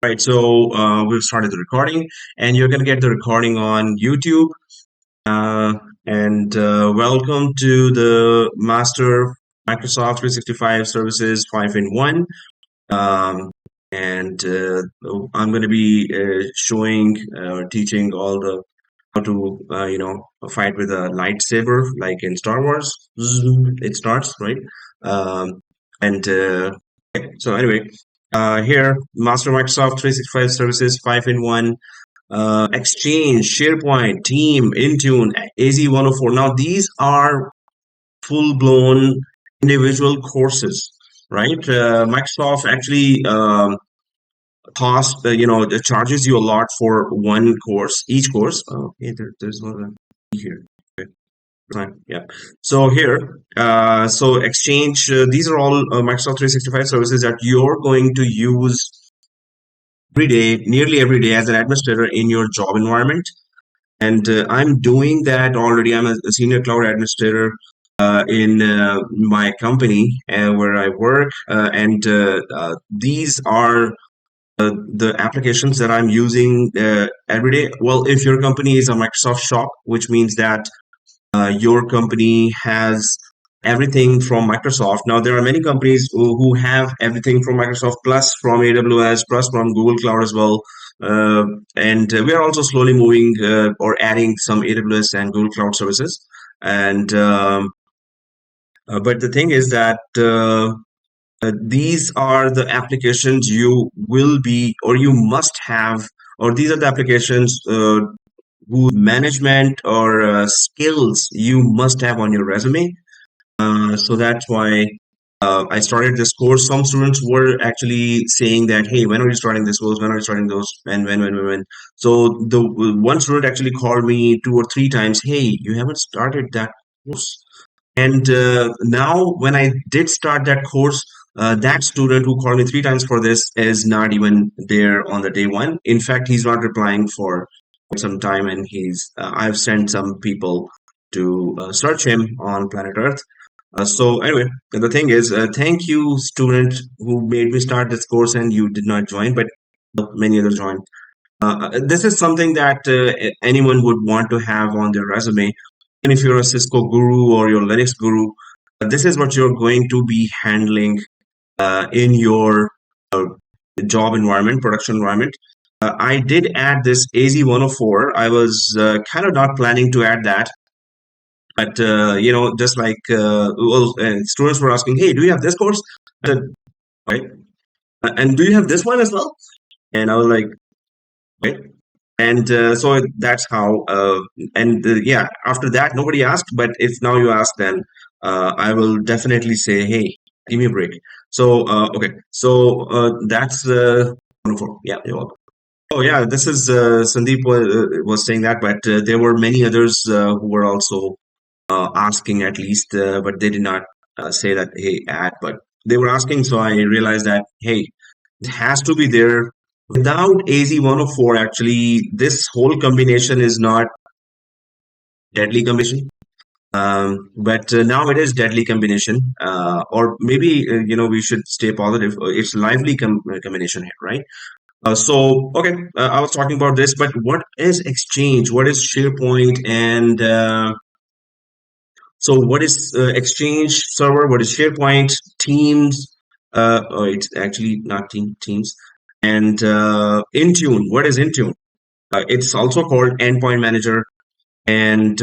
Right, so we've started the recording, and you're going to get the recording on YouTube. Uh, and welcome to the Master Microsoft 365 Services 5 in 1. And I'm going to be showing or teaching all the how to fight with a lightsaber like in Star Wars. It starts right. Um, and okay, so anyway, here Master Microsoft 365 Services 5 in 1. Exchange, SharePoint, Team, Intune, AZ104. Now these are full-blown individual courses, right? Microsoft actually charges you a lot for one course, each course. Okay, there's one here. Okay. Right, yeah. So here, so Exchange, these are all Microsoft 365 services that you're going to use every day, nearly every day as an administrator in your job environment. And I'm doing that already. I'm a senior cloud administrator in my company where I work. And these are the applications that I'm using every day. Well, if your company is a Microsoft shop, which means that your company has everything from Microsoft. Now, there are many companies who have everything from Microsoft plus from AWS plus from Google Cloud as well. And we are also slowly moving or adding some AWS and Google Cloud services. And but the thing is that these are the applications you will be or you must have, or these are the applications whose management or skills you must have on your resume. So that's why I started this course. Some students were actually saying that, hey, when are you starting this course? When are you starting those? And when? So the one student actually called me 2 or 3 times. Hey, you haven't started that course. And now when I did start that course, that student who called me 3 times for this is not even there on the day one. In fact, he's not replying for some time, and I've sent some people to search him on planet Earth. So anyway, the thing is, thank you, student, who made me start this course, and you did not join, but many others joined. This is something that anyone would want to have on their resume. And if you're a Cisco guru or your Linux guru, this is what you're going to be handling in your uh, job environment, production environment. I did add this AZ104. I was kind of not planning to add that, but just like students were asking, "Hey, do you have this course?" I said, "Right." And do you have this one as well? And I was like, "Right." And so that's how. And yeah, after that, nobody asked. But if now you ask, then I will definitely say, "Hey, give me a break." So okay, so that's wonderful. Yeah, you're welcome. Oh yeah, this is Sandeep was saying that, but there were many others who were also asking at least, but they did not say that, hey, add, but they were asking. So I realized that, hey, it has to be there. Without AZ104, actually, this whole combination is not deadly combination. But now it is deadly combination, or maybe, we should stay positive. It's lively combination here, right? So, okay, I was talking about this, but what is Exchange? What is SharePoint? And so what is Exchange server? What is SharePoint? Teams? Oh, it's actually not Teams. And Intune. What is Intune? It's also called Endpoint Manager. And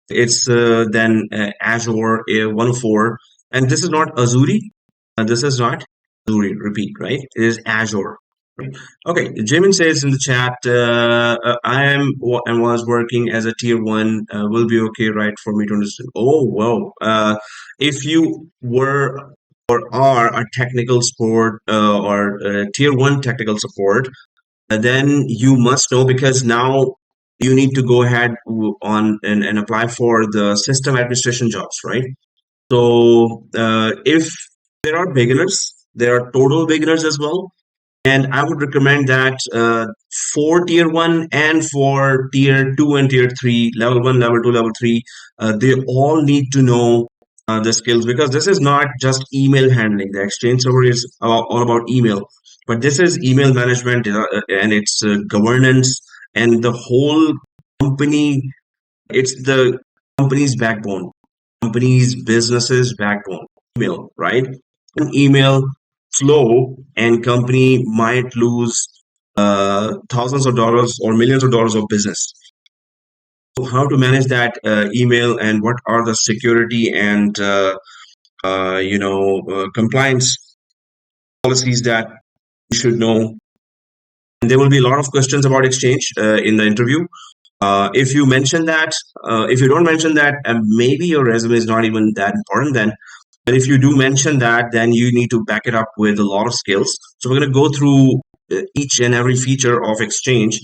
it's then Azure 104. And this is not Azure. This is not Azure, repeat, right? It is Azure. Right. Okay, Jamin says in the chat, I am and was working as a tier one. Will be okay, right, for me to understand. Oh, wow. If you were or are a technical support or tier one technical support, then you must know, because now you need to go ahead on and apply for the system administration jobs, right? So if there are beginners, there are total beginners as well. And I would recommend that for tier one and for tier two and tier three, level one, level two, level three, they all need to know the skills, because this is not just email handling. The Exchange server is all about email. But this is email management, and it's governance and the whole company. It's the company's backbone, company's business's backbone. Email, right? An email slow, and company might lose thousands of dollars or millions of dollars of business. So how to manage that email, and what are the security and compliance policies that you should know. And there will be a lot of questions about Exchange in the interview. If you mention that, if you don't mention that, maybe your resume is not even that important then. But if you do mention that, then you need to back it up with a lot of skills. So we're going to go through each and every feature of Exchange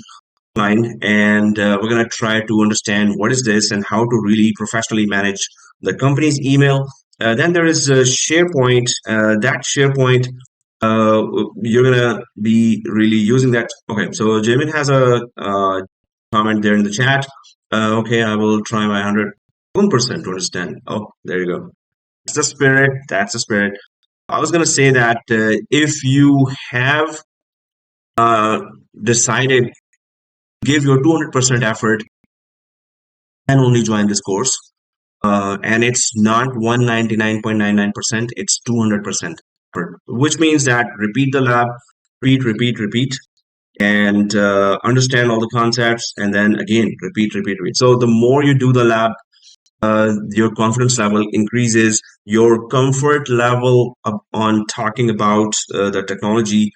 line, and we're going to try to understand what is this and how to really professionally manage the company's email. Then there is SharePoint. That SharePoint, you're going to be really using that. Okay, so Jamin has a comment there in the chat. Okay, I will try my 100% to understand. Oh, there you go. That's the spirit. That's the spirit. I was going to say that if you have decided give your 200% effort and only join this course. And it's not 199.99%, it's 200%, which means that repeat the lab, repeat, and understand all the concepts, and then again, repeat. So the more you do the lab, your confidence level increases, your comfort level on talking about the technology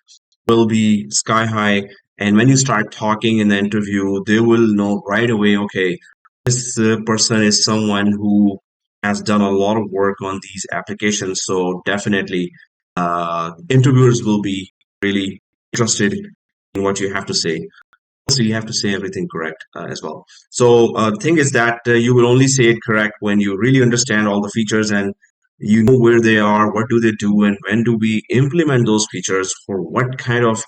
will be sky high. And when you start talking in the interview, they will know right away, okay, this person is someone who has done a lot of work on these applications. So definitely, interviewers will be really interested in what you have to say. So you have to say everything correct as well. So the thing is that you will only say it correct when you really understand all the features, and you know where they are, what do they do, and when do we implement those features for what kind of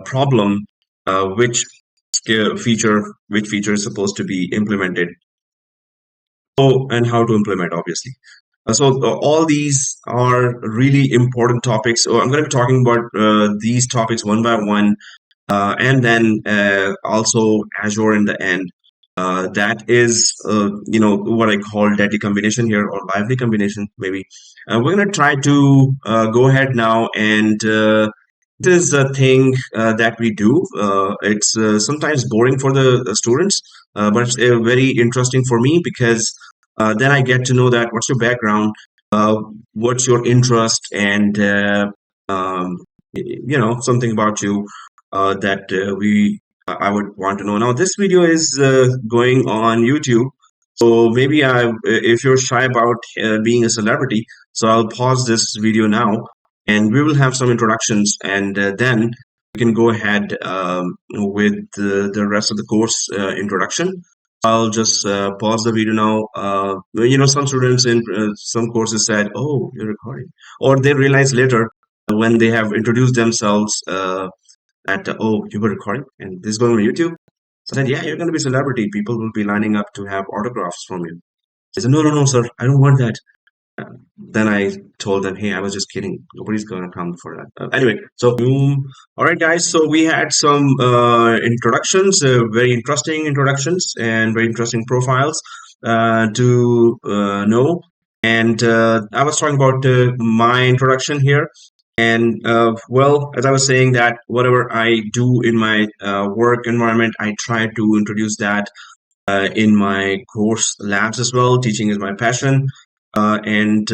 problem, which feature is supposed to be implemented. So, and how to implement, obviously. All these are really important topics. So I'm going to be talking about these topics one by one, and then also Azure in the end. That is, what I call deadly combination here, or lively combination, maybe. We're going to try to go ahead now, and this is a thing that we do. It's sometimes boring for the students, but it's very interesting for me, because then I get to know that what's your background, what's your interest, and something about you that I would want to know. Now, this video is going on YouTube, so maybe if you're shy about being a celebrity, so I'll pause this video now, and we will have some introductions, and then we can go ahead with the rest of the course introduction. I'll just pause the video now. Some students in some courses said, "Oh, you're recording," or they realize later when they have introduced themselves that, "Oh, you were recording, and this is going on YouTube." So I said, "Yeah, you're going to be a celebrity. People will be lining up to have autographs from you." They said, "No, sir, I don't want that." Then I told them, "Hey, I was just kidding. Nobody's gonna come for that." Anyway, so all right, guys. So we had some introductions, very interesting introductions, and very interesting profiles to know. And I was talking about my introduction here. And well, as I was saying, that whatever I do in my work environment, I try to introduce that in my course labs as well. Teaching is my passion. And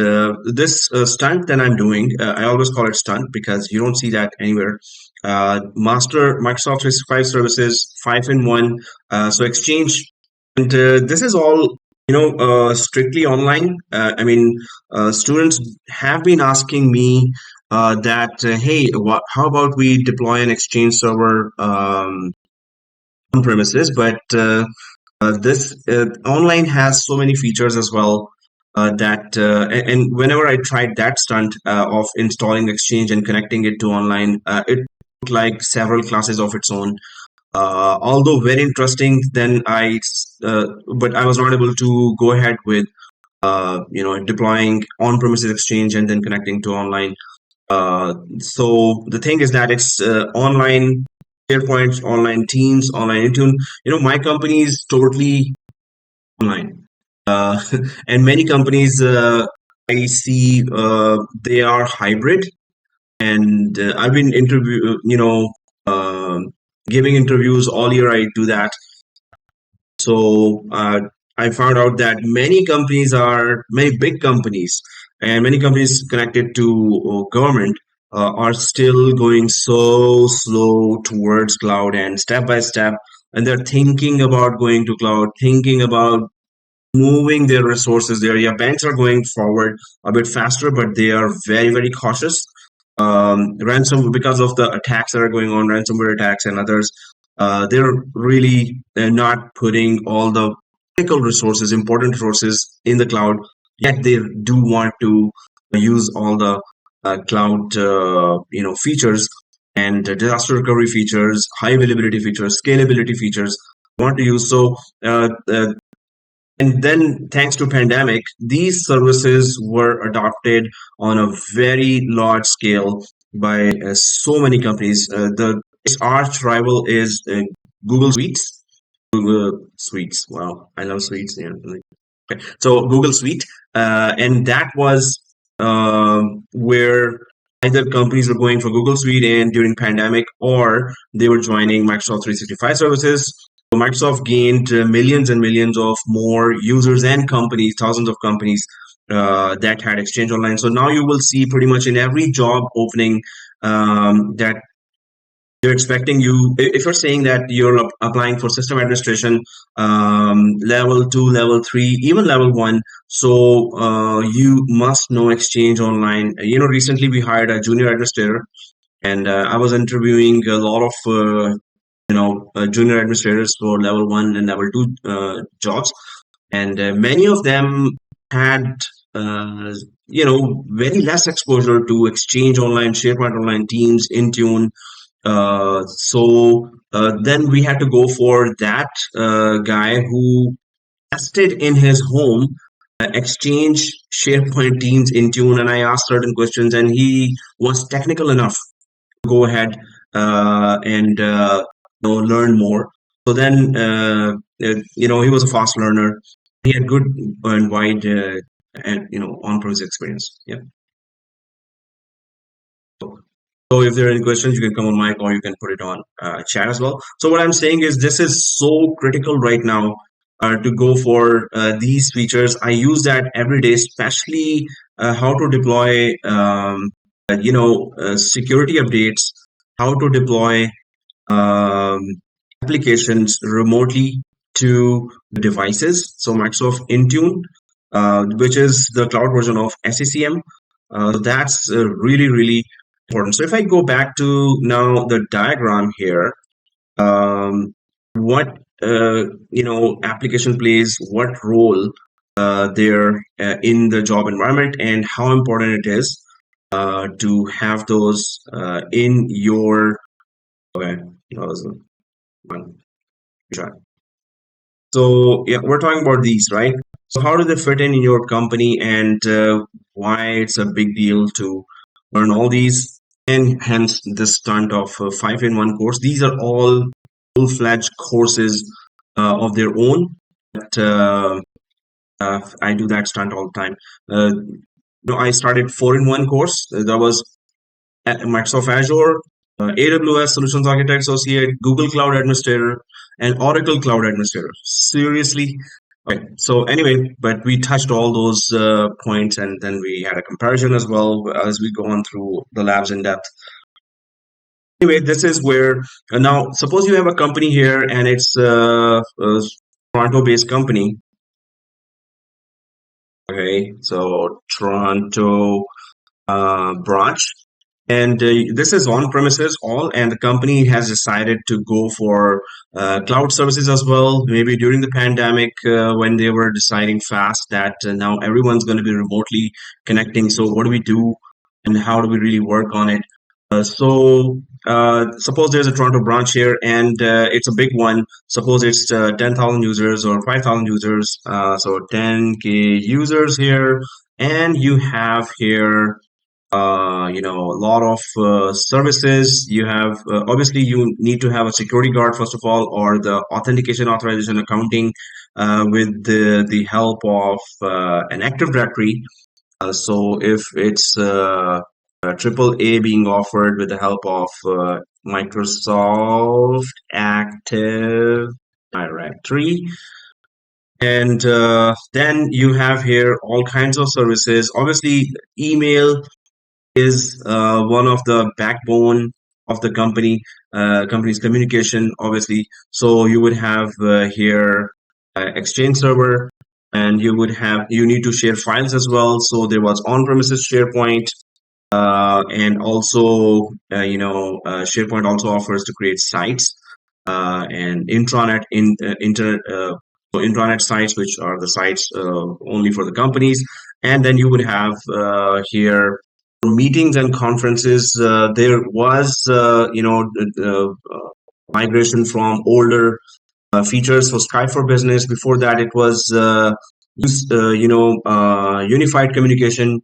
this stunt that I'm doing, I always call it stunt because you don't see that anywhere. Master Microsoft 365 services, 5-in-1. So Exchange, and this is all strictly online. I mean, students have been asking me that, hey, how about we deploy an Exchange server on premises? But this online has so many features as well, and whenever I tried that stunt of installing Exchange and connecting it to online, it took like several classes of its own. Although very interesting, but I was not able to go ahead with deploying on-premises Exchange and then connecting to online. So the thing is that it's online SharePoint, online Teams, online Intune. My company is totally online. And many companies I see they are hybrid, and I've been giving interviews all year. I do that. So I found out that many big companies and many companies connected to government are still going so slow towards cloud and step by step, and they're thinking about going to cloud, thinking about moving their resources there. Yeah, banks are going forward a bit faster, but they are very, very cautious. Ransom Because of the attacks that are going on, ransomware attacks and others, they're not putting all the critical resources, important resources in the cloud. Yet they do want to use all the cloud, features and disaster recovery features, high availability features, scalability features. Want to use so. And then, thanks to pandemic, these services were adopted on a very large scale by so many companies. The its arch rival is Google Suites. Google Suites. Wow, I love suites. Yeah. Okay. So Google Suite, and that was where either companies were going for Google Suite and during pandemic, or they were joining Microsoft 365 services. So Microsoft gained millions and millions of more users and companies, thousands of companies that had Exchange Online. So now you will see pretty much in every job opening that you're expecting if you're saying that you're applying for system administration level 2, level 3, even level 1, so you must know Exchange Online. Recently we hired a junior administrator, and I was interviewing a lot of junior administrators for level 1 and level 2 jobs, and many of them had very less exposure to Exchange Online, SharePoint Online, Teams, Intune. So then we had to go for that guy who tested in his home Exchange, SharePoint, Teams, Intune, and I asked certain questions, and he was technical enough to go ahead and learn more. So then, he was a fast learner. He had good and wide and on-premise experience. Yeah. So if there are any questions, you can come on mic or you can put it on chat as well. So what I'm saying is this is so critical right now to go for these features. I use that every day, especially how to deploy, security updates, how to deploy um, applications remotely to devices. So Microsoft Intune, which is the cloud version of SCCM. That's really, really important. So if I go back to now the diagram here, um, what application plays what role there in the job environment, and how important it is to have those in your. Okay, that was one shot. So yeah, we're talking about these, right? So how do they fit in your company, and why it's a big deal to learn all these, and hence the stunt of 5-in-1 course. These are all full-fledged courses of their own. But I do that stunt all the time. I started 4-in-1 course. That was at Microsoft Azure, AWS Solutions Architect Associate, Google Cloud Administrator, and Oracle Cloud Administrator. Seriously? Okay. So anyway, but we touched all those points, and then we had a comparison as well as we go on through the labs in depth. Anyway, this is where now suppose you have a company here, and it's a Toronto-based company. Okay, so Toronto branch. And this is on premises all, and the company has decided to go for cloud services as well. Maybe during the pandemic, when they were deciding fast that now everyone's going to be remotely connecting. So what do we do, and how do we really work on it? Suppose there's a Toronto branch here, and it's a big one. Suppose it's 10,000 users or 5,000 users. So 10K users here, and you have here a lot of services. You have obviously you need to have a security guard first of all, or the authentication, authorization, accounting with the help of an Active Directory. So if it's a triple A being offered with the help of Microsoft Active Directory, and then you have here all kinds of services. Obviously, email is one of the backbone of the company's communication, obviously. So you would have here Exchange server, and you need to share files as well. So there was on-premises SharePoint, and also SharePoint also offers to create sites and intranet sites, which are the sites only for the companies. And then you would have here meetings and conferences. There was migration from older features for Skype for Business. Before that, it was unified communication.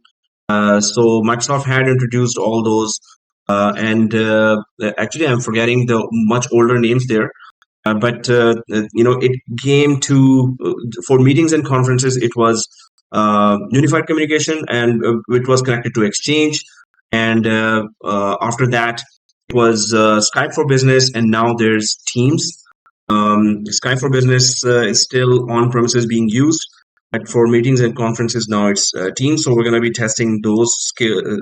So Microsoft had introduced all those, and actually, I'm forgetting the much older names there. But it came to for meetings and conferences. It was unified communication, and it was connected to Exchange. And after that, it was Skype for Business, and now there's Teams. Skype for Business is still on premises being used, but for meetings and conferences now it's Teams. So we're going to be testing those skills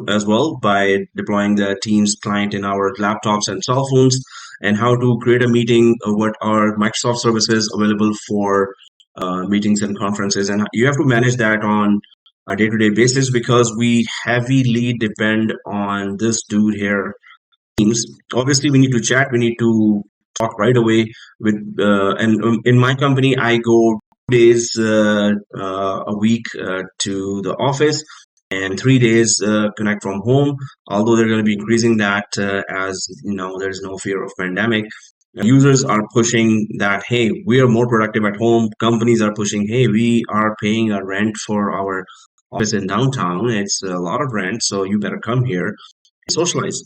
as well by deploying the Teams client in our laptops and cell phones, and how to create a meeting, what are Microsoft services available for meetings and conferences. And you have to manage that on a day-to-day basis because we heavily depend on this dude here, Teams. Obviously, we need to chat, we need to talk right away with, and in my company, I go 2 days a week to the office, and 3 days connect from home. Although they're going to be increasing that as there's no fear of pandemic. Users are pushing that, hey, we are more productive at home. Companies are pushing, hey, we are paying a rent for our office in downtown. It's a lot of rent, so you better come here and socialize.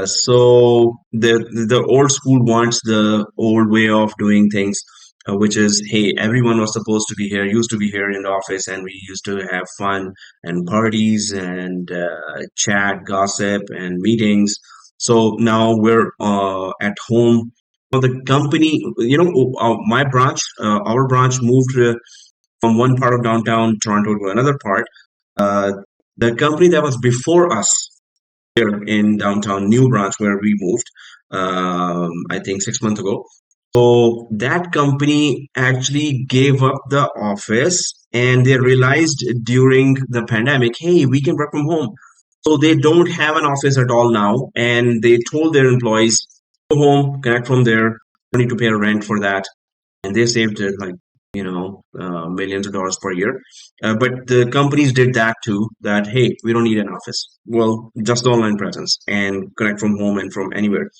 So the old school wants the old way of doing things, which is, hey, everyone was supposed to be here, used to be here in the office, and we used to have fun and parties and chat, gossip, and meetings. So now we're at home. Well, the company, our branch moved from one part of downtown Toronto to another part. Uh, the company that was before us here in downtown New Branch, where we moved, I think 6 months ago. So that company actually gave up the office, and they realized during the pandemic, hey, we can work from home. So they don't have an office at all now, and they told their employees, go home, connect from there, don't need to pay a rent for that. And they saved like millions of dollars per year. But the companies did that too. That, hey, we don't need an office. Well, just the online presence and connect from home and from anywhere.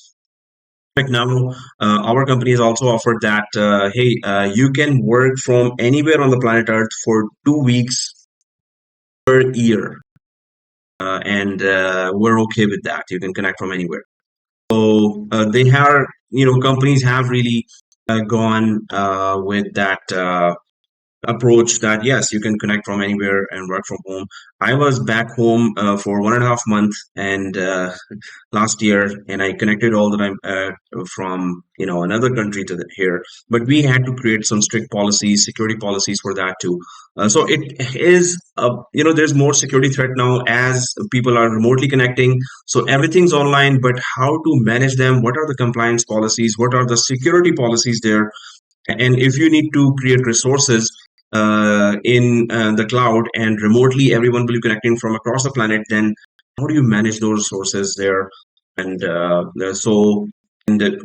Like now, our company has also offered that, hey, you can work from anywhere on the planet Earth for 2 weeks per year, and we're okay with that. You can connect from anywhere. So they are, companies have really gone with that approach that yes, you can connect from anywhere and work from home. I was back home for 1.5 months and last year, and I connected all the time from another country to here. But we had to create some strict policies, security policies for that too. So it is there's more security threat now as people are remotely connecting. So everything's online, but how to manage them? What are the compliance policies? What are the security policies there? And if you need to create resources in the cloud and remotely everyone will be connecting from across the planet, then how do you manage those resources there? And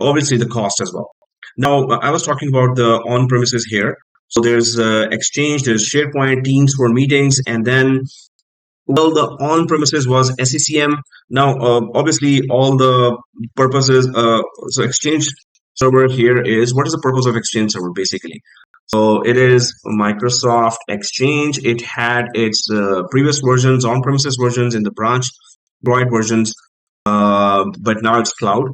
obviously the cost as well. Now, I was talking about the on-premises here. So there's Exchange, there's SharePoint, Teams for meetings, and then, well, the on-premises was SCCM. Now, obviously, all the purposes. So Exchange server here is, what is the purpose of Exchange server basically? So it is Microsoft Exchange. It had its previous versions, on-premises versions, in the branch deployed versions, but now it's cloud.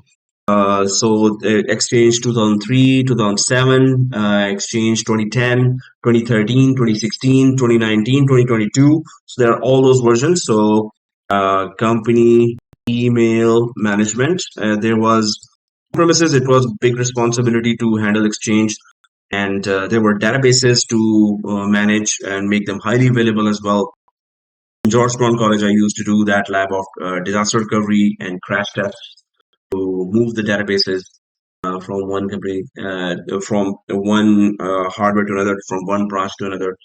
Exchange 2003, 2007, Exchange 2010, 2013, 2016, 2019, 2022. So there are all those versions. So company email management. There was premises. It was big responsibility to handle Exchange, and there were databases to manage and make them highly available as well. In Georgetown College, I used to do that lab of disaster recovery and crash tests to move the databases from one company, from one hardware to another, from one branch to another.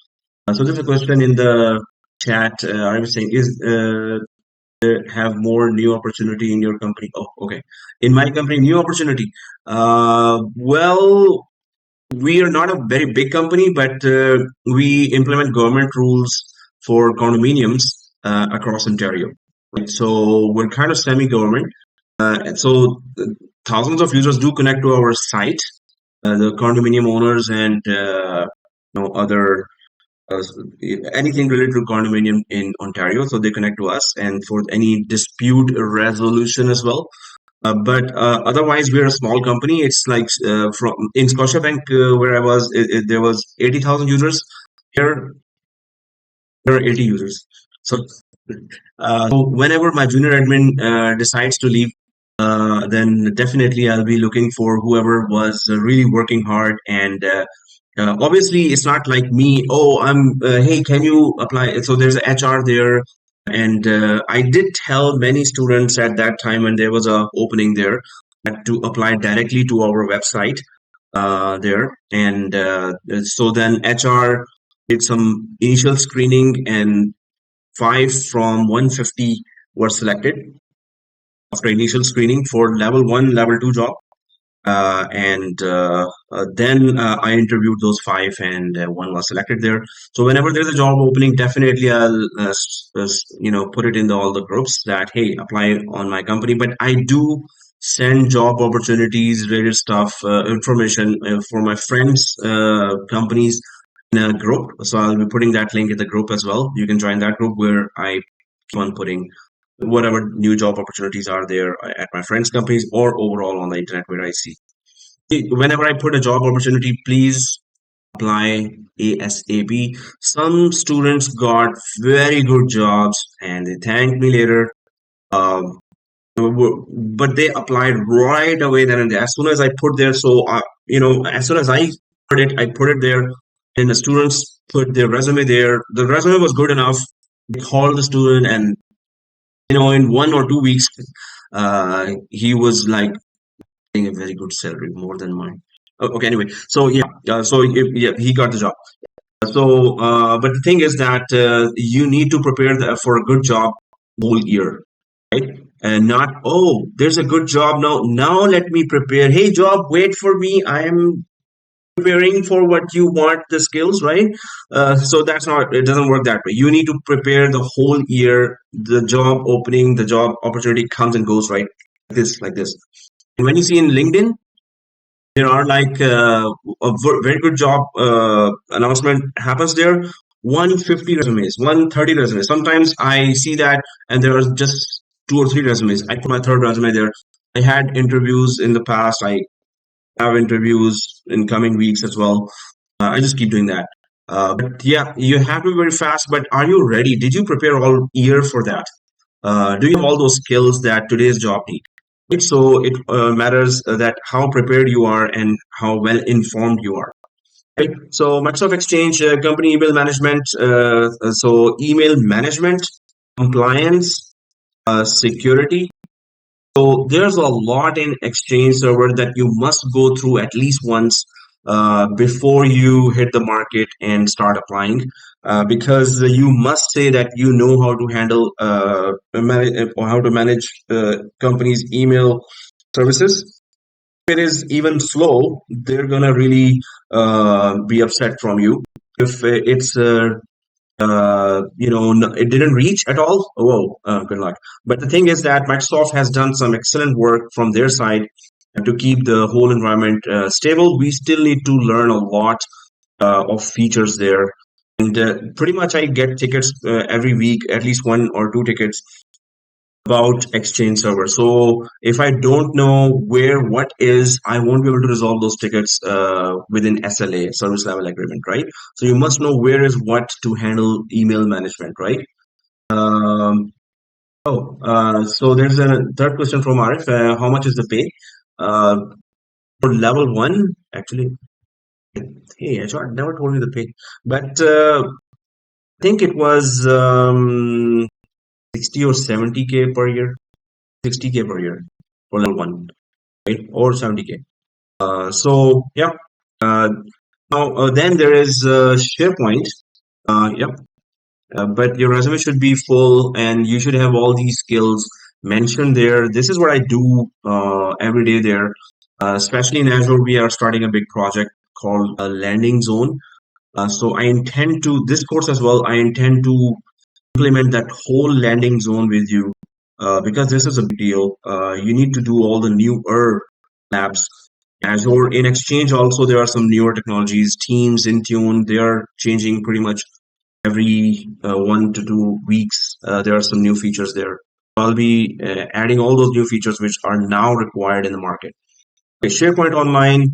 So there's a question in the chat. I was saying, is have more new opportunity in your company? Oh, okay. In my company, new opportunity. Well, we are not a very big company, but we implement government rules for condominiums across Ontario. Right? So we're kind of semi-government. And so thousands of users do connect to our site, the condominium owners and other uh, anything related to condominium in Ontario. So they connect to us, and for any dispute resolution as well. But otherwise, we're a small company. It's like from in Scotiabank, where I was, there was 80,000 users. Here, there are 80 users. So, so whenever my junior admin decides to leave, then definitely I'll be looking for whoever was really working hard. And obviously, it's not like me. Oh, hey, can you apply? So there's an HR there. And I did tell many students at that time when there was a opening there to apply directly to our website there. And so then HR did some initial screening, and 5 from 150 were selected after initial screening for level 1, level 2 job. And then I interviewed those 5, and one was selected there. So whenever there's a job opening, definitely I'll put it in all the groups that, hey, apply on my company. But I do send job opportunities, related stuff, information for my friends' companies in a group. So I'll be putting that link in the group as well. You can join that group where I keep on putting whatever new job opportunities are there at my friends' companies or overall on the internet where I see. Whenever I put a job opportunity, please apply ASAP. Some students got very good jobs and they thanked me later. Um, but they applied right away then and there. As soon as I put there, as soon as I put it there, and the students put their resume there. The resume was good enough. They called the student, and in 1 or 2 weeks, he was like getting a very good salary, more than mine. Okay, anyway, so yeah, yeah, he got the job. But the thing is that you need to prepare for a good job whole year, right? And not, oh, there's a good job now. Now let me prepare. Hey, job, wait for me. I am preparing for what you want, the skills, right? So that's not, it doesn't work that way. You need to prepare the whole year. The job opening, the job opportunity comes and goes, right? Like this. And when you see in LinkedIn, there are like very good job announcement happens there. 150 resumes, 130 resumes. Sometimes I see that, and there are just 2 or 3 resumes. I put my third resume there. I had interviews in the past. I have interviews in coming weeks as well. I just keep doing that. But yeah, you have to be very fast. But are you ready? Did you prepare all year for that? Do you have all those skills that today's job needs? Right? So it matters that how prepared you are and how well informed you are. Right? So Microsoft Exchange, company email management, so email management, compliance, security. So there's a lot in Exchange Server that you must go through at least once before you hit the market and start applying, because you must say that you know how to handle or how to manage companies' email services. If it is even slow, they're gonna really be upset from you. If it's it didn't reach at all. Whoa, good luck. But the thing is that Microsoft has done some excellent work from their side to keep the whole environment stable. We still need to learn a lot of features there. And pretty much I get tickets every week, at least 1 or 2 tickets about Exchange server. So if I don't know where what is, I won't be able to resolve those tickets within SLA, service level agreement, right? So you must know where is what to handle email management, right? Um, so there's a third question from Arif. How much is the pay? Uh, for level one, actually, hey, HR never told me the pay, but I think it was 60 or 70K per year, 60K per year for level one, right? Or 70K. So yeah. Uh, Now then there is SharePoint. Yeah. But your resume should be full and you should have all these skills mentioned there. This is what I do every day there. Especially in Azure, we are starting a big project called a landing zone. So I intend to, this course as well, I intend to implement that whole landing zone with you because this is a big deal. You need to do all the newer labs. Azure in Exchange also there are some newer technologies. Teams, Intune, they are changing pretty much every 1 to 2 weeks. There are some new features there. I'll be adding all those new features which are now required in the market. Okay, SharePoint Online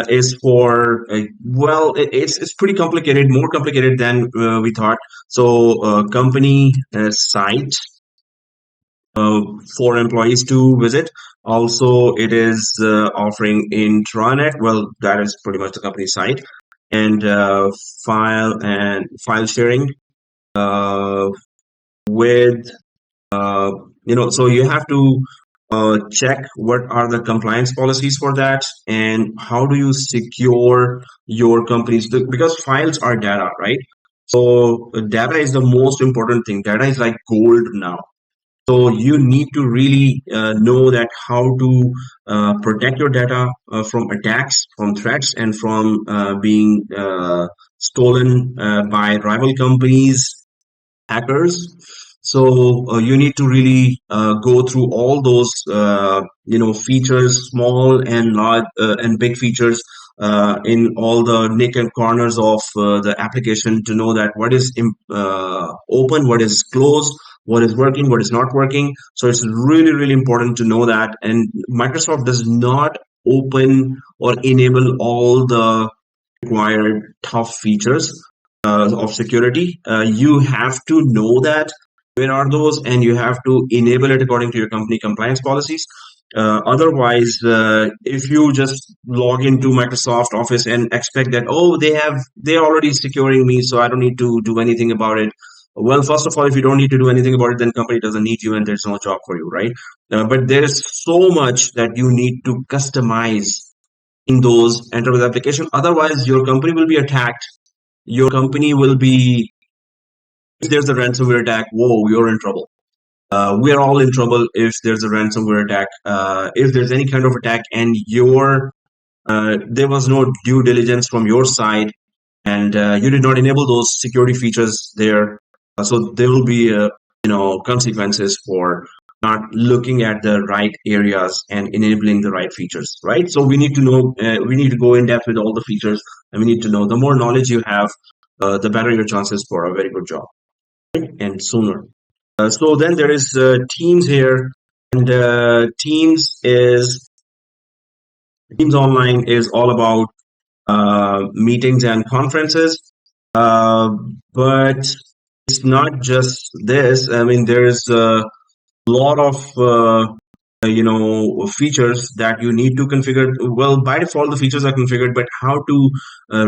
is for well, it's pretty complicated, more complicated than we thought. So, company site uh, for employees to visit. Also, it is offering intranet. Well, that is pretty much the company site, and file sharing uh, with uh, so you have to check what are the compliance policies for that and how do you secure your companies because files are data, right? So data is the most important thing. Data is like gold now. So you need to really know that how to protect your data from attacks, from threats, and from being stolen by rival companies, hackers. So you need to really go through all those features, small and large and big features in all the nick and corners of the application to know that what is open, what is closed, what is working, what is not working. So it's really really important to know that. And Microsoft does not open or enable all the required tough features of security. You have to know that where are those, and you have to enable it according to your company compliance policies. Otherwise, if you just log into Microsoft Office and expect that, oh, they're already securing me, so I don't need to do anything about it. Well, first of all, if you don't need to do anything about it, then company doesn't need you, and there's no job for you, right? But there is so much that you need to customize in those enterprise application. Otherwise, your company will be attacked. Your company will be, if there's a ransomware attack, whoa, you're in trouble. We are all in trouble if there's a ransomware attack. If there's any kind of attack and there was no due diligence from your side and you did not enable those security features there, so there will be consequences for not looking at the right areas and enabling the right features, right? So we need to know, we need to go in depth with all the features, and we need to know. The more knowledge you have, the better your chances for a very good job, right? And sooner. So then there is Teams here, and Teams Online is all about meetings and conferences. Uh, but it's not just this. I mean, there's a lot of features that you need to configure. Well, by default, the features are configured, but how to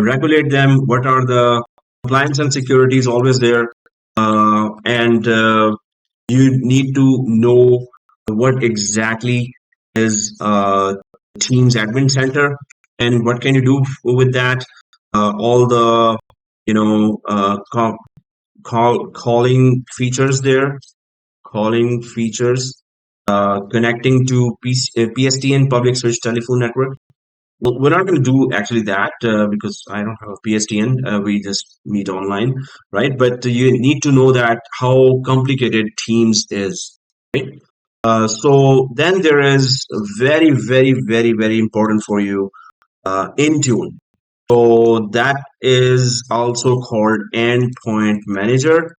regulate them? What are the compliance and security is always there, and you need to know what exactly is Teams Admin Center and what can you do with that. All the you know calling features there, calling features, connecting to PSTN, public switch telephone network. Well, we're not going to do actually that because I don't have a PSTN. We just meet online, right? But you need to know that how complicated Teams is, right? So then there is very, very, very, very important for you, Intune. So that is also called Endpoint Manager.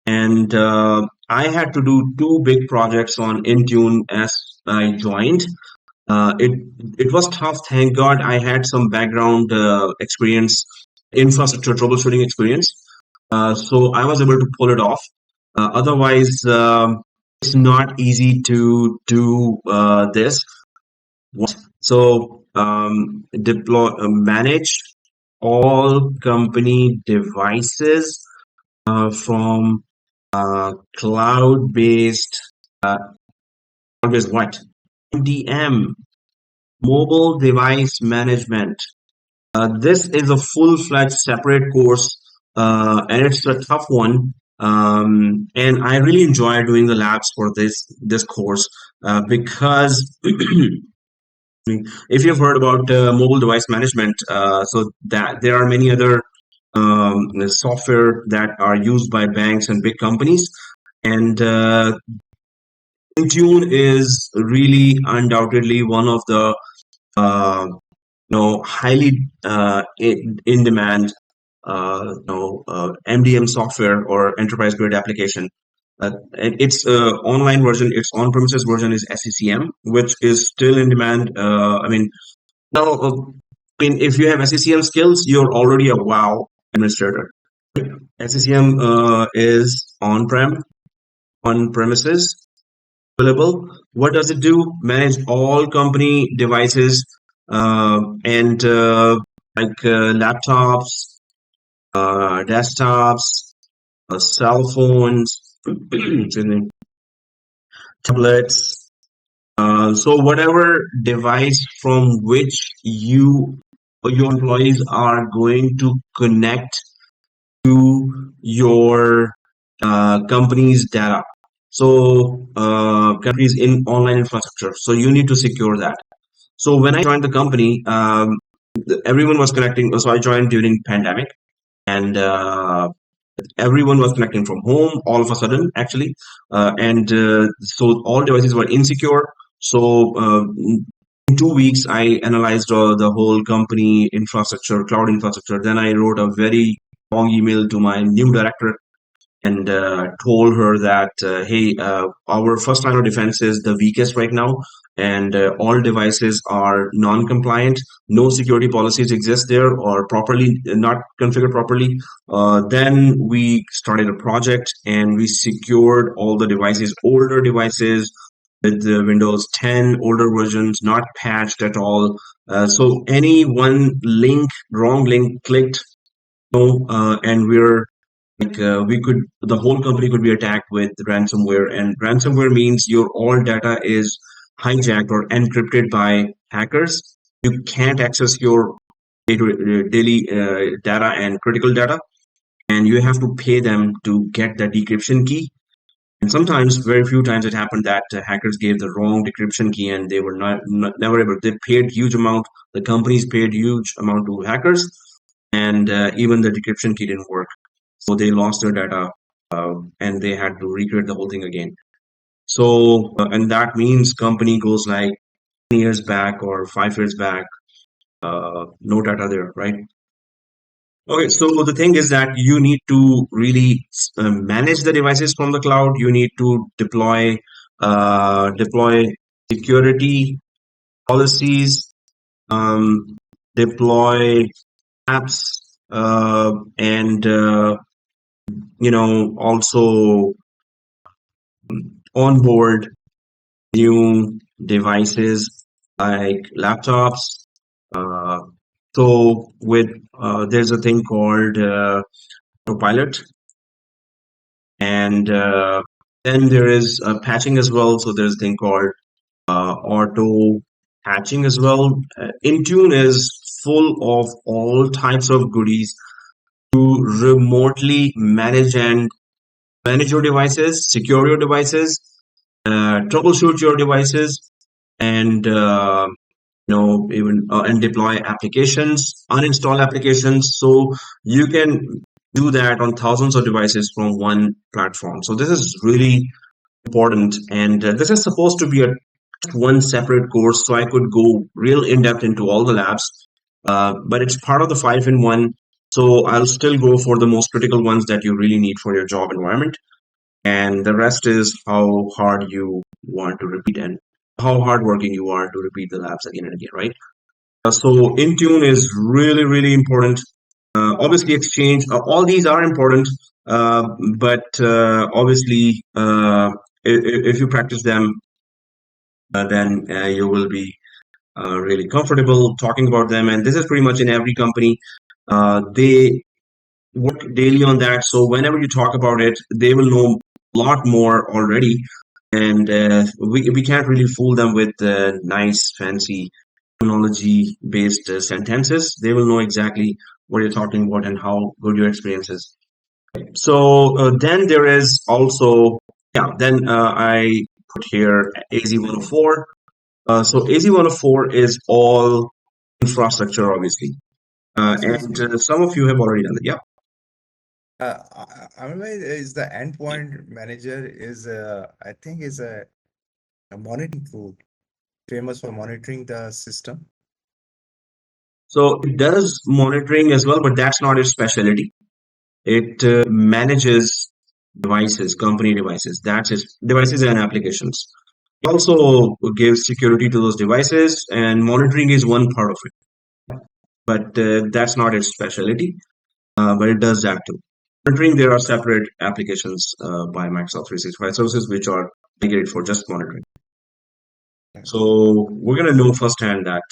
And I had to do two big projects on Intune as I joined. It was tough. Thank God I had some background experience, infrastructure troubleshooting experience. So I was able to pull it off. Otherwise, it's not easy to do this. So manage all company devices from cloud-based, uh, cloud-based what? MDM, mobile device management. This is a full-fledged separate course, and it's a tough one. And I really enjoy doing the labs for this course because if you've heard about mobile device management, so that there are many other software that are used by banks and big companies, and Intune is really undoubtedly one of the highly in demand MDM software or enterprise grade application. And its online version, its on-premises version is SCCM, which is still in demand. Now, if you have SCCM skills, you're already a wow administrator. SCCM is on premises, available. What does it do? Manage all company devices and laptops, desktops, cell phones, excuse me, tablets. So whatever device from which you or your employees are going to connect to your company's data. So companies in online infrastructure. So you need to secure that. So when I joined the company, everyone was connecting. So I joined during pandemic, and everyone was connecting from home all of a sudden, actually, and so all devices were insecure. So in 2 weeks, I analyzed the whole company infrastructure, cloud infrastructure. Then I wrote a very long email to my new director and told her that, hey, our first line of defense is the weakest right now, and all devices are non-compliant. No security policies exist there or properly not configured properly. Then we started a project and we secured all the devices, older devices with the Windows 10, older versions, not patched at all. So any one wrong link clicked, and we could the whole company could be attacked with ransomware, and ransomware means your all data is hijacked or encrypted by hackers. You can't access your daily data and critical data, and you have to pay them to get the decryption key. And sometimes, very few times, it happened that hackers gave the wrong decryption key and they were never able. They paid huge amount. The companies paid huge amount to hackers, and even the decryption key didn't work. So they lost their data, and they had to recreate the whole thing again. So, and that means company goes like 10 years back or 5 years back, no data there, right? Okay, so the thing is that you need to really manage the devices from the cloud. You need to deploy security policies, um, deploy apps, and also onboard new devices like laptops. Uh, so with there's a thing called Autopilot, and then there is patching as well. So there's a thing called auto patching as well. Intune is full of all types of goodies to remotely manage your devices, secure your devices, troubleshoot your devices, and even and deploy applications, uninstall applications. So you can do that on thousands of devices from one platform. So this is really important, and this is supposed to be a one separate course, so I could go real in depth into all the labs. but it's part of the 5-in-1. So I'll still go for the most critical ones that you really need for your job environment. And the rest is how hard you want to repeat and how hardworking you are to repeat the labs again and again, right? So Intune is really, really important. Obviously, Exchange, all these are important, uh, but obviously, if you practice them, then you will be really comfortable talking about them. And this is pretty much in every company. They work daily on that. So whenever you talk about it, they will know a lot more already. And we can't really fool them with nice, fancy technology based sentences. They will know exactly what you're talking about and how good your experience is. So then there is also, yeah, then I put here AZ-104. So AZ-104 is all infrastructure, obviously. Excuse And me. some of you have already done it. Yeah. I mean, is the endpoint manager is I think is a monitoring tool famous for monitoring the system. So it does monitoring as well, but that's not its specialty. It manages devices, company devices. That's its devices and applications. It also gives security to those devices, and monitoring is one part of it. But that's not its specialty. But it does that too. Monitoring, there are separate applications by Microsoft 365 services which are dedicated for just monitoring. Okay. So we're going to know firsthand that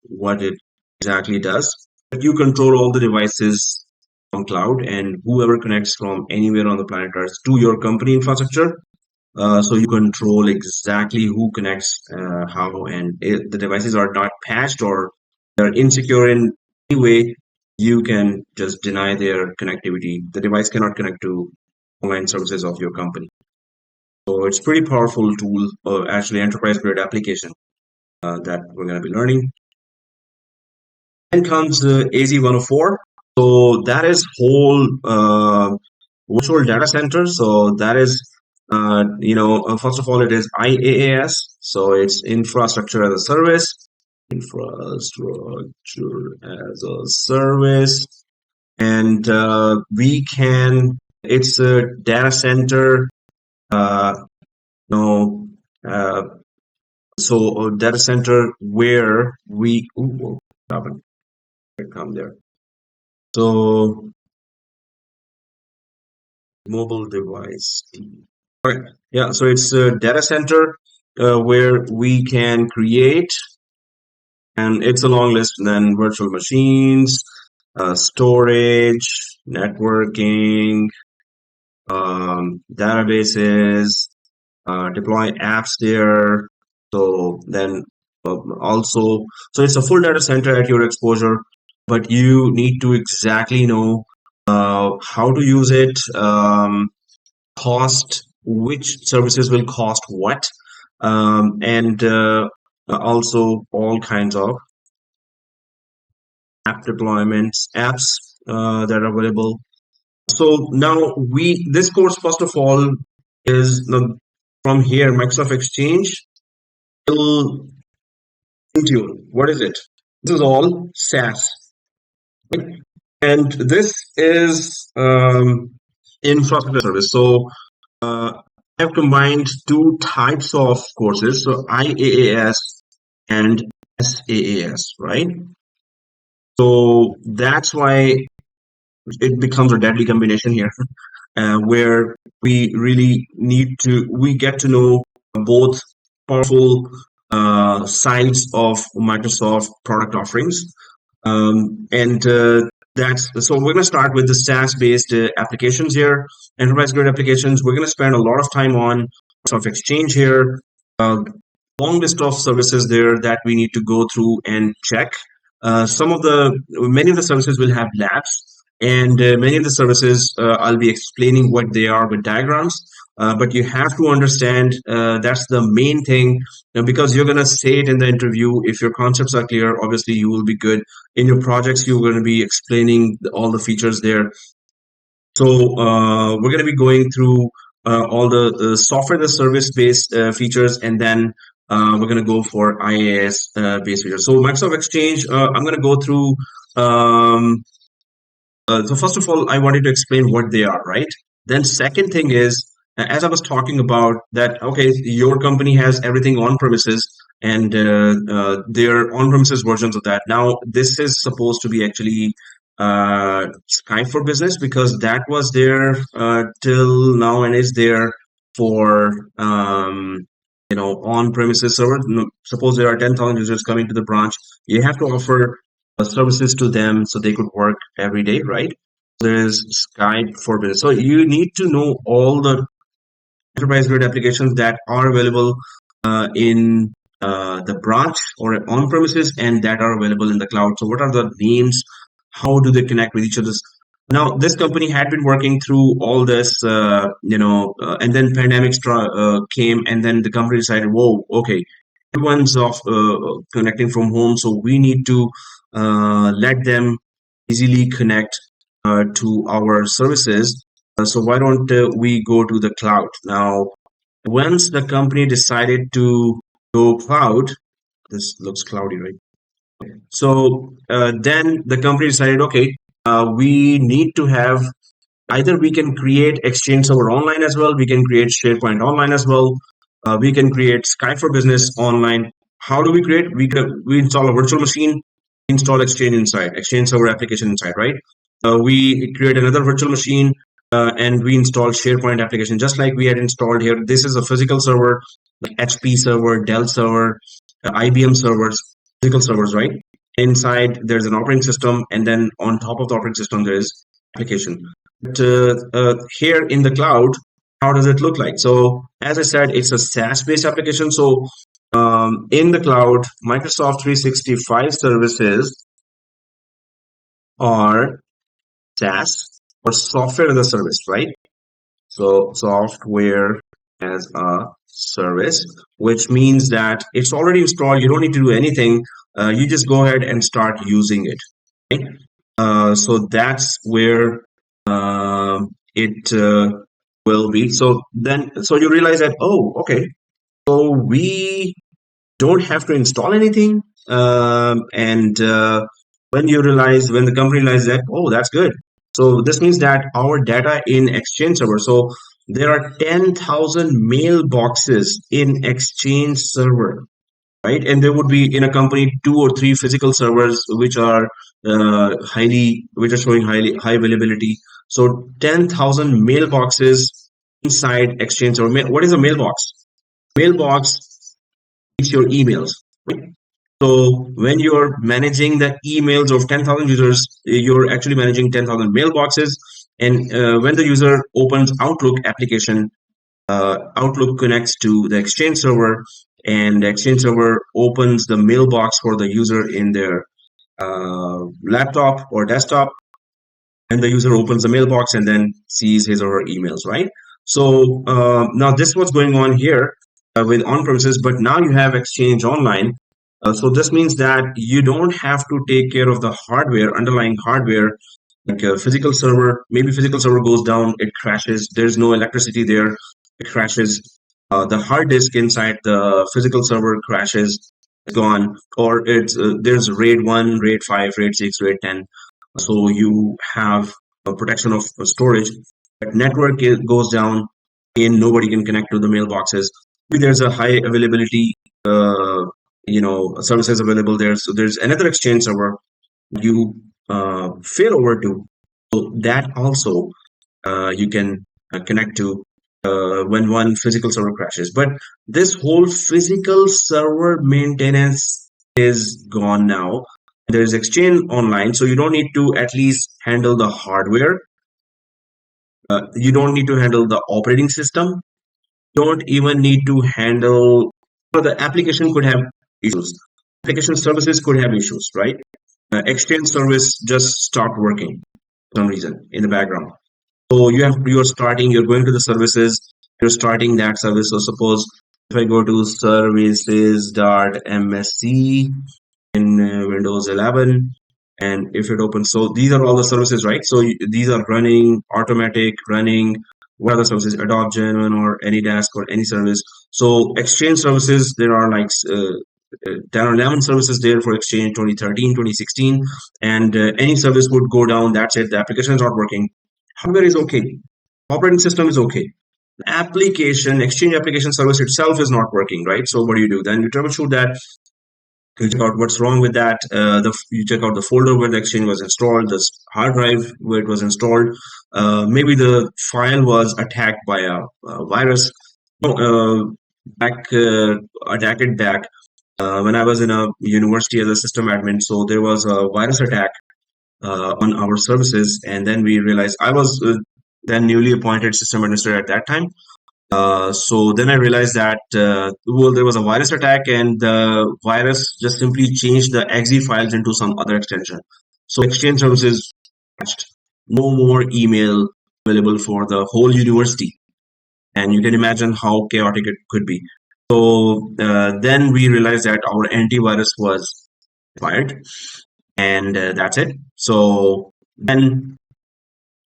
what it exactly does. You control all the devices from cloud, and whoever connects from anywhere on the planet Earth to your company infrastructure. So you control exactly who connects, how, and if the devices are not patched or they're insecure in any way, you can just deny their connectivity. The device cannot connect to online services of your company. So it's pretty powerful tool, actually enterprise grade application that we're going to be learning. Then comes AZ-104. So that is whole virtual data center. So that is, first of all, it is IaaS. So it's infrastructure as a service. Infrastructure as a service. And it's a data center, uh, you know, uh, so a data center where what happened? Come there. So mobile device. All right. Yeah. So it's a data center where we can create, and it's a long list. Then virtual machines, storage, networking, databases, deploy apps there. So then also, so it's a full data center at your exposure, but you need to exactly know how to use it, cost, which services will cost what, and also all kinds of app deployments, apps that are available. So now this course, first of all, is from here, Microsoft Exchange till Intune. What is it? This is all SaaS, right? And this is infrastructure service. So I've combined two types of courses, so IaaS and SaaS, right? So that's why it becomes a deadly combination here, where we get to know both powerful sides of Microsoft product offerings. And that's so we're going to start with the SaaS based applications here, enterprise grade applications. We're going to spend a lot of time on Microsoft Exchange here. Long list of services there that we need to go through and check. Many of the services will have labs, and many of the services I'll be explaining what they are with diagrams. But you have to understand that's the main thing, because you're going to say it in the interview. If your concepts are clear, obviously you will be good. In your projects, you're going to be explaining all the features there. So we're going to be going through all the software as a service based features, and then we're going to go for IaaS based features. So Microsoft Exchange, I'm going to go through. Um, so first of all, I wanted to explain what they are, right? Then second thing is, as I was talking about that, okay, your company has everything on premises and their on premises versions of that. Now, this is supposed to be actually Skype for Business because that was there till now and is there for on premises server. Suppose there are 10,000 users coming to the branch, you have to offer services to them so they could work every day, right? There's Skype for Business. So you need to know all the enterprise grade applications that are available in the branch or on premises and that are available in the cloud. So what are the names? How do they connect with each other? Now, this company had been working through all this, and then pandemic came, and then the company decided, whoa, okay, everyone's off connecting from home, so we need to let them easily connect to our services. So why don't we go to the cloud? Now, once the company decided to go cloud, this looks cloudy, right? So then the company decided, okay, we need to have either we can create Exchange Server Online as well, we can create SharePoint Online as well, we can create Skype for Business Online. How do we create? We install a virtual machine, install Exchange inside, Exchange Server application inside, right? We create another virtual machine and we install SharePoint application just like we had installed here. This is a physical server, like HP server, Dell server, IBM servers, physical servers, right? Inside there's an operating system, and then on top of the operating system there is application. But here in the cloud, how does it look like? So as I said, it's a SaaS-based application. So in the cloud, Microsoft 365 services are SaaS or software as a service, right? So software as a service, which means that it's already installed. You don't need to do anything. You just go ahead and start using it. Right? So that's where it will be. So you realize that, oh, okay, so we don't have to install anything. And when the company realizes that, oh, that's good. So this means that our data in Exchange Server, so there are 10,000 mailboxes in Exchange Server, right? And there would be in a company 2 or 3 physical servers which are which are showing high availability. So 10,000 mailboxes inside Exchange Server. What is a mailbox? Mailbox is your emails, right? So when you're managing the emails of 10,000 users, you're actually managing 10,000 mailboxes. And when the user opens Outlook application, Outlook connects to the Exchange server, and the Exchange server opens the mailbox for the user in their laptop or desktop, and the user opens the mailbox and then sees his or her emails, right? So now this was going on here with on-premises, but now you have Exchange Online. So this means that you don't have to take care of the hardware, underlying hardware, like a physical server. Maybe physical server goes down, it crashes. There's no electricity there, it crashes. The hard disk inside the physical server crashes, it's gone, or it's there's RAID 1, RAID 5, RAID 6, RAID 10. So you have a protection of storage, but network goes down and nobody can connect to the mailboxes. Maybe there's a high availability, services available there. So there's another Exchange server you fail over to. So that also you can connect to when one physical server crashes. But this whole physical server maintenance is gone now. There's Exchange Online, so you don't need to at least handle the hardware. You don't need to handle the operating system. You don't even need to handle. So the application could have issues. Application services could have issues, right? Exchange service just stopped working for some reason in the background. So you're going to the services, you're starting that service. So suppose if I go to services.msc in Windows 11, and if it opens, so these are all the services, right? So these are running, automatic, running. what other services, Adobe Genuine or AnyDesk or any service. So Exchange services, there are like 10 or 11 services there for Exchange 2013, 2016, and any service would go down. That's it. The application is not working. Hardware is okay. Operating system is okay. Application, Exchange application service itself is not working, right? So what do? Then you troubleshoot that. You check out what's wrong with that. You check out the folder where the Exchange was installed, the hard drive where it was installed. Maybe the file was attacked by a virus. Back attacked it back when I was in a university as a system admin. So there was a virus attack on our services, and then we realized I was then newly appointed system administrator at that time. So then I realized that well, there was a virus attack, and the virus just simply changed the exe files into some other extension. So Exchange services patched. No more email available for the whole university, and you can imagine how chaotic it could be. So then we realized that our antivirus was expired, and that's it. So then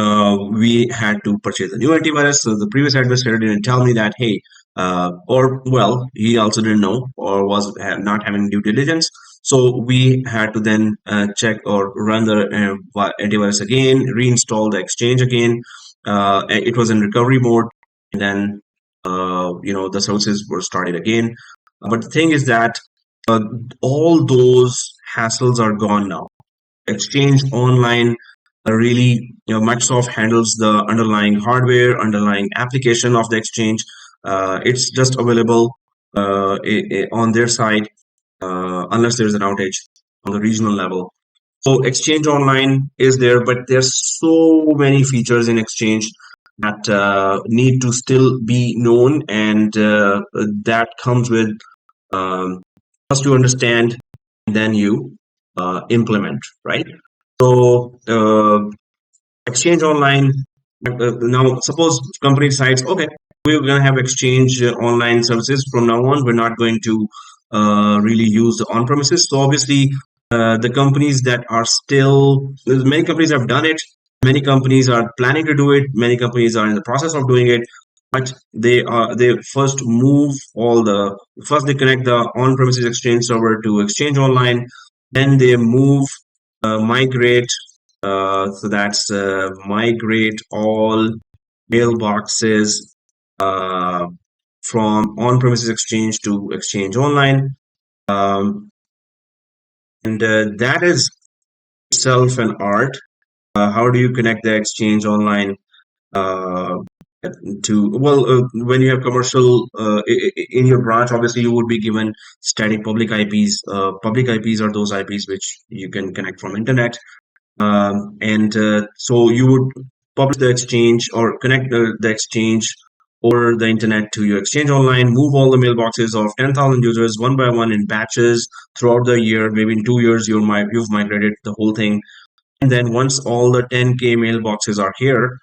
we had to purchase a new antivirus. So the previous administrator didn't tell me that, hey, or well, he also didn't know or was not having due diligence. So we had to then check or run the antivirus again, reinstall the Exchange again. It was in recovery mode, and then the services were started again. But the thing is that uh, all those hassles are gone now. Exchange Online really, Microsoft handles the underlying hardware, underlying application of the Exchange. It's just available on their side unless there's an outage on the regional level. So Exchange Online is there, but there's so many features in Exchange that need to still be known, and that comes with first you understand, and then you implement, right? So Exchange Online. Now, suppose company decides, okay, we're going to have Exchange Online services from now on. We're not going to really use the on-premises. So obviously, the companies that are still, many companies have done it. Many companies are planning to do it. Many companies are in the process of doing it. But they first move first they connect the on-premises Exchange server to Exchange Online. Then they migrate so that's migrate all mailboxes uh, from on-premises Exchange to Exchange Online, um, and that is itself an art. How do you connect the Exchange Online uh, to when you have commercial in your branch? Obviously, you would be given static public IPs. Public IPs are those IPs which you can connect from internet. And so you would publish the Exchange or connect the Exchange over the internet to your Exchange Online, move all the mailboxes of 10,000 users one by one in batches throughout the year. Maybe in 2 years, you've migrated the whole thing. And then once all the 10K mailboxes are here,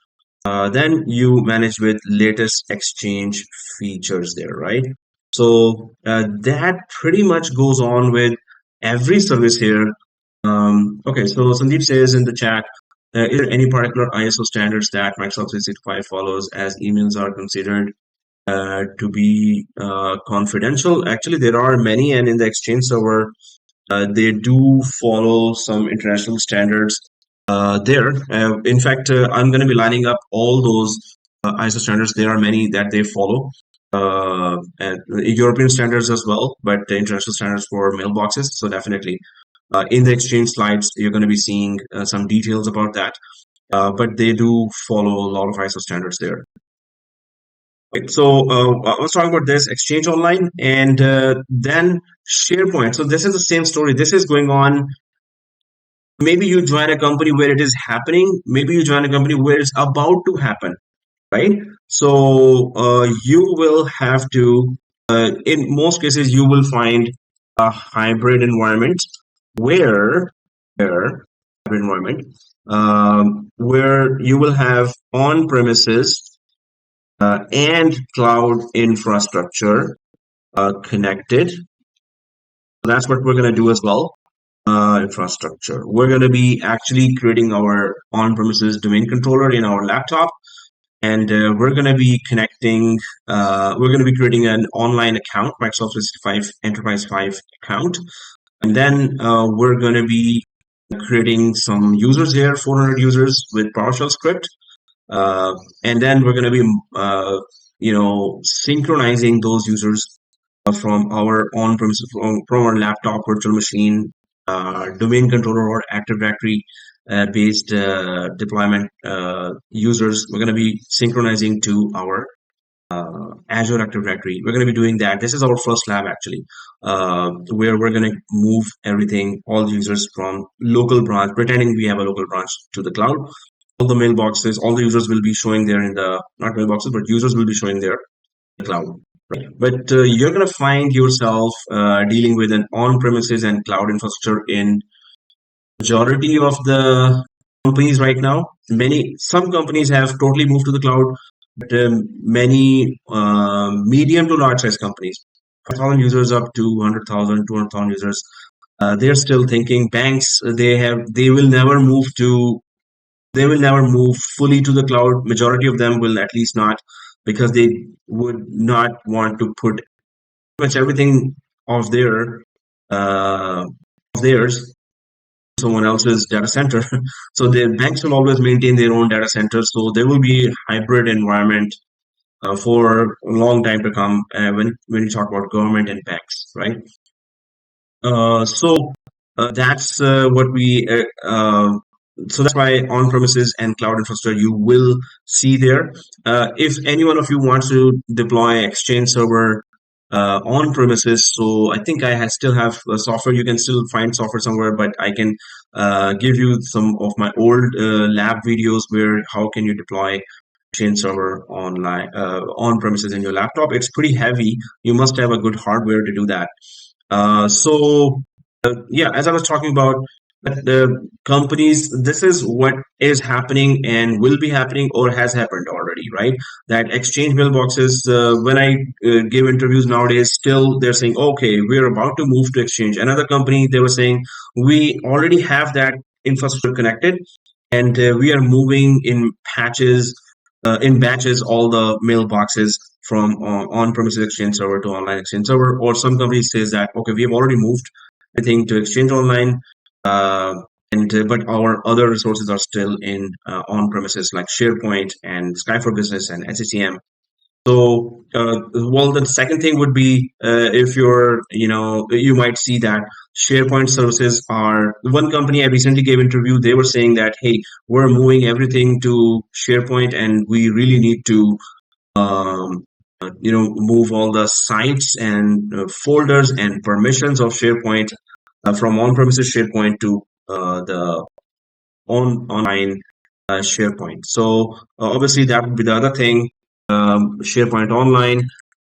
then you manage with latest Exchange features there, right? So that pretty much goes on with every service here. Okay, so Sandeep says in the chat, is there any particular ISO standards that Microsoft 365 follows as emails are considered to be confidential? Actually, there are many, and in the Exchange server, they do follow some international standards there. In fact, I'm going to be lining up all those ISO standards. There are many that they follow. And European standards as well, but the international standards for mailboxes. So definitely in the Exchange slides, you're going to be seeing some details about that. But they do follow a lot of ISO standards there. Right. So I was talking about this Exchange Online and then SharePoint. So this is the same story. This is going on. Maybe you join a company where it is happening. Maybe you join a company where it's about to happen, right? So you will have to, in most cases, you will find a hybrid environment where, where hybrid environment, where you will have on-premises and cloud infrastructure connected. That's what we're going to do as well. Infrastructure. We're going to be actually creating our on-premises domain controller in our laptop, and we're going to be connecting. We're going to be creating an online account, Microsoft 365 Enterprise 5 account, and then we're going to be creating some users here, 400 users with PowerShell script, uh, and then we're going to be synchronizing those users from our on-premises, from our laptop, virtual machine, domain controller, or Active Directory based deployment users. We're going to be synchronizing to our Azure Active Directory. We're going to be doing that. This is our first lab actually, where we're going to move everything, all users from local branch, pretending we have a local branch, to the cloud. All the mailboxes, all the users will be showing there in the, not mailboxes, but users will be showing there in the cloud. Right. But you're going to find yourself dealing with an on-premises and cloud infrastructure in majority of the companies right now. Some companies have totally moved to the cloud, but many medium to large size companies, 5,000 users up to 100,000, 200,000 users, they're still thinking banks. They will never move fully to the cloud. Majority of them will at least not, because they would not want to put much everything of theirs someone else's data center. So the banks will always maintain their own data centers. So there will be a hybrid environment for a long time to come when you talk about government and banks, right? So that's what we. So that's why on-premises and cloud infrastructure you will see there. If any one of you wants to deploy Exchange Server on-premises, so I think still have software. You can still find software somewhere, but I can give you some of my old lab videos where how can you deploy Exchange Server online on-premises in your laptop. It's pretty heavy. You must have a good hardware to do that. Yeah, as I was talking about, the companies, this is what is happening and will be happening or has happened already, right? That Exchange mailboxes, when I give interviews nowadays, still they're saying, okay, we're about to move to Exchange. Another company, they were saying, we already have that infrastructure connected, and we are moving in batches, all the mailboxes from on-premises Exchange Server to online Exchange Server. Or some companies says that, okay, we have already moved everything to Exchange Online, uh, and but our other resources are still in on-premises like SharePoint and Sky for Business and SCCM. So, well, the second thing would be if you might see that SharePoint services are one company I recently gave interview. They were saying that, hey, we're moving everything to SharePoint, and we really need to, move all the sites and folders and permissions of SharePoint from on-premises SharePoint to the online SharePoint. So obviously that would be the other thing. SharePoint Online.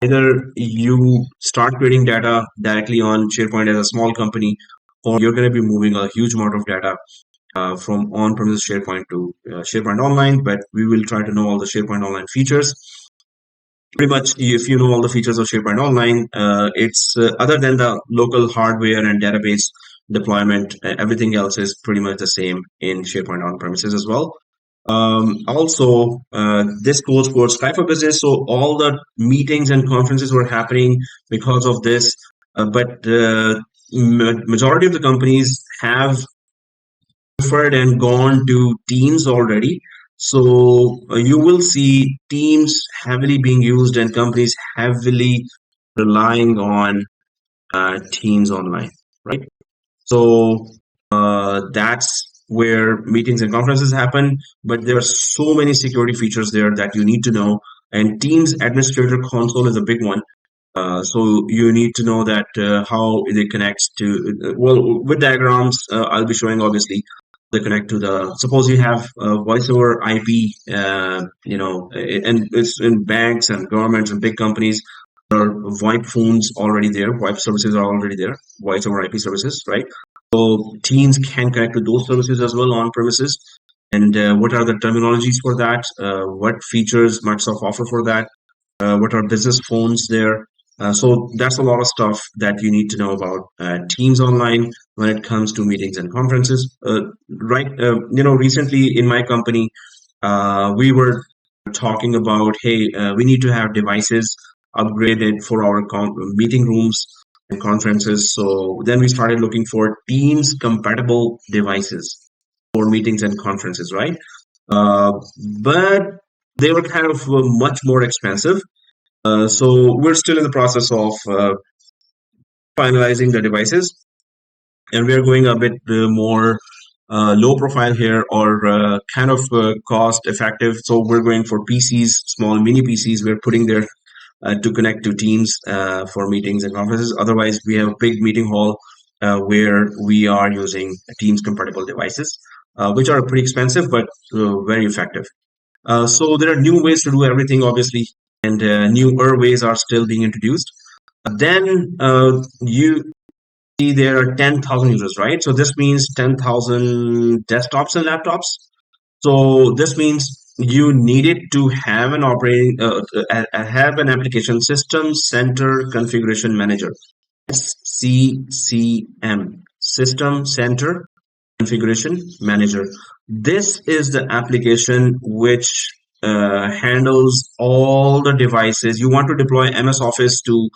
Either you start creating data directly on SharePoint as a small company, or you're going to be moving a huge amount of data from on-premises SharePoint to SharePoint Online. But we will try to know all the SharePoint Online features. Pretty much, if you know all the features of SharePoint Online, it's other than the local hardware and database deployment, everything else is pretty much the same in SharePoint on-premises as well. Also, this goes for Sky for Business. So all the meetings and conferences were happening because of this. But majority of the companies have preferred and gone to Teams already. So you will see Teams heavily being used and companies heavily relying on Teams online, right? So that's where meetings and conferences happen. But there are so many security features there that you need to know. And Teams Administrator Console is a big one. So you need to know that how it connects to, well, with diagrams, I'll be showing obviously they connect to the, suppose you have voice over IP, and it's in banks and governments and big companies. There are VoIP phones already there, VoIP services are already there, voice over IP services, right? So teams can connect to those services as well on premises. And what are the terminologies for that? What features Microsoft offer for that? What are business phones there? So that's a lot of stuff that you need to know about Teams Online when it comes to meetings and conferences. Right, recently in my company, we were talking about, hey, we need to have devices upgraded for our meeting rooms and conferences. So then we started looking for Teams compatible devices for meetings and conferences, right? Uh, but they were kind of much more expensive. So we're still in the process of finalizing the devices, and we're going a bit more low profile here, or kind of cost effective. So we're going for PCs, small mini PCs. We're putting there to connect to Teams for meetings and conferences. Otherwise, we have a big meeting hall where we are using Teams compatible devices, which are pretty expensive but very effective. So there are new ways to do everything, obviously, and newer ways are still being introduced. Then you see there are 10,000 users, right? So this means 10,000 desktops and laptops. So this means you needed to have an have an application system center configuration manager, SCCM, System Center Configuration Manager. This is the application which handles all the devices. You want to deploy MS Office to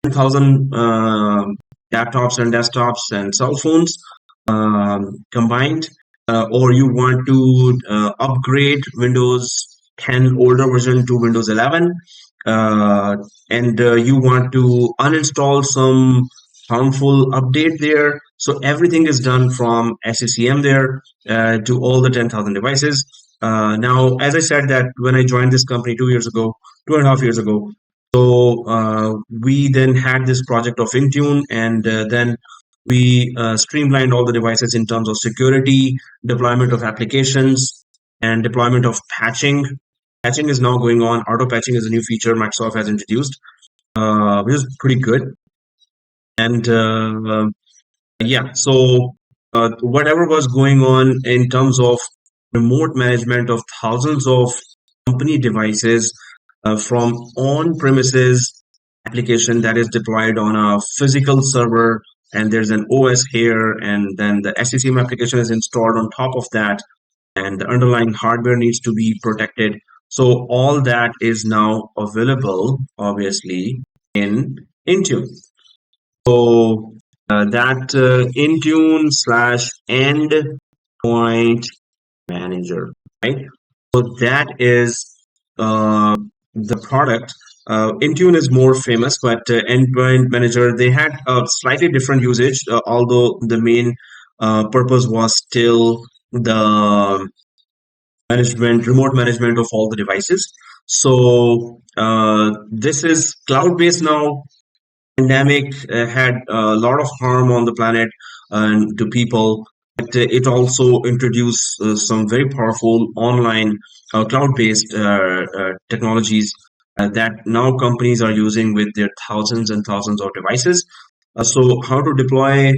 10,000 laptops and desktops and cell phones combined, or you want to upgrade Windows 10 older version to Windows 11, uh, and you want to uninstall some harmful update there. So everything is done from SCCM there to all the 10,000 devices. Now, as I said, that when I joined this company 2 years ago, 2.5 years ago, so we then had this project of Intune, and then we streamlined all the devices in terms of security, deployment of applications, and deployment of patching. Patching is now going on. Auto patching is a new feature Microsoft has introduced, which is pretty good. And yeah, so whatever was going on in terms of remote management of thousands of company devices from on-premises application that is deployed on a physical server, and there's an OS here, and then the SCCM application is installed on top of that, and the underlying hardware needs to be protected. So all that is now available, obviously, in Intune. So that Intune slash endpoint manager, right? So that is the product. Intune is more famous, but endpoint manager, they had a slightly different usage, although the main purpose was still the remote management of all the devices. So this is cloud-based now. Pandemic had a lot of harm on the planet and to people. But it also introduced some very powerful online cloud-based technologies that now companies are using with their thousands and thousands of devices. So how to deploy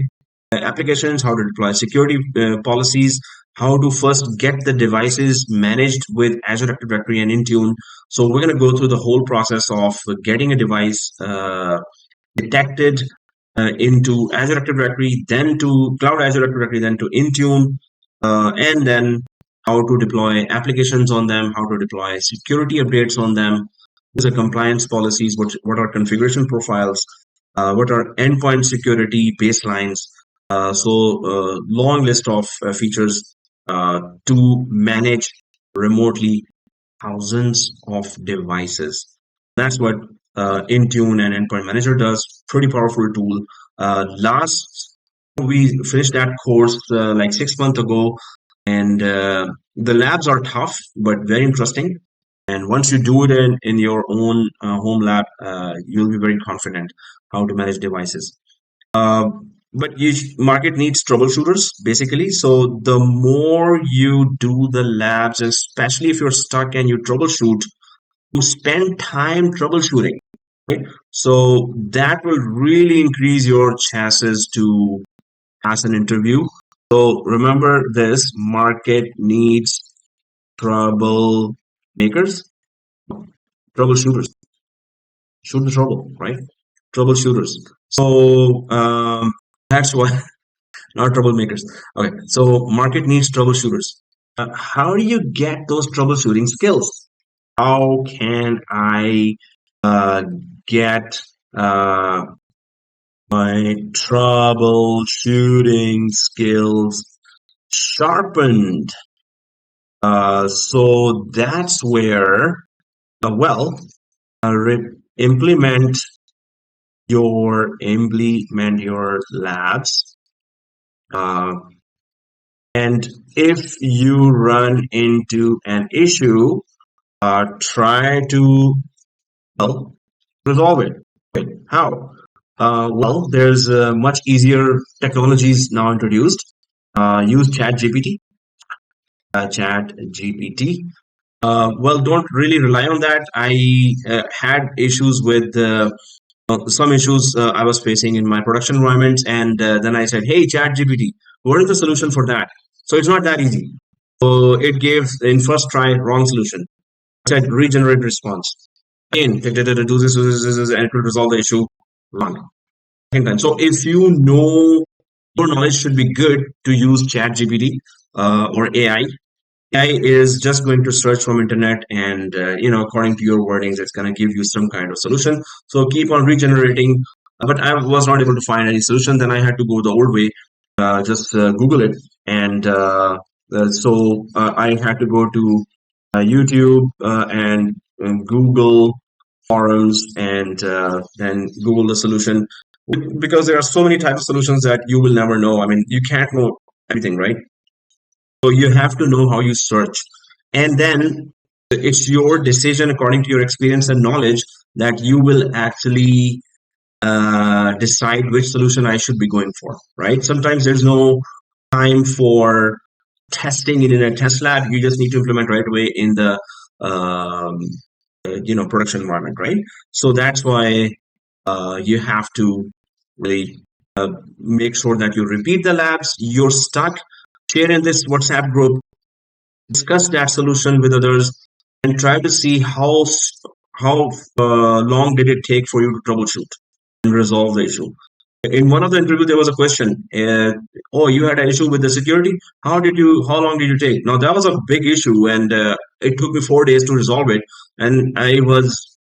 applications, how to deploy security policies, how to first get the devices managed with Azure Active Directory and Intune. So we're going to go through the whole process of getting a device detected into Azure Active Directory, then to Cloud Azure Active Directory, then to Intune, and then how to deploy applications on them, how to deploy security updates on them, what are compliance policies, what are configuration profiles, what are endpoint security baselines. Long list of features to manage remotely thousands of devices. That's what Intune and Endpoint Manager does. Pretty powerful tool. Last we finished that course like 6 months ago, and the labs are tough but very interesting. And once you do it in your own home lab, you'll be very confident how to manage devices. Uh, but market needs troubleshooters basically. So the more you do the labs, especially if you're stuck and you troubleshoot, you spend time troubleshooting, right? So that will really increase your chances to pass an interview. So remember this: market needs troublemakers, troubleshooters. Shoot the trouble, right? Troubleshooters. So that's why not troublemakers. Okay, so market needs troubleshooters. How do you get those troubleshooting skills? how can I get my troubleshooting skills sharpened? So that's where, well, implement your labs. Uh, and if you run into an issue, try to, well, resolve it. How? Well, there's much easier technologies now introduced. Use Chat GPT. Well, don't really rely on that. I had issues with some issues I was facing in my production environments, and then I said, "Hey, Chat GPT, what is the solution for that?" So it's not that easy. So it gave in first try wrong solution. I said regenerate response. Again, do this, and it will resolve the issue. Wrong. Second time. So if you know your knowledge should be good to use Chat GPT or AI. AI is just going to search from internet and according to your wordings it's going to give you some kind of solution, so keep on regenerating. But I was not able to find any solution, then I had to go the old way, just Google it. And I had to go to YouTube and Google forums, and then Google the solution, because there are so many types of solutions that you will never know. I mean, you can't know everything, right? So you have to know how you search. And then it's your decision according to your experience and knowledge that you will actually decide which solution I should be going for, right? Sometimes there's no time for testing it in a test lab. You just need to implement right away in the um, production environment, right? So that's why you have to really make sure that you repeat the labs. You're stuck. Share in this WhatsApp group, discuss that solution with others, and try to see how long did it take for you to troubleshoot and resolve the issue. In one of the interview, there was a question. Oh, you had an issue with the security. How long did you take? Now that was a big issue, and it took me 4 days to resolve it. And I was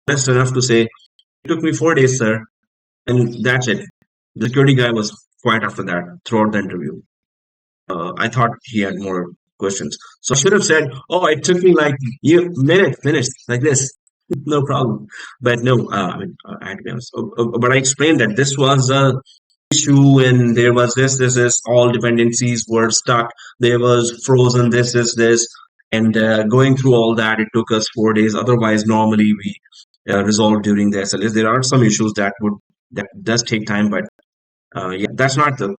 honest enough to say, it took me 4 days, sir, and that's it. The security guy was quiet after that throughout the interview. I thought he had more questions. So I should have said, "Oh, it took me like you minute finished like this, no problem." But no, I mean, I had to be honest. But I explained that this was a issue, and there was this. All dependencies were stuck. There was frozen this, and going through all that, it took us 4 days. Otherwise, normally we resolve during the SLS. There are some issues that does take time, but yeah, that's not the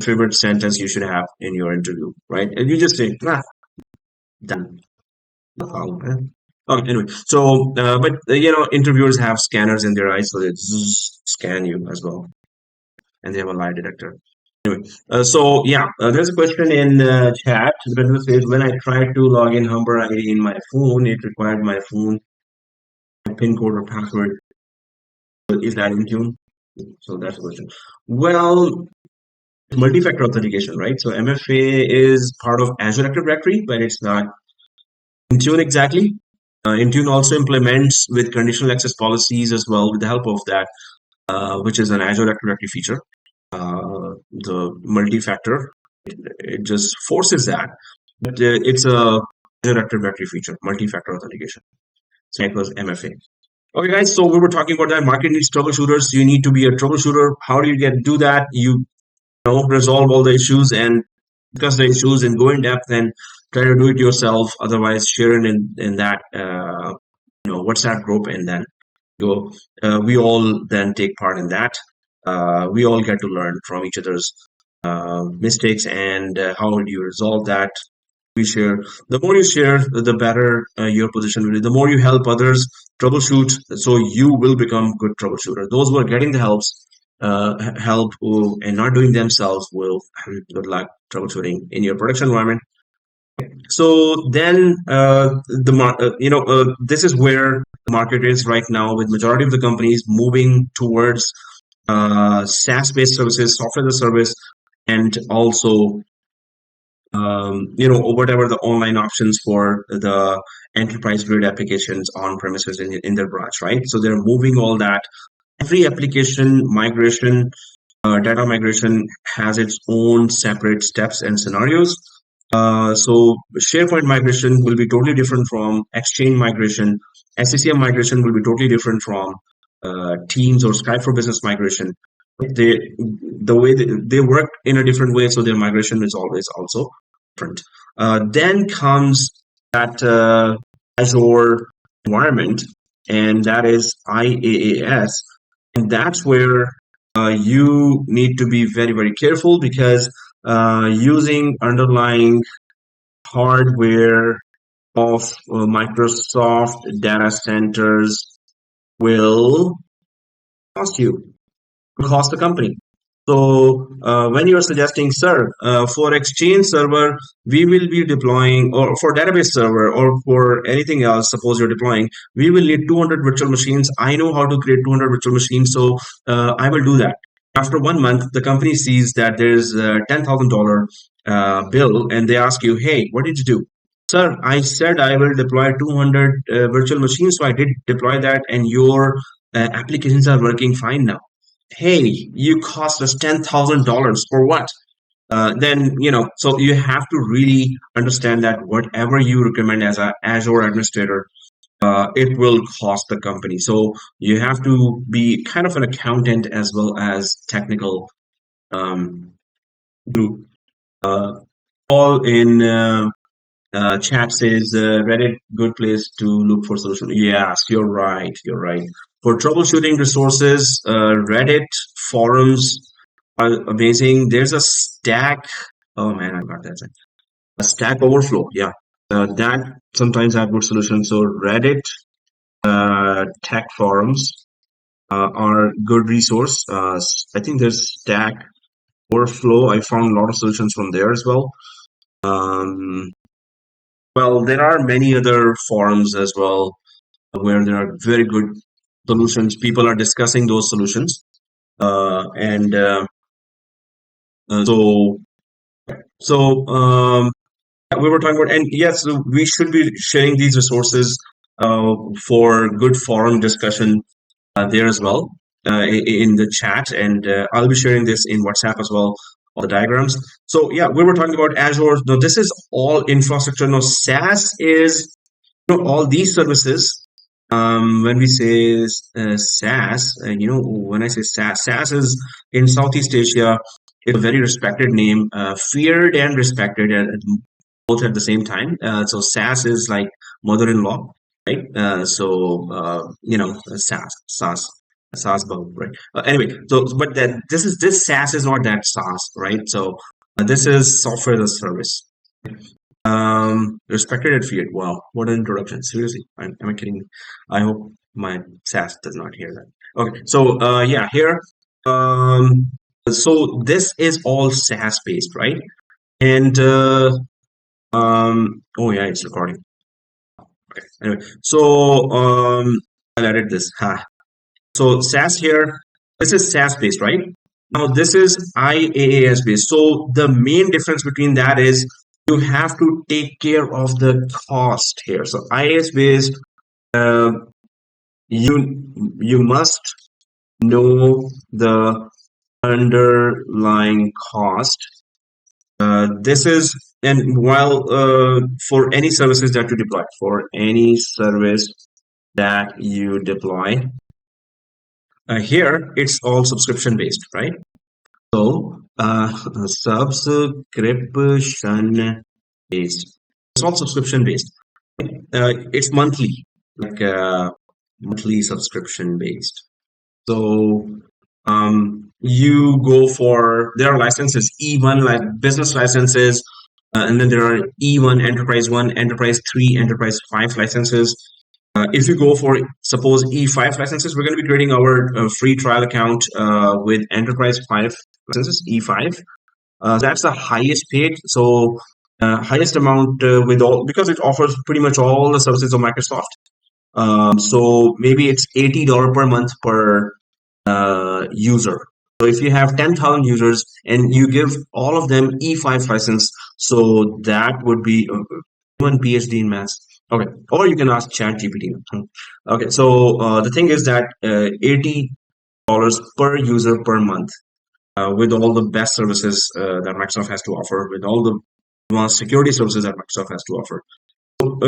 favorite sentence you should have in your interview, right? And you just say, "Ah, done." No problem, man. Okay, anyway, so but interviewers have scanners in their eyes, so they scan you as well, and they have a lie detector. Anyway, so yeah, there's a question in chat. The person says, when I tried to log in Humber ID in my phone, it required my phone PIN code or password. Is that in tune? So that's the question. Well, multi-factor authentication, right? So MFA is part of Azure Active Directory, but it's not Intune exactly. Intune also implements with conditional access policies as well with the help of that, which is an Azure Active Directory feature. The multi-factor, it just forces that, but it's a Azure Active Directory feature, multi-factor authentication. So it was MFA. Okay, guys. So we were talking about that. Market needs troubleshooters. You need to be a troubleshooter. How do you do that? You resolve all the issues and discuss the issues and go in depth and try to do it yourself. Otherwise, share it in that WhatsApp group, and then go. We all then take part in that. We all get to learn from each other's mistakes, and how do you resolve that. We share. The more you share, the better your position will be. The more you help others troubleshoot, so you will become good troubleshooter. Those who are getting the help and not doing themselves will good luck troubleshooting in your production environment. So then this is where the market is right now, with majority of the companies moving towards SaaS based services, software as a service, and also whatever the online options for the enterprise grade applications on premises in their branch, right? So they're moving all that. Every application migration, data migration has its own separate steps and scenarios. So SharePoint migration will be totally different from Exchange migration. SCCM migration will be totally different from Teams or Skype for Business migration. They the way they work in a different way, so their migration is always also different. Then comes that Azure environment, and that is IaaS, and that's where you need to be very, very careful because using underlying hardware of Microsoft data centers will cost you, cost the company. So when you are suggesting, sir, for Exchange server, we will be deploying, or for database server, or for anything else, suppose you're deploying, we will need 200 virtual machines. I know how to create 200 virtual machines, so I will do that. After 1 month, the company sees that there's a $10,000 bill, and they ask you, hey, what did you do? Sir, I said I will deploy 200 virtual machines, so I did deploy that, and your applications are working fine now. Hey, you cost us $10,000 for what? Then, so you have to really understand that whatever you recommend as a Azure administrator, it will cost the company. So you have to be kind of an accountant as well as technical. Do all in chat says Reddit good place to look for solution. Yes, you're right. You're right. For troubleshooting resources, Reddit forums are amazing. There's a stack. Oh man, I got that. A Stack Overflow. Yeah, that sometimes have good solutions. So Reddit tech forums are good resource. I think there's Stack Overflow. I found a lot of solutions from there as well. Um, well, there are many other forums as well where there are very good solutions. People are discussing those solutions. And so, so we were talking about, and yes, so we should be sharing these resources for good forum discussion there as well in the chat. And I'll be sharing this in WhatsApp as well, all the diagrams. So yeah, we were talking about Azure. Now, this is all infrastructure. Now, SaaS is all these services. When we say SaaS, when I say SaaS is in Southeast Asia, it's a very respected name, feared and respected both at the same time. So SaaS is like mother-in-law, right? SaaS bug, right? Anyway, so but then this SaaS is not that SaaS, right? So this is software as a service. Respected and feared. Wow, what an introduction. Seriously, am I kidding? I hope my SaaS does not hear that. Okay, so yeah, here. Um, so this is all SaaS based, right? And oh yeah, it's recording. Okay. Anyway, so I'll edit this. Ha. So SaaS here. This is SaaS based, right? Now this is IaaS based. So the main difference between that is you have to take care of the cost here. So IaaS based, uh, you must know the underlying cost. This is, and while for any services that you deploy, for any service that you deploy, here it's all subscription based, right? So subscription based. It's all subscription based. It's monthly, like monthly subscription based. So you go for, there are licenses, E1 like business licenses, and then there are E1, Enterprise 1, Enterprise 3, Enterprise 5 licenses. If you go for, suppose, E5 licenses, we're going to be creating our free trial account with Enterprise 5 licenses, E5. That's the highest paid. So highest amount with all, because it offers pretty much all the services of Microsoft. So maybe it's $80 per month per user. So if you have 10,000 users and you give all of them E5 license, so that would be one PhD in maths. Okay, or you can ask ChatGPT. Okay, so the thing is that $80 per user per month, with all the best services that Microsoft has to offer, with all the advanced security services that Microsoft has to offer.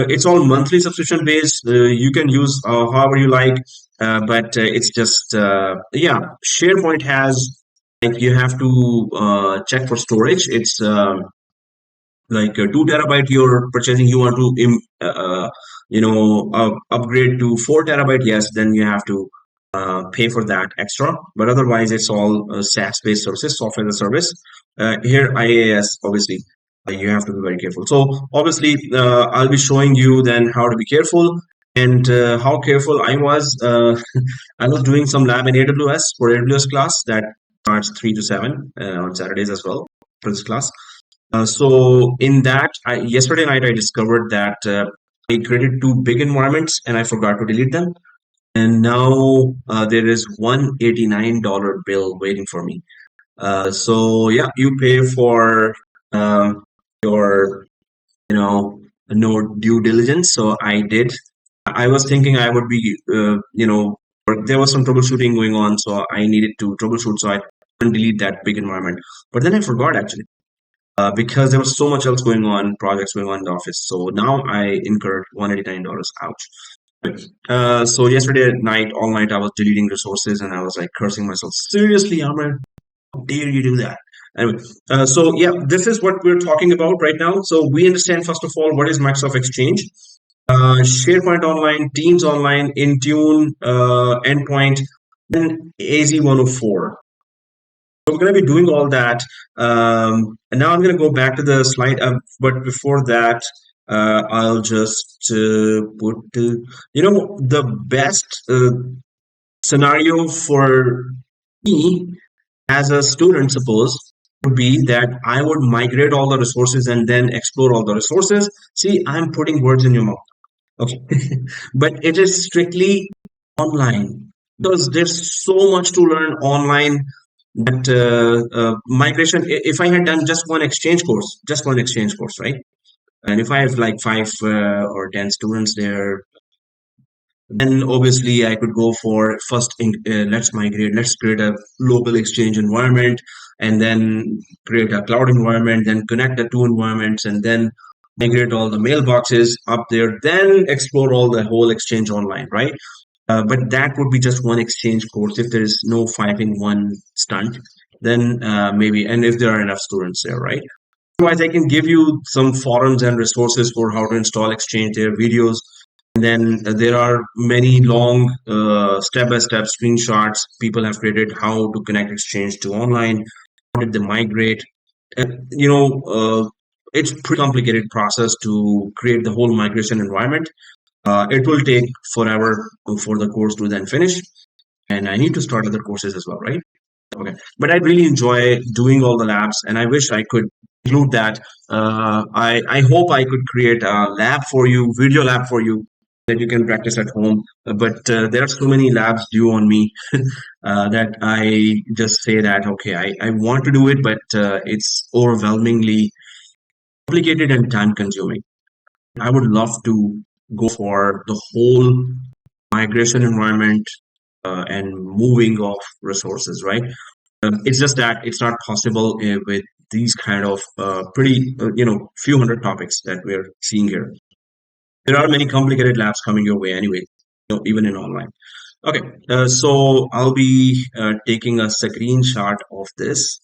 It's all monthly subscription based. You can use however you like, but it's just yeah. SharePoint has, like, you have to check for storage. It's like 2 terabyte you're purchasing. You want to upgrade to 4 terabyte. Yes, then you have to pay for that extra. But otherwise, it's all SaaS based services, software as a service. Here, IaaS, obviously, you have to be very careful. So obviously, I'll be showing you then how to be careful and how careful I was. I was doing some lab in AWS for AWS class that starts 3 to 7 on Saturdays as well for this class. So in that, yesterday night I discovered that I created two big environments and I forgot to delete them. And now there is $189 bill waiting for me. So yeah, you pay for your, no due diligence. So I did. I was thinking I would be, there was some troubleshooting going on, so I needed to troubleshoot. So I couldn't delete that big environment. But then I forgot actually, because there was so much else going on, projects going on in the office. So now I incurred $189. Ouch. So yesterday night, all night, I was deleting resources and I was like cursing myself. Seriously, Amr, how dare you do that? Anyway, so yeah, this is what we're talking about right now. So we understand, first of all, what is Microsoft Exchange, SharePoint Online, Teams Online, Intune, Endpoint, then AZ104. So we're going to be doing all that. And now I'm going to go back to the slide. But before that, I'll just put, the best scenario for me as a student, suppose, would be that I would migrate all the resources and then explore all the resources. See, I'm putting words in your mouth. Okay. But it is strictly online because there's so much to learn online that migration, if I had done just one exchange course, right? And if I have like 5 or 10 students there, then obviously I could go for first, let's migrate, let's create a local exchange environment, and then create a cloud environment, then connect the two environments, and then migrate all the mailboxes up there, then explore all the whole exchange online, right? But that would be just one exchange course. If there is no 5-in-1 stunt, then maybe, and if there are enough students there, right? Otherwise, I can give you some forums and resources for how to install Exchange. There are videos, and then there are many long step-by-step screenshots people have created how to connect Exchange to online. How did they migrate? You know, it's pretty complicated process to create the whole migration environment. It will take forever for the course to then finish, and I need to start other courses as well, right? Okay, but I really enjoy doing all the labs, and I wish I could include that. I hope I could create a lab for you, video lab for you that you can practice at home. But there are so many labs due on me that I just say that okay, I want to do it, but it's overwhelmingly complicated and time consuming. I would love to go for the whole migration environment and moving of resources, right? It's just that it's not possible with these kind of pretty, few hundred topics that we're seeing here. There are many complicated labs coming your way anyway, even in online. Okay, so I'll be taking a screenshot of this,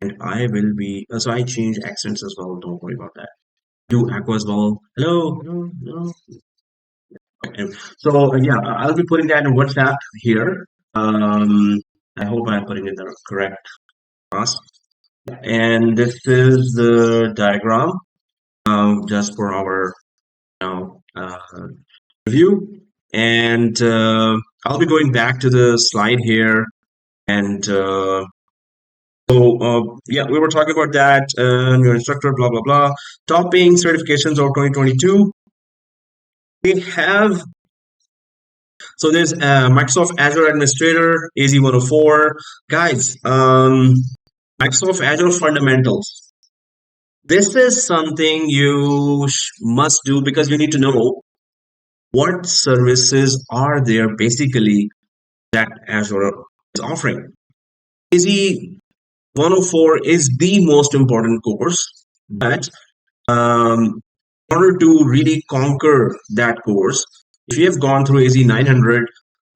and I will be. So I change accents as well. Don't worry about that. Do aqua as well. Hello, hello, hello. Okay. So yeah, I'll be putting that in WhatsApp here. I hope I'm putting it the correct class. And this is the diagram, just for our review. And I'll be going back to the slide here. And yeah, we were talking about that. Your instructor, blah, blah, blah. Topping certifications of 2022. We have So there's Microsoft Azure Administrator, AZ104. Guys, Microsoft Azure Fundamentals. This is something you must do because you need to know what services are there basically that Azure is offering. AZ104 is the most important course, but in order to really conquer that course, if you have gone through AZ 900,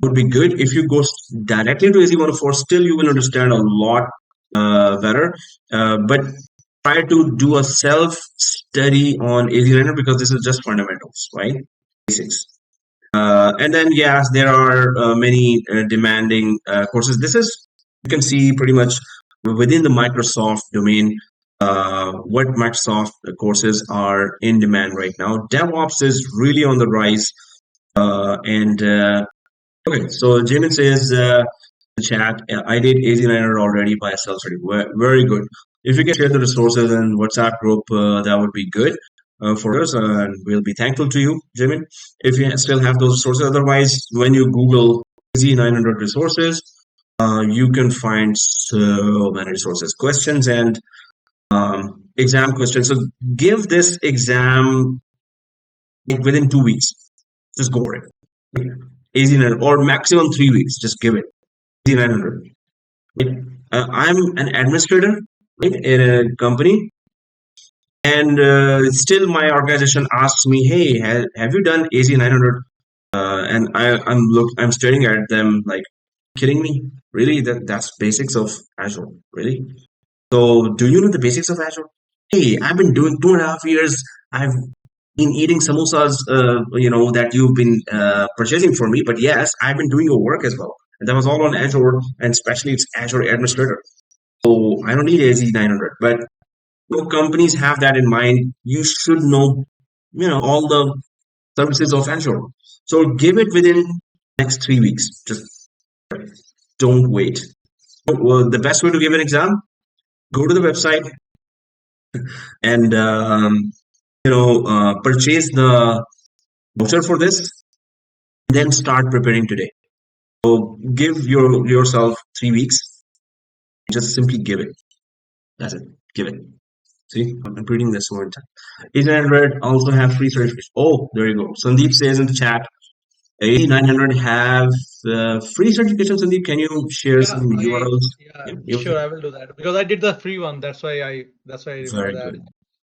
would be good. If you go directly to AZ 104, still you will understand a lot better. But try to do a self study on AZ 900 because this is just fundamentals, right? Basics. And then, yes, there are many demanding courses. This is, you can see pretty much within the Microsoft domain, what Microsoft courses are in demand right now. DevOps is really on the rise. And okay, so Jamin says, the chat, I did AZ900 already by self-study. Very good. If you can share the resources in WhatsApp group, that would be good for us, and we'll be thankful to you, Jamin, if you still have those resources. Otherwise, when you Google AZ900 resources, you can find so many resources, questions, and exam questions. So give this exam like within 2 weeks. Just go for it. AZ900 or maximum 3 weeks. Just give it. AZ900. Right? I'm an administrator, right, in a company, and still my organization asks me, "Hey, have you done AZ 900?" And I'm staring at them like, "Kidding me? Really? That's basics of Azure, really?" So, do you know the basics of Azure? Hey, I've been doing 2.5 years. I've been eating samosas, that you've been purchasing for me. But yes, I've been doing your work as well. And that was all on Azure, and especially it's Azure Administrator. So I don't need AZ 900. But companies have that in mind. You should know, all the services of Azure. So give it within next 3 weeks. Just don't wait. Well, the best way to give an exam, go to the website and purchase the voucher for this, then start preparing today. So give yourself 3 weeks. Just simply give it. That's it. Give it. See, I'm reading this one time. AZ900 also have free certification. Oh, there you go. Sandeep says in the chat, AZ900 have free certification. Sandeep, can you share Yeah, some URLs? Yeah, sure, I will do that because I did the free one. That's why I remember very that. good.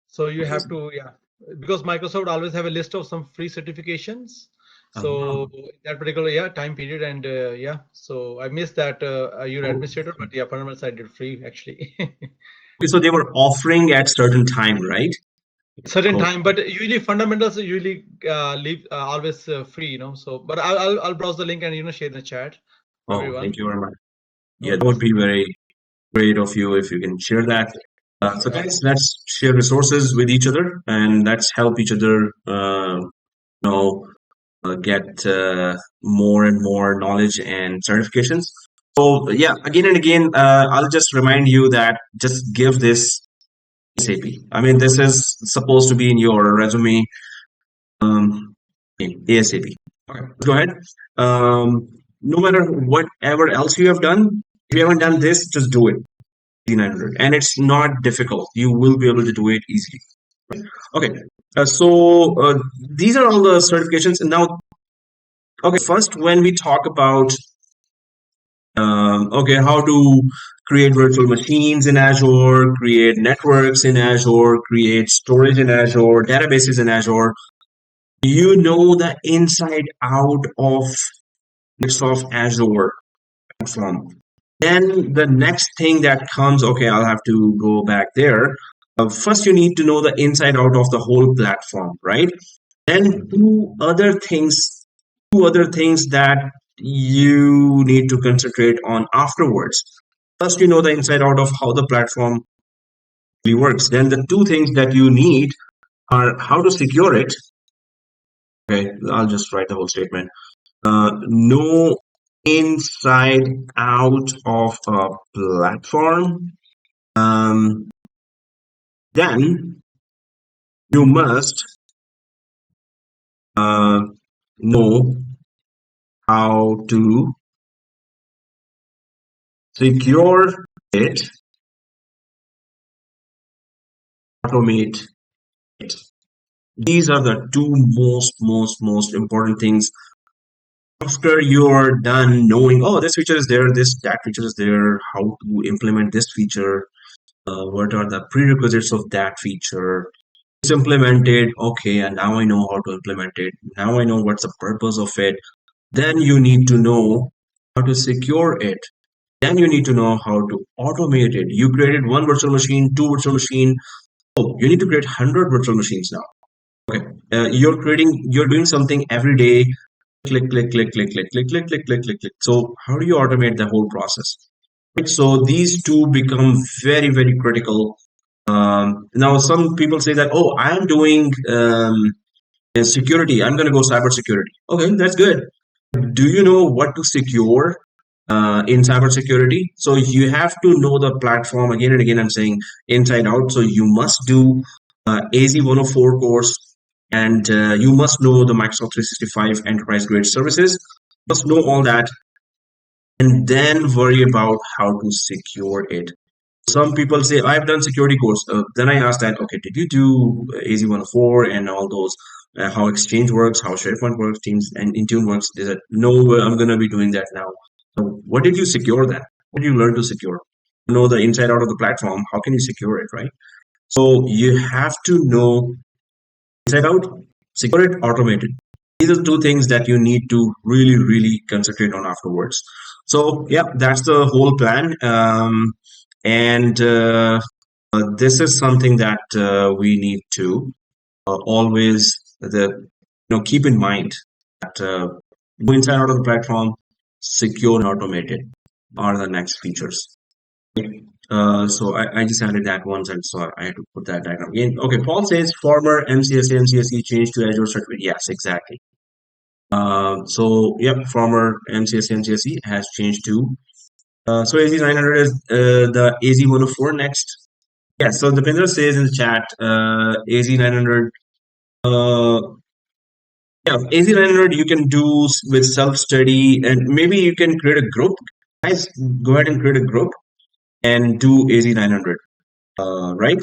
So you have Amazing. to, yeah, because Microsoft always have a list of some free certifications. Uh-huh. So that particular, yeah, time period, and yeah, so I missed that your Oh, administrator, but yeah, fundamentals I did free actually. okay, so they were offering at certain time, right? Certain Oh, time, but usually fundamentals usually leave always free, So, but I'll browse the link and share in the chat for oh, thank everyone. you very much. No Yeah, that would worries. be very great of you if you can share that. So Sure. guys, let's share resources with each other and let's help each other, know, get more and more knowledge and certifications. So yeah, again and again, I'll just remind you that just give this ASAP. I mean, this is supposed to be in your resume, ASAP. Okay, go ahead. No matter whatever else you have done, if you haven't done this, just do it. 900, and it's not difficult. You will be able to do it easily. Okay, so these are all the certifications. And now, okay, first when we talk about okay, how to create virtual machines in Azure, create networks in Azure, create storage in Azure, databases in Azure. You know the inside out of Microsoft Azure platform. Then the next thing that comes, okay, I'll have to go back there. First, you need to know the inside out of the whole platform, right? Then two other things that you need to concentrate on afterwards. First, you know the inside out of how the platform really works. Then the two things that you need are how to secure it. Okay, I'll just write the whole statement. Know inside out of a platform. Then you must uh, know how to secure it, automate it. These are the two most important things. After you're done knowing, oh, this feature is there, that feature is there, how to implement this feature, what are the prerequisites of that feature. It's implemented, okay, and now I know how to implement it. Now I know what's the purpose of it. Then you need to know how to secure it. Then you need to know how to automate it. You created one virtual machine, two virtual machine. Oh, you need to create 100 virtual machines now. Okay, you're doing something every day. Click, click, click, click, click, click, click, click, click, click, click. So how do you automate the whole process? Right. So these two become very critical. Now some people say that, oh, I am doing security. I'm going to go cybersecurity. Okay, that's good. Do you know what to secure in cybersecurity? So you have to know the platform again and again. I'm saying inside out. So you must do AZ 104 course, and you must know the Microsoft 365 enterprise grade services. You must know all that, and then worry about how to secure it. Some people say, I've done security course. Then I ask that, okay, did you do AZ104 and all those, how Exchange works, how Sharepoint works, Teams and Intune works? They said, no, I'm going to be doing that now. So what did you secure then? What did you learn to secure? You know the inside out of the platform. How can you secure it, right? So you have to know inside out, secure it, automate it. These are two things that you need to really concentrate on afterwards. So yeah, that's the whole plan. And this is something that we need to always keep in mind that go inside out of the platform, secure and automated are the next features. So I just added that once, and so I had to put that diagram again. Okay, Paul says former MCSE changed to Azure certificate. Yes, exactly. So yep, former MCSE has changed to. So AZ900 is the AZ104 next. Yes, so Deepinder says in the chat, AZ900. Yeah, AZ900 you can do with self-study, and maybe you can create a group. Guys, go ahead and create a group and do AZ900, right?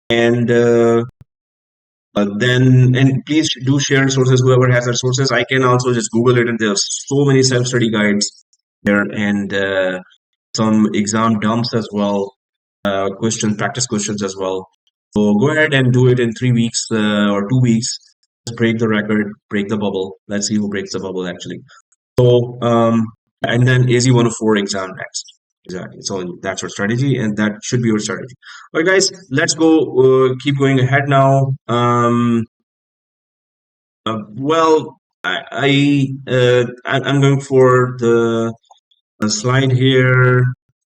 And then please do share sources. Whoever has their sources, I can also just Google it, and there's so many self-study guides there, and some exam dumps as well, practice questions as well. So go ahead and do it in 3 weeks or 2 weeks. Just break the record, break the bubble. Let's see who breaks the bubble actually. So and then AZ104 exam next. Exactly. So that's our strategy, and that should be your strategy. All right, guys, let's go. Keep going ahead now. Well, I'm going for the slide here.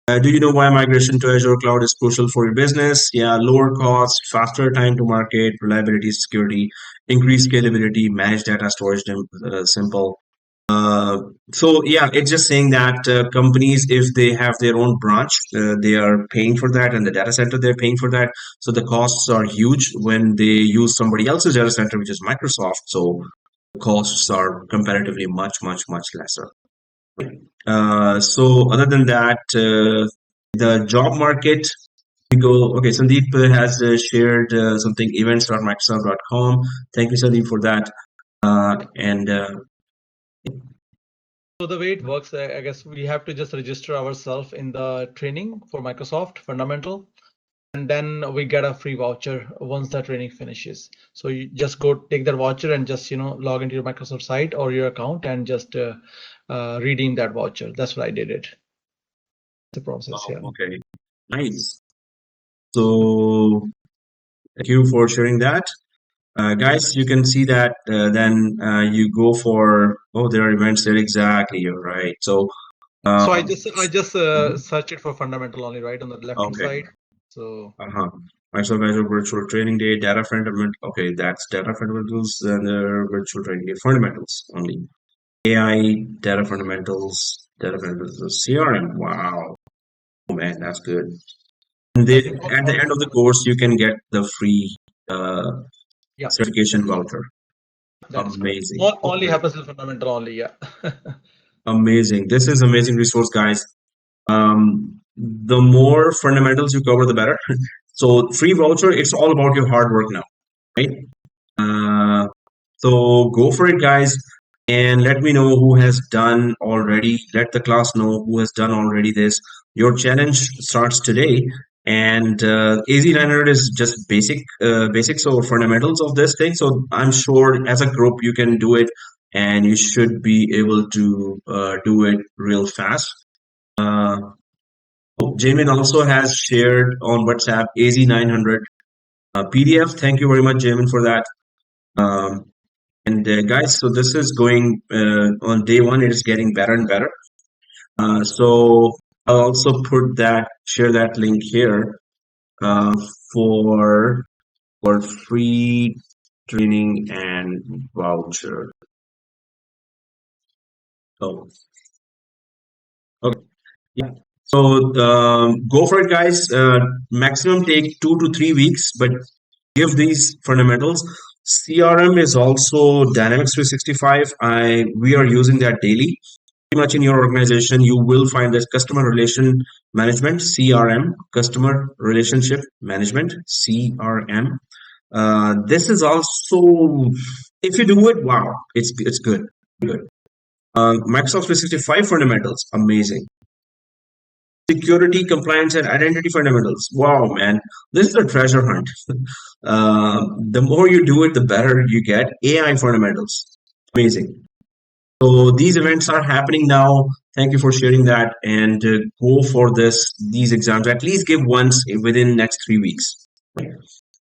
Do you know why migration to Azure cloud is crucial for your business? Yeah, lower cost, faster time to market, reliability, security, increased scalability, manage data storage, simple. So yeah, it's just saying that companies, if they have their own branch, they are paying for that, and the data center they're paying for that. So the costs are huge when they use somebody else's data center, which is Microsoft. So the costs are comparatively much lesser. So other than that, the job market, we go, okay, Sandeep has shared something, events.microsoft.com. Thank you, Sandeep, for that. And so the way it works, I guess we have to just register ourselves in the training for Microsoft Fundamental, and then we get a free voucher once the training finishes. So you just go take that voucher and just log into your Microsoft site or your account and just redeem that voucher. That's what I did it. The process. wow, Yeah. okay, nice. So thank you for sharing that. Guys, you can see that then you go for, oh, there are events there. Exactly, you're right. So I just search it for fundamental only, right, on the left hand okay. side. So Microsoft Azure Virtual Training Day, Data Fundamentals. Okay, that's Data Fundamentals and Virtual Training Day Fundamentals only. AI, Data Fundamentals, CRM. Wow, oh man, that's good. And then at the end of the course, you can get the free certification voucher. That is Amazing. correct. Only happens in fundamental only, yeah. Amazing. This is amazing resource, guys. The more fundamentals you cover, the better. So free voucher, it's all about your hard work now, right? Uh, so go for it, guys, and let me know who has done already. Let the class know who has done already this. Your challenge starts today, and AZ900 is just basics or fundamentals of this thing. So I'm sure as a group you can do it, and you should be able to do it real fast. Uh, Jamin also has shared on WhatsApp AZ900 PDF. Thank you very much, Jamin, for that. Um, and guys, so this is going on day one. It is getting better and better. So I'll also share that link here uh, for free training and voucher. So okay, yeah. So go for it, guys. Maximum take 2 to 3 weeks, but give these fundamentals. CRM is also Dynamics 365. We are using that daily. Pretty much in your organization, you will find this customer relation management, CRM, customer relationship management, CRM. This is also, if you do it, wow, it's good, good. Microsoft 365 fundamentals, amazing. Security, compliance, and identity fundamentals. Wow, man, this is a treasure hunt. The more you do it, the better you get. AI fundamentals, amazing. So these events are happening now. Thank you for sharing that, and go for these exams. At least give once within next 3 weeks.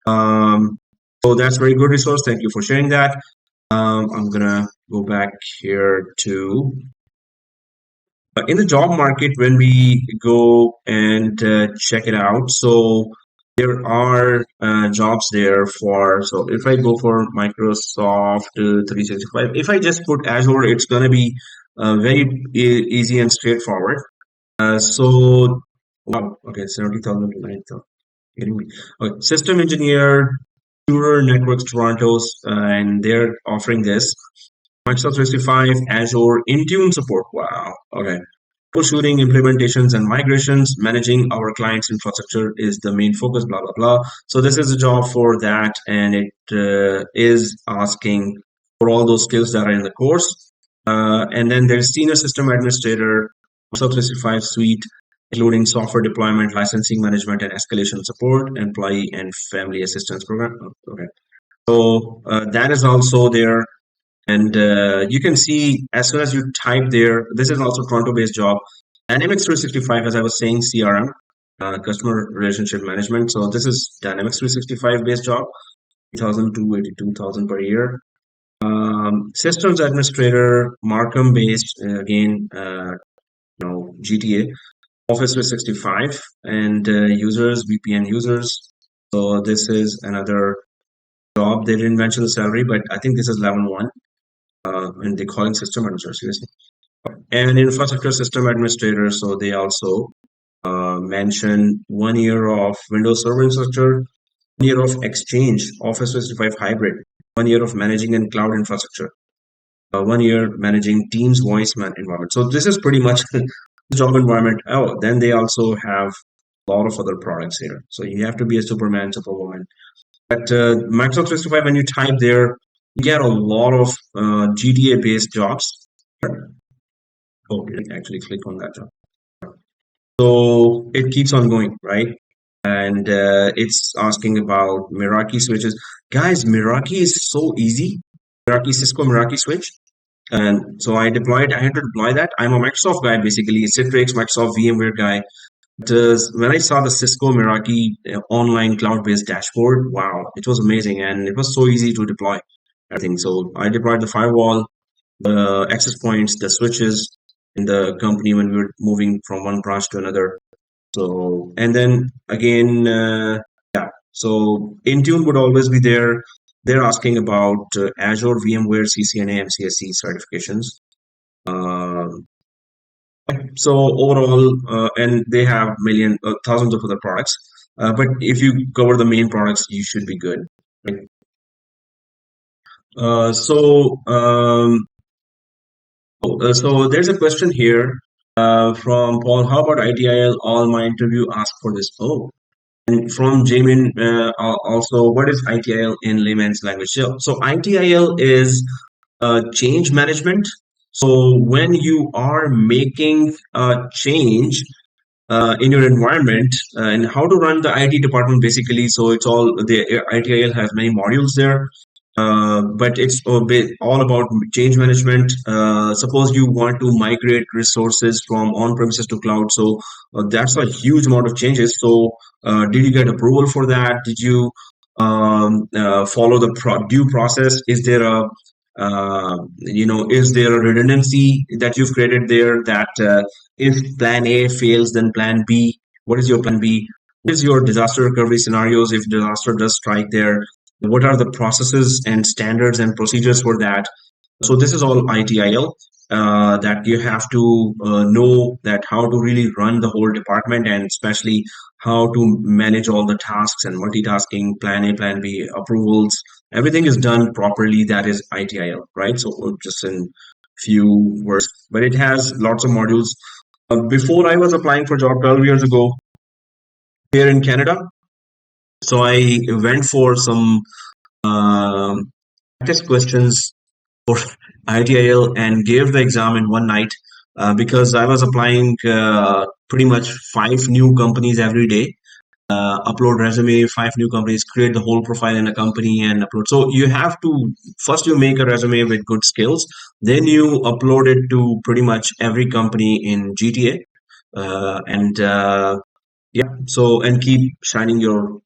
Um, so that's very good resource. Thank you for sharing that. I'm gonna go back here to in the job market when we go and check it out. So there are jobs there for. So if I go for Microsoft 365, if I just put Azure, it's gonna be very easy and straightforward. So wow, okay, 70,000 to 90,000. Kidding me? Okay, system engineer, Azure Networks Toronto's, and they're offering this. Microsoft 365, Azure, Intune support. Wow. Okay. Troubleshooting, implementations, and migrations, managing our clients' infrastructure is the main focus, blah, blah, blah. So this is a job for that, and it is asking for all those skills that are in the course. And then there's senior system administrator, Microsoft 365 suite, including software deployment, licensing management, and escalation support, employee and family assistance program. Okay. So that is also there. And you can see as soon as you type there, this is also Toronto-based job. Dynamics 365, as I was saying, CRM, customer relationship management. So this is Dynamics 365 based job, 3,000 to 82,000 per year. Systems administrator, Markham based, again, GTA, Office 365, and users, VPN users. So this is another job. They didn't mention the salary, but I think this is level 1. And they call it system administrator, seriously. And infrastructure system administrator, so they also mention 1 year of Windows Server infrastructure, 1 year of Exchange, Office 365 hybrid, 1 year of managing and cloud infrastructure, 1 year managing Teams voice environment. So this is pretty much the job environment. Oh, then they also have a lot of other products here. So you have to be a Superman, Superwoman. But Microsoft 365, when you type there, you get a lot of GTA-based jobs. Oh, you can actually click on that job. So it keeps on going, right? And it's asking about Meraki switches. Guys, Meraki is so easy. Meraki, Cisco Meraki switch. And so I had to deploy that. I'm a Microsoft guy, basically, Citrix, Microsoft VMware guy. But when I saw the Cisco Meraki online cloud-based dashboard, wow, it was amazing. And it was so easy to deploy everything. So I deployed the firewall, the access points, the switches in the company when we were moving from one branch to another. So, and then again, yeah, so Intune would always be there. They're asking about Azure, VMware, CCNA, MCSE certifications. So overall, and they have thousands of other products. But if you cover the main products, you should be good. Right? So So there's a question here from Paul. How about ITIL? All my interview asked for this. Oh, and from Jamin also, what is ITIL in layman's language? So ITIL is change management. So when you are making a change in your environment and how to run the IT department basically. So it's all the ITIL has many modules there, but it's all about change management. Suppose you want to migrate resources from on-premises to cloud, so that's a huge amount of changes. So did you get approval for that? Did you follow the due process? Is there a is there a redundancy that you've created there that if plan A fails, then plan B? What is your plan B? What is your disaster recovery scenarios if disaster does strike there? What are the processes and standards and procedures for that? So this is all ITIL that you have to know that how to really run the whole department and especially how to manage all the tasks and multitasking, plan A, plan B, approvals. Everything is done properly. That is ITIL, right? So just in few words, but it has lots of modules. Before I was applying for job 12 years ago here in Canada, so I went for some practice questions for ITIL and gave the exam in one night because I was applying pretty much 5 new companies every day. Upload resume, 5 new companies, create the whole profile in a company and upload. So you have to first you make a resume with good skills, then you upload it to pretty much every company in GTA, and yeah. So and keep shining your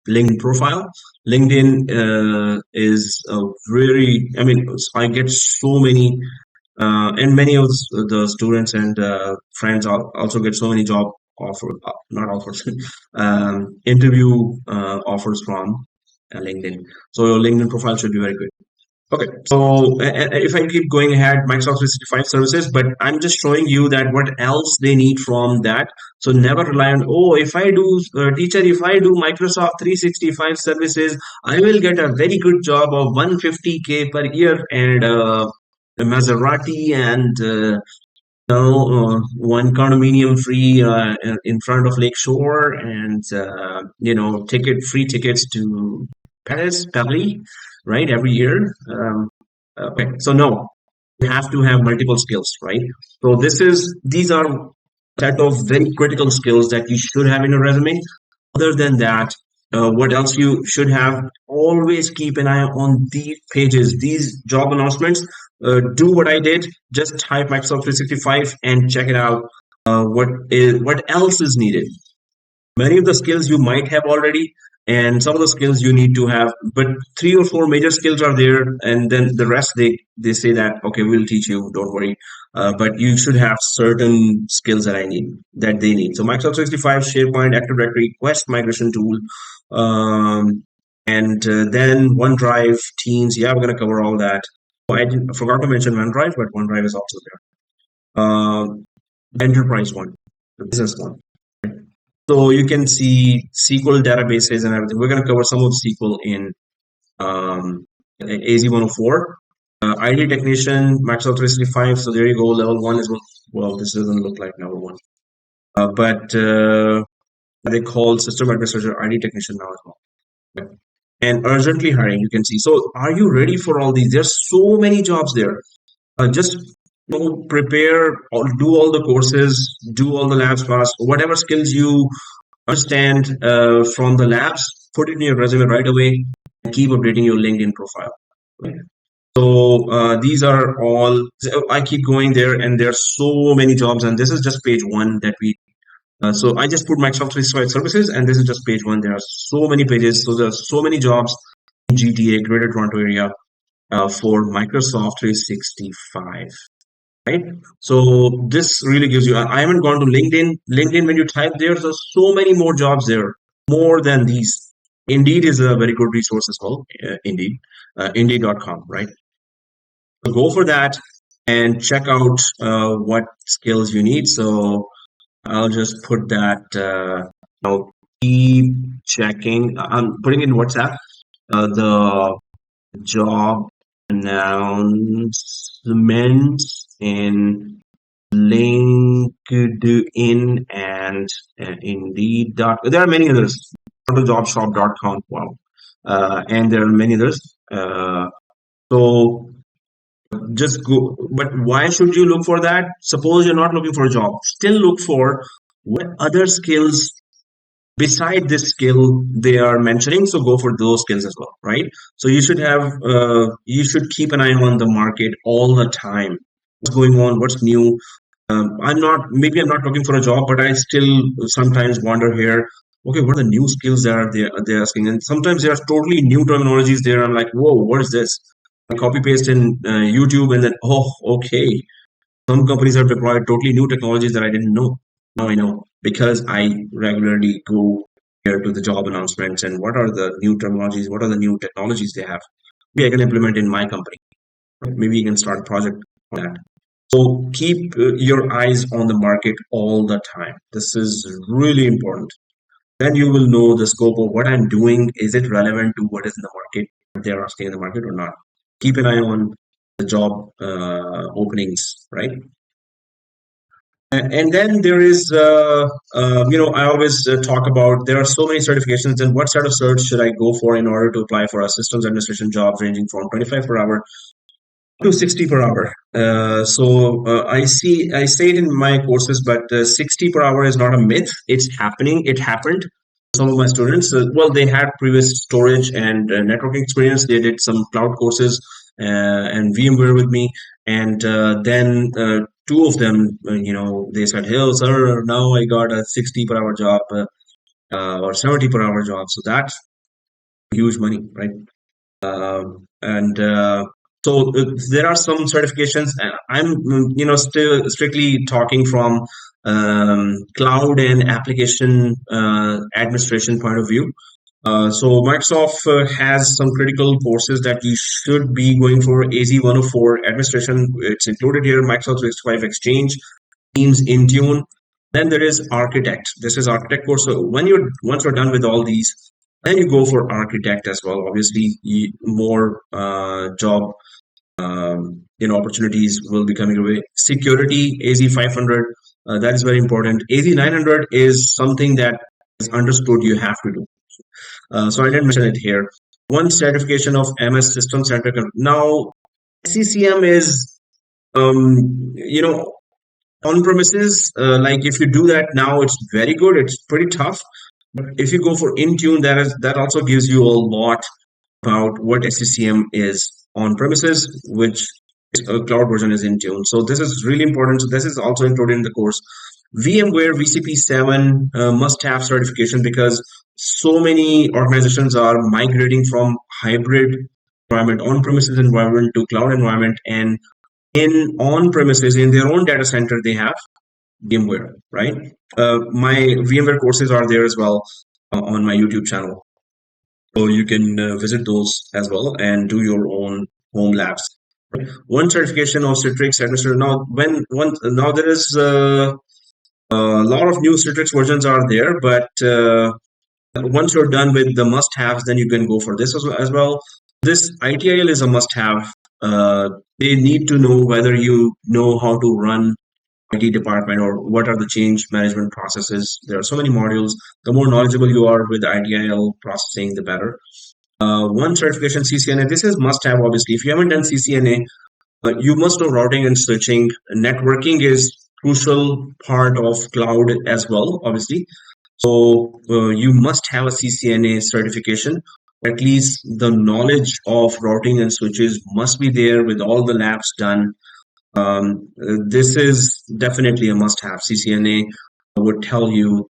LinkedIn profile. LinkedIn is a very, I mean, I get so many, and many of the students and friends also get so many job not offers, interview offers from LinkedIn. So your LinkedIn profile should be very good. Okay, so if I keep going ahead, Microsoft 365 services, but I'm just showing you that what else they need from that. So never rely on, oh, if I do, teacher, if I do Microsoft 365 services, I will get a very good job of 150K per year and a Maserati and one condominium free in front of Lake Shore and free tickets to Paris, right, every year. Okay, so no, you have to have multiple skills, right? So these are a set of very critical skills that you should have in a resume. Other than that, what else you should have? Always keep an eye on these pages, these job announcements. Do what I did. Just type Microsoft 365 and check it out. What else is needed? Many of the skills you might have already, and some of the skills you need to have, but 3 or 4 major skills are there, and then the rest they say that okay, we'll teach you, don't worry. But you should have certain skills that they need. So Microsoft 365, SharePoint, Active Directory, Quest migration tool, and then OneDrive, Teams. Yeah, we're gonna cover all that. Oh, I forgot to mention OneDrive, but OneDrive is also there. The enterprise one, the business one. So you can see SQL databases and everything. We're going to cover some of SQL in AZ 104. ID technician, Microsoft 365. So there you go. Level 1 is, well, this doesn't look like level 1. But they call system administrator ID technician now as well. And urgently hiring, you can see. So are you ready for all these? There's so many jobs there. Just prepare, or do all the courses, do all the labs class, whatever skills you understand from the labs, put it in your resume right away and keep updating your LinkedIn profile. Right? So these are all, I keep going there and there are so many jobs, and this is just page 1 that we, so I just put Microsoft 365 services and this is just page 1. There are so many pages. So there are so many jobs in GTA, Greater Toronto area for Microsoft 365. Right? So this really gives you, I haven't gone to LinkedIn. LinkedIn, when you type there's so many more jobs there, more than these. Indeed is a very good resource as well. Indeed, Indeed.com, right? So go for that and check out what skills you need. So I'll just put that, keep checking. I'm putting in WhatsApp the job announcements in LinkedIn and Indeed. There are many others. Jobshop.com. Wow. And there are many others. So just go. But why should you look for that? Suppose you're not looking for a job. Still look for what other skills beside this skill they are mentioning, so go for those skills as well, right? So you should keep an eye on the market all the time. What's going on, what's new. I'm not looking for a job, but I still sometimes wonder here, okay, what are the new skills that are they're asking? And sometimes there are totally new terminologies there. I'm like, whoa, what is this? I copy paste in YouTube, and then, oh, okay, some companies have deployed totally new technologies that I didn't know. Now I know because I regularly go here to the job announcements and what are the new terminologies, what are the new technologies they have. Maybe I can implement in my company. Maybe you can start a project on that. So keep your eyes on the market all the time. This is really important. Then you will know the scope of what I'm doing. Is it relevant to what is in the market, what they're asking in the market or not? Keep an eye on the job openings, right? And then there is, I always talk about there are so many certifications, and what sort of certs should I go for in order to apply for a systems administration job ranging from 25 per hour to 60 per hour. I say it in my courses, but 60 per hour is not a myth. It's happening. It happened. Some of my students, they had previous storage and networking experience. They did some cloud courses and VMware with me, and then two of them, they said, "Hey, sir, now I got a 60 per hour job or 70 per hour job." So that's huge money, right? And so there are some certifications. I'm, still strictly talking from cloud and application administration point of view. So Microsoft has some critical courses that you should be going for. AZ 104 administration, it's included here. Microsoft 365 Exchange, Teams, Intune. Then there is Architect. This is Architect course. So once you're done with all these, then you go for Architect as well. Obviously, more job opportunities will be coming your way. Security, AZ 500, that is very important. AZ 900 is something that is understood you have to do. So I didn't mention it here. One certification of MS System Center. Now, CCM is, on premises. Like if you do that now, it's very good. It's pretty tough. But if you go for Intune, that also gives you a lot about what SCCM is on premises, which cloud version is Intune. So this is really important. So this is also included in the course. VMware VCP 7 must have certification because so many organizations are migrating from hybrid environment, on-premises environment to cloud environment, and in on-premises in their own data center they have VMware, right? My VMware courses are there as well on my YouTube channel. So you can visit those as well and do your own home labs. One certification of Citrix administrator. Now there is a lot of new Citrix versions are there, but once you're done with the must-haves, then you can go for this as well. This ITIL is a must-have. They need to know whether you know how to run IT department or what are the change management processes. There are so many modules. The more knowledgeable you are with ITIL processing, the better. One certification CCNA. This is must-have, obviously. If you haven't done CCNA, you must know routing and switching. Networking is crucial part of cloud as well, obviously. So you must have a CCNA certification. At least the knowledge of routing and switches must be there with all the labs done. This is definitely a must-have. CCNA would tell you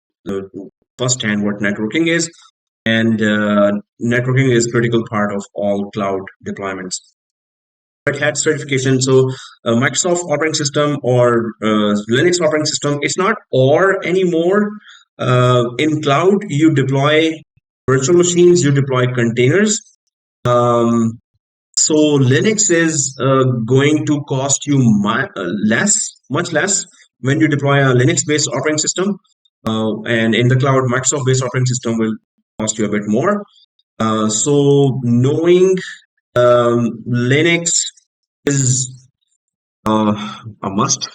firsthand what networking is, and networking is critical part of all cloud deployments. Red Hat certification. So Microsoft operating system or Linux operating system, it's not or anymore. In cloud, you deploy virtual machines, you deploy containers. So Linux is going to cost you much less when you deploy a Linux-based operating system. And in the cloud, Microsoft-based operating system will cost you a bit more. So knowing Linux is A must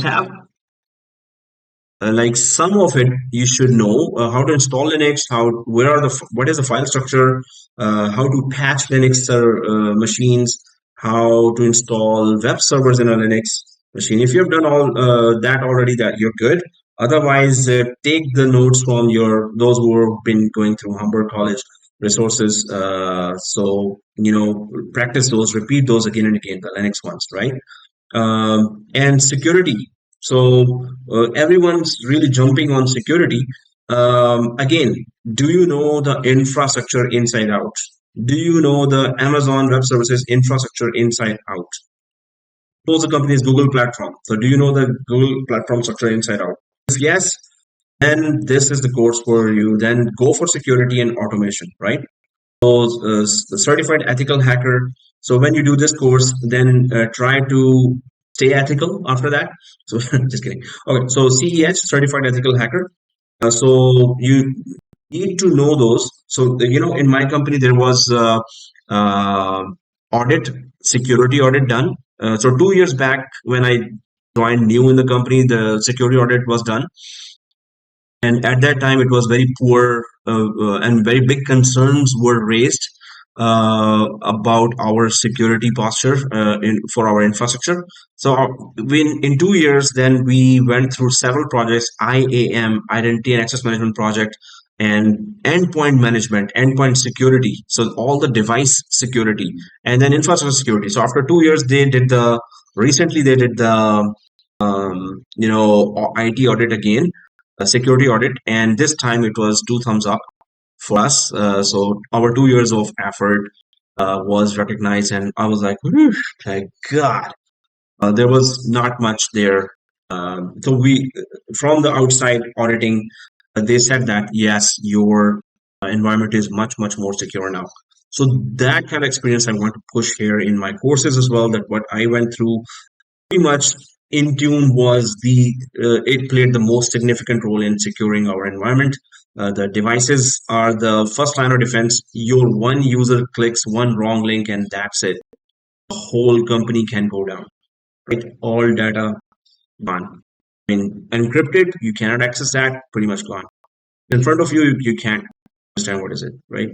have. Like some of it you should know how to install Linux, what is the file structure, how to patch Linux machines, how to install web servers in a Linux machine. If you've done all that already, that you're good. Otherwise, take the notes from your those who have been going through Humber College resources. So practice those, repeat those again and again, the Linux ones, right? And security. So everyone's really jumping on security. Again, do you know the infrastructure inside out? Do you know the Amazon Web Services infrastructure inside out? Suppose the company is Google platform. So do you know the Google platform structure inside out? If yes, then this is the course for you. Then go for security and automation, right? So, certified ethical hacker. So when you do this course, then try to stay ethical after that. So just kidding. Okay, so CEH, certified ethical hacker. So you need to know those. So in my company there was uh, audit, security audit done. So 2 years back when I joined new in the company, the security audit was done, and at that time it was very poor, and very big concerns were raised about our security posture for our infrastructure. So in 2 years then we went through several projects: IAM, identity and access management project, and endpoint management, endpoint security, so all the device security, and then infrastructure security. So after 2 years recently they did the IT audit again, a security audit, and this time it was two thumbs up for us. So our 2 years of effort was recognized, and I was like, "Whew, thank God." There was not much there. So we, from the outside auditing, they said that yes, your environment is much, much more secure now. So that kind of experience I want to push here in my courses as well. That what I went through, pretty much Intune was it played the most significant role in securing our environment. The devices are the first line of defense. Your one user clicks one wrong link and that's it. The whole company can go down, right? All data gone. I mean, encrypted, you cannot access that, pretty much gone. In front of you, you can't understand what is it, right?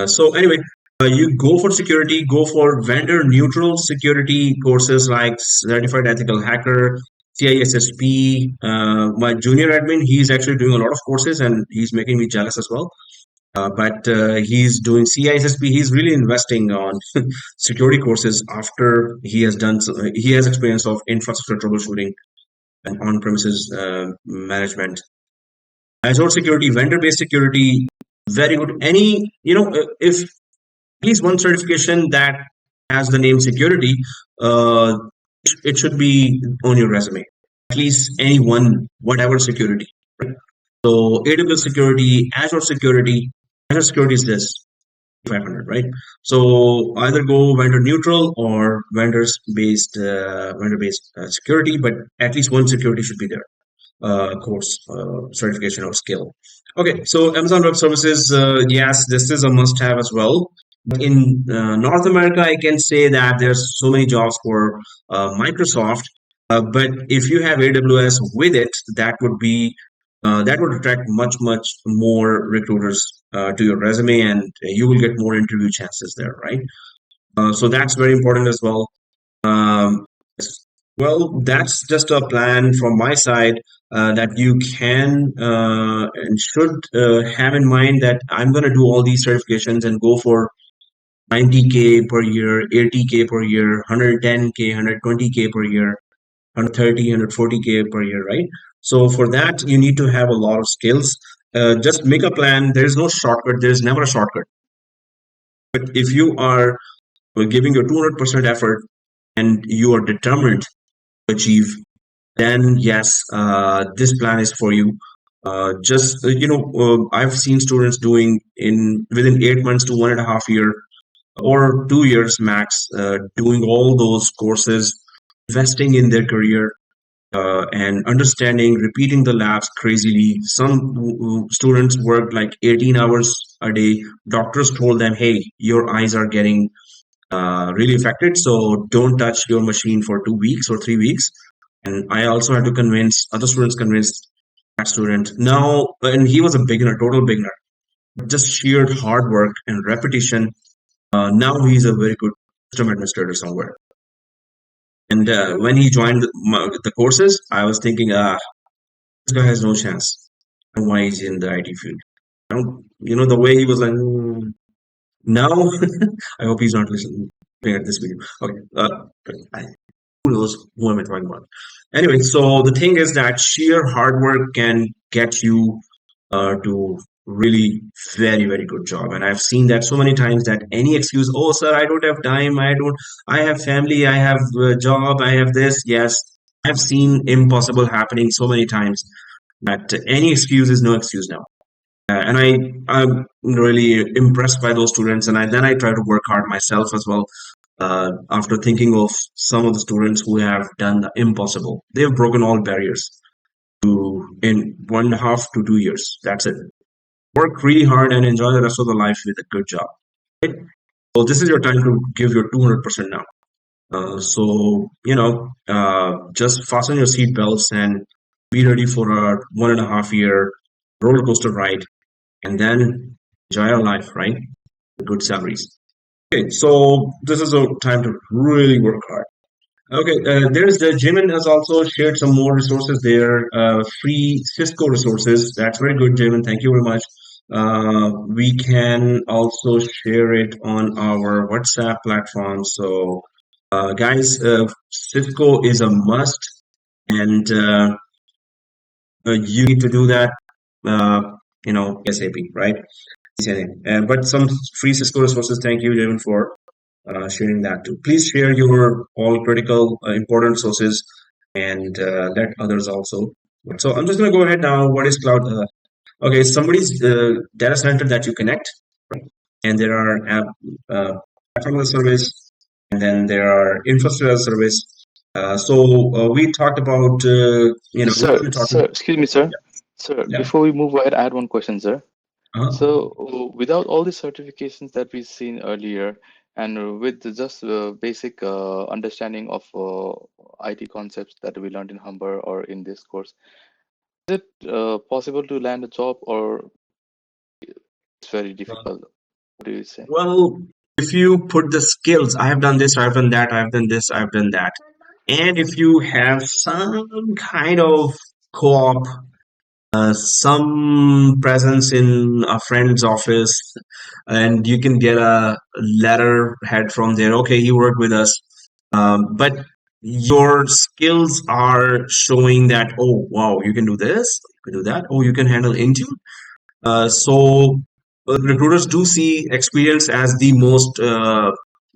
So anyway, you go for security, go for vendor neutral security courses like Certified Ethical Hacker, CISSP. My junior admin, he's actually doing a lot of courses and he's making me jealous as well. But he's doing CISSP. He's really investing on security courses after he has experience of infrastructure troubleshooting and on-premises management. Azure security, vendor-based security, very good. If at least one certification that has the name security, uh, it should be on your resume. At least any one, whatever security. Right? So AWS security, Azure security. Azure security is this 500, right? So either go vendor neutral or vendor based security, but at least one security should be there. Course, certification or skill. Okay, so Amazon Web Services, yes, this is a must-have as well. But in North America, I can say that there's so many jobs for Microsoft. But if you have AWS with it, that would attract much, much more recruiters to your resume, and you will get more interview chances there, right? So that's very important as well. Um, well, that's just a plan from my side that you can and should have in mind that I'm going to do all these certifications and go for 90K per year, 80K per year, 110K, 120K per year, 130, 140K per year, right? So for that, you need to have a lot of skills. Just make a plan. There's no shortcut. There's never a shortcut. But if you are giving your 200% effort and you are determined to achieve, then yes, this plan is for you. Just I've seen students doing in within 8 months to 1.5 year or 2 years max, doing all those courses, investing in their career, and understanding, repeating the labs crazily. Some students worked like 18 hours a day. Doctors told them, "Hey, your eyes are getting really affected. So don't touch your machine for 2 weeks or 3 weeks. And I also had to convince other students, convince that student. Now, and he was a beginner, total beginner, just sheer hard work and repetition. Now he's a very good system administrator somewhere. And when he joined the courses, I was thinking, this guy has no chance. And why he's in the IT field? I don't, the way he was like, now, I hope he's not listening at this video. Okay, who knows who am I talking about? Anyway, so the thing is that sheer hard work can get you to really very, very good job. And I've seen that so many times that any excuse, oh, sir, I don't have time, I have family, I have a job, I have this. Yes, I've seen impossible happening so many times that any excuse is no excuse now. And I'm really impressed by those students, and then I try to work hard myself as well. After thinking of some of the students who have done the impossible, they've broken all barriers in 1.5 to 2 years. That's it. Work really hard and enjoy the rest of the life with a good job. Right? So this is your time to give your 200% now. Just fasten your seat belts and be ready for a 1.5 year roller coaster ride, and then enjoy your life, right? Good salaries. Okay, so this is a time to really work hard. Okay, there's the Jimin has also shared some more resources there, free Cisco resources. That's very good, Jimin. Thank you very much. We can also share it on our WhatsApp platform. So, guys, Cisco is a must, and you need to do that. SAP, right? But some free Cisco resources. Thank you, Jimin, for sharing that too. Please share your all critical, important sources and let others also. So I'm just going to go ahead now. What is cloud? Okay, somebody's data center that you connect, right? And there are platform as a service, and then there are infrastructure as a service. We talked about, Sir, we talked sir, about, excuse me, sir. yeah, Sir, yeah. before we move ahead, I had one question, sir. Uh-huh. So, without all the certifications that we've seen earlier, and with just basic understanding of IT concepts that we learned in Humber or in this course, is it possible to land a job, or it's very difficult? What do you say? Well, if you put the skills, I have done this, I've done that, I've done this, I've done that. And if you have some kind of co-op, some presence in a friend's office, and you can get a letterhead from there. Okay, he worked with us, but your skills are showing that, oh wow, you can do this, you can do that. Oh, you can handle Intune. Recruiters do see experience as the most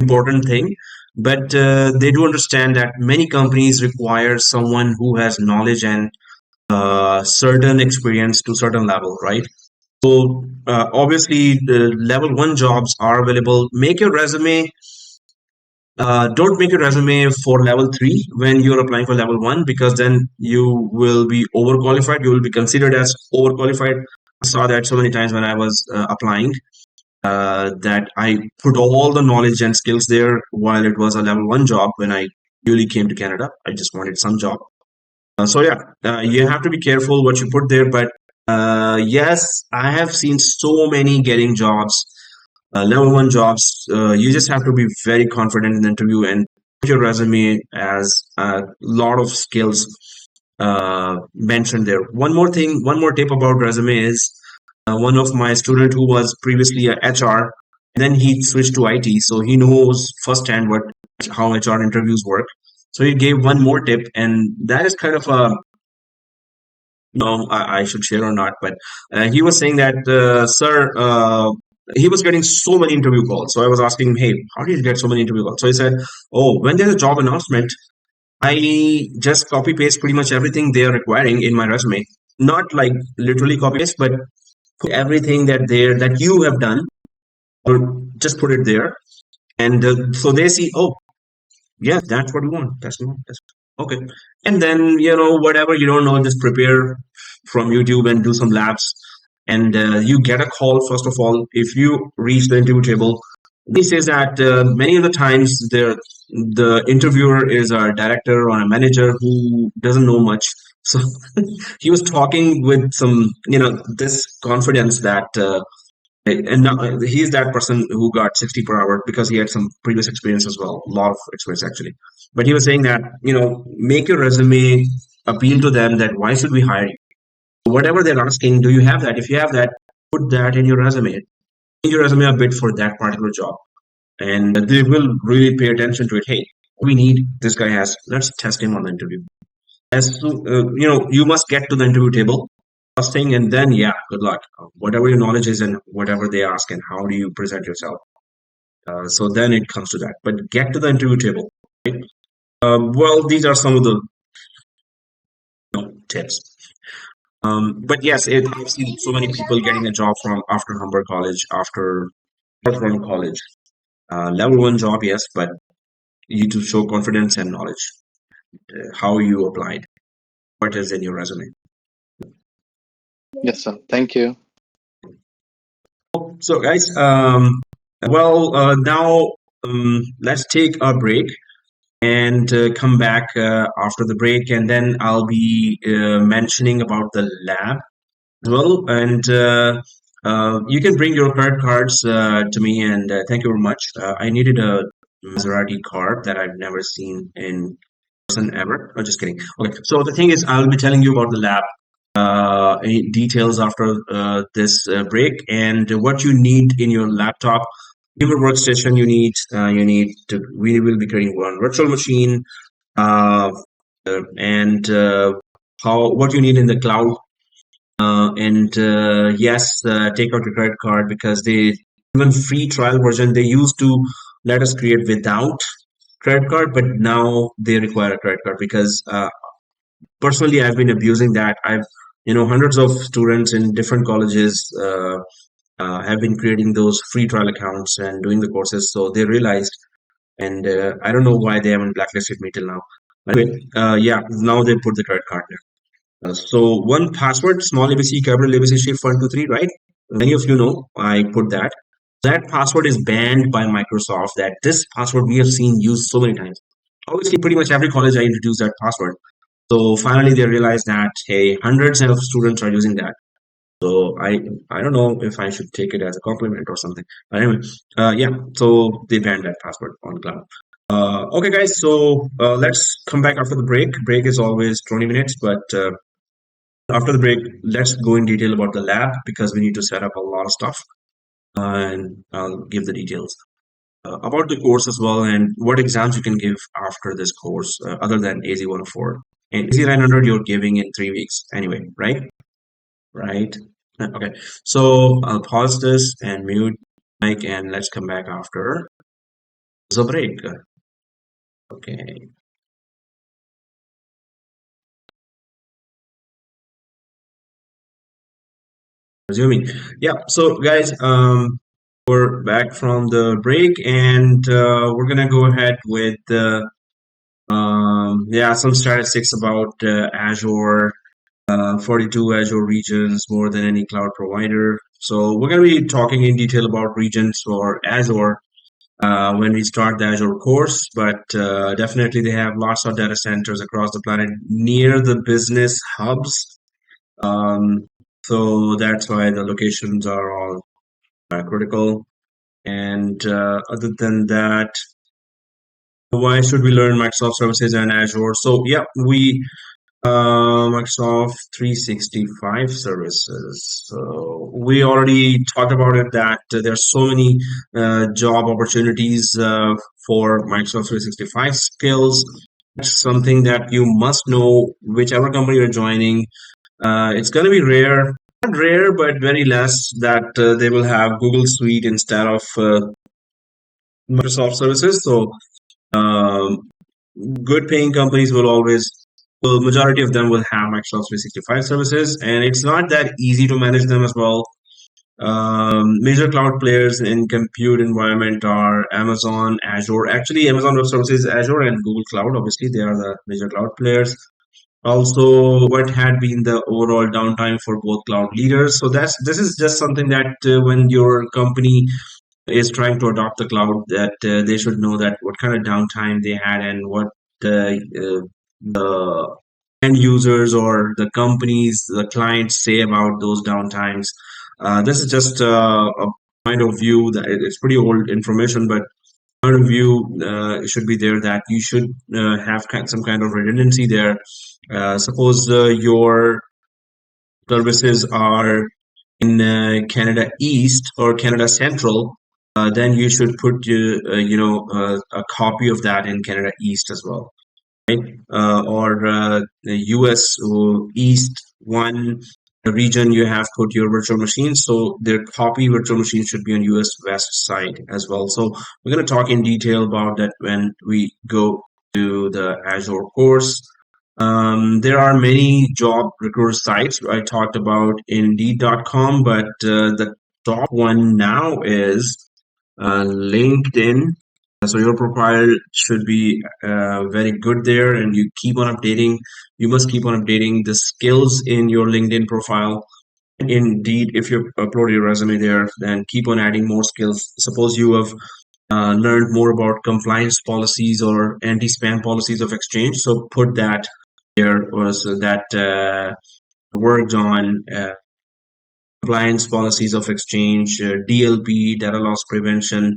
important thing, but they do understand that many companies require someone who has knowledge and certain experience to certain level, right? So obviously, the level 1 jobs are available. Make your resume. Don't make your resume for level 3 when you're applying for level 1, because then you will be overqualified. You will be considered as overqualified. I saw that so many times when I was applying, that I put all the knowledge and skills there while it was a level 1 job. When I newly came to Canada, I just wanted some job. You have to be careful what you put there. But yes, I have seen so many getting jobs, level 1 jobs. You just have to be very confident in the interview and put your resume as a lot of skills mentioned there. One more thing, one more tip about resume is, one of my student who was previously a HR, and then he switched to IT, so he knows firsthand how HR interviews work. So he gave one more tip, and that is kind of a, I should share or not, but he was saying that, sir, he was getting so many interview calls. So I was asking him, hey, how do you get so many interview calls? So he said, oh, when there's a job announcement, I just copy paste pretty much everything they are requiring in my resume. Not like literally copy paste, but put everything that you have done, or just put it there. And so they see, oh, yeah, that's what we want. That's what we want. Okay. And then, whatever you don't know, just prepare from YouTube and do some labs. And you get a call, first of all, if you reach the interview table, He says that many of the times the interviewer is a director or a manager who doesn't know much. So he was talking with some, this confidence that, and now, he's that person who got 60 per hour because he had some previous experience as well, a lot of experience actually. But he was saying that, make your resume appeal to them that why should we hire you? Whatever they're asking, do you have that? If you have that, put that in your resume. Change your resume a bit for that particular job, and they will really pay attention to it. Hey, we need this guy has. Let's test him on the interview. You must get to the interview table first thing, and then yeah, good luck. Whatever your knowledge is and whatever they ask, and how do you present yourself. So then it comes to that. But get to the interview table. Right? Well, these are some of the tips. But yes, I've seen so many people getting a job from after Humber College, after from college. Level one job, yes, but you need to show confidence and knowledge. How you applied, what is in your resume. Yes, sir. Thank you. So, guys, now let's take a break and come back after the break, and then I'll be mentioning about the lab as well. And you can bring your credit cards to me, and thank you very much. I needed a Maserati card that I've never seen in person ever. I'm just kidding. Okay, so the thing is, I'll be telling you about the lab details after this break, and what you need in your laptop. Your workstation we will be creating one virtual machine, uh, and what you need in the cloud. And yes, take out your credit card because they even free trial version they used to let us create without credit card, but now they require a credit card because personally I've been abusing that. Hundreds of students in different colleges have been creating those free trial accounts and doing the courses, so they realized, and I don't know why they haven't blacklisted me till now. Anyway, yeah, now they put the credit card there. So one password, small ABC, capital ABC, shift 123, right? Many of you know I put that. That password is banned by Microsoft. That this password we have seen used so many times. Obviously, pretty much every college I introduce that password. So finally, they realized that hey, hundreds of students are using that. So I don't know if I should take it as a compliment or something. But anyway, yeah. So they banned that password on cloud. Okay, guys. So let's come back after the break. Break is always 20 minutes, but after the break, let's go in detail about the lab because we need to set up a lot of stuff, and I'll give the details about the course as well and what exams you can give after this course other than AZ 104. And AZ 900 you're giving in 3 weeks anyway, right? Right. Okay. So I'll pause this and mute mic and let's come back after the break. Okay. Resuming. Yeah. So guys, we're back from the break and we're gonna go ahead with some statistics about Azure. 42 Azure regions, more than any cloud provider. So we're going to be talking in detail about regions for Azure when we start the Azure course, but definitely they have lots of data centers across the planet near the business hubs. So that's why the locations are all critical. And other than that, why should we learn Microsoft services and Azure? So yeah, Microsoft 365 services. So we already talked about it that there's so many job opportunities for Microsoft 365 skills. That's something that you must know, whichever company you're joining. It's going to be rare, not rare, but very less that they will have Google Suite instead of Microsoft services. So um, good paying companies will always well, majority of them will have Microsoft 365 services, and it's not that easy to manage them as well. Major cloud players in compute environment are Amazon, Azure. Actually, Amazon Web Services, Azure, and Google Cloud. Obviously, they are the major cloud players. Also, what had been the overall downtime for both cloud leaders? So this is just something that when your company is trying to adopt the cloud, that they should know that what kind of downtime they had and what the end users or the companies, the clients say about those downtimes. This is just a point of view that it's pretty old information, but point of view should be there that you should have some kind of redundancy there. Suppose your services are in Canada East or Canada Central, then you should put a copy of that in Canada East as well, right? Or the US East one region, you have put your virtual machines, so their copy virtual machine should be on US West side as well. So we're going to talk in detail about that when we go to the Azure course. There are many job recruiter sites. I talked about Indeed.com, but the top one now is LinkedIn. So your profile should be very good there, and you keep on updating. You must keep on updating the skills in your LinkedIn profile. Indeed, if you upload your resume there, then keep on adding more skills. Suppose you have learned more about compliance policies or anti-spam policies of Exchange, so put that there. Was that worked on compliance policies of Exchange, DLP, data loss prevention,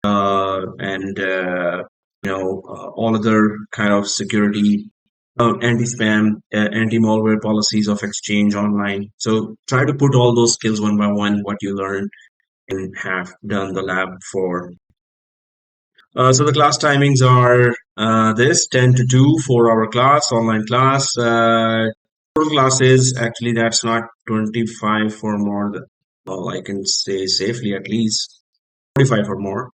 and all other kind of security, anti-spam, anti-malware policies of Exchange online. So try to put all those skills one by one, what you learn and have done the lab for. So the class timings are this 10 to 2, 4-hour class, online class. Total classes, actually, that's not 25 or more. Well, I can say safely at least 45 or more.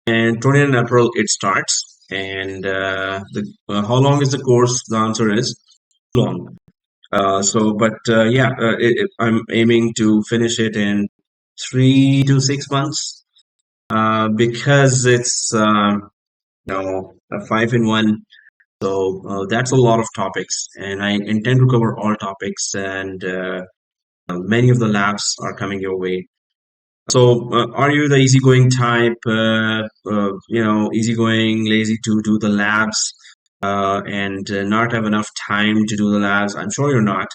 And 29 April it starts. And how long is the course? The answer is long. I'm aiming to finish it in 3 to 6 months because it's a 5-in-1. So that's a lot of topics, and I intend to cover all topics, and many of the labs are coming your way. So, are you the easygoing type, easygoing, lazy to do the labs, and not have enough time to do the labs? I'm sure you're not.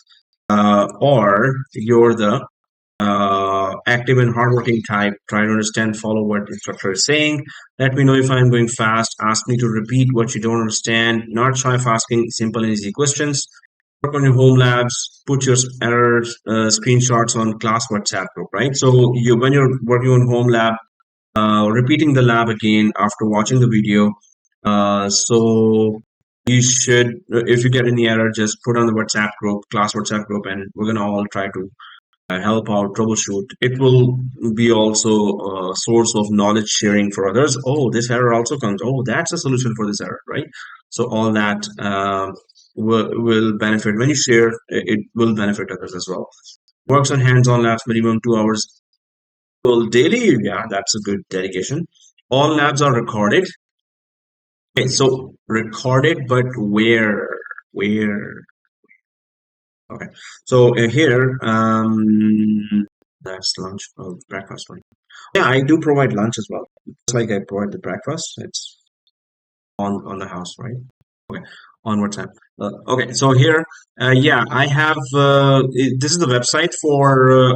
Or you're the active and hardworking type. Try to understand, follow what the instructor is saying. Let me know if I'm going fast. Ask me to repeat what you don't understand. Not shy of asking simple and easy questions. Work on your home labs. Put your error screenshots on class WhatsApp group, right? So when you're working on home lab, repeating the lab again after watching the video. So you should, if you get any error, just put on the WhatsApp group, class WhatsApp group, and we're gonna all try to help out, troubleshoot. It will be also a source of knowledge sharing for others. Oh, this error also comes. Oh, that's a solution for this error, right? So all that will benefit when you share. It will benefit others as well. Works on hands-on labs, minimum 2 hours. Well, daily, yeah, that's a good dedication. All labs are recorded. Okay, so recorded, but where? Where? Okay, so here, that's lunch, breakfast one. Yeah, I do provide lunch as well. Just like I provide the breakfast, it's on the house, right? Okay, on WhatsApp. Okay, so here, yeah, I have. This is the website for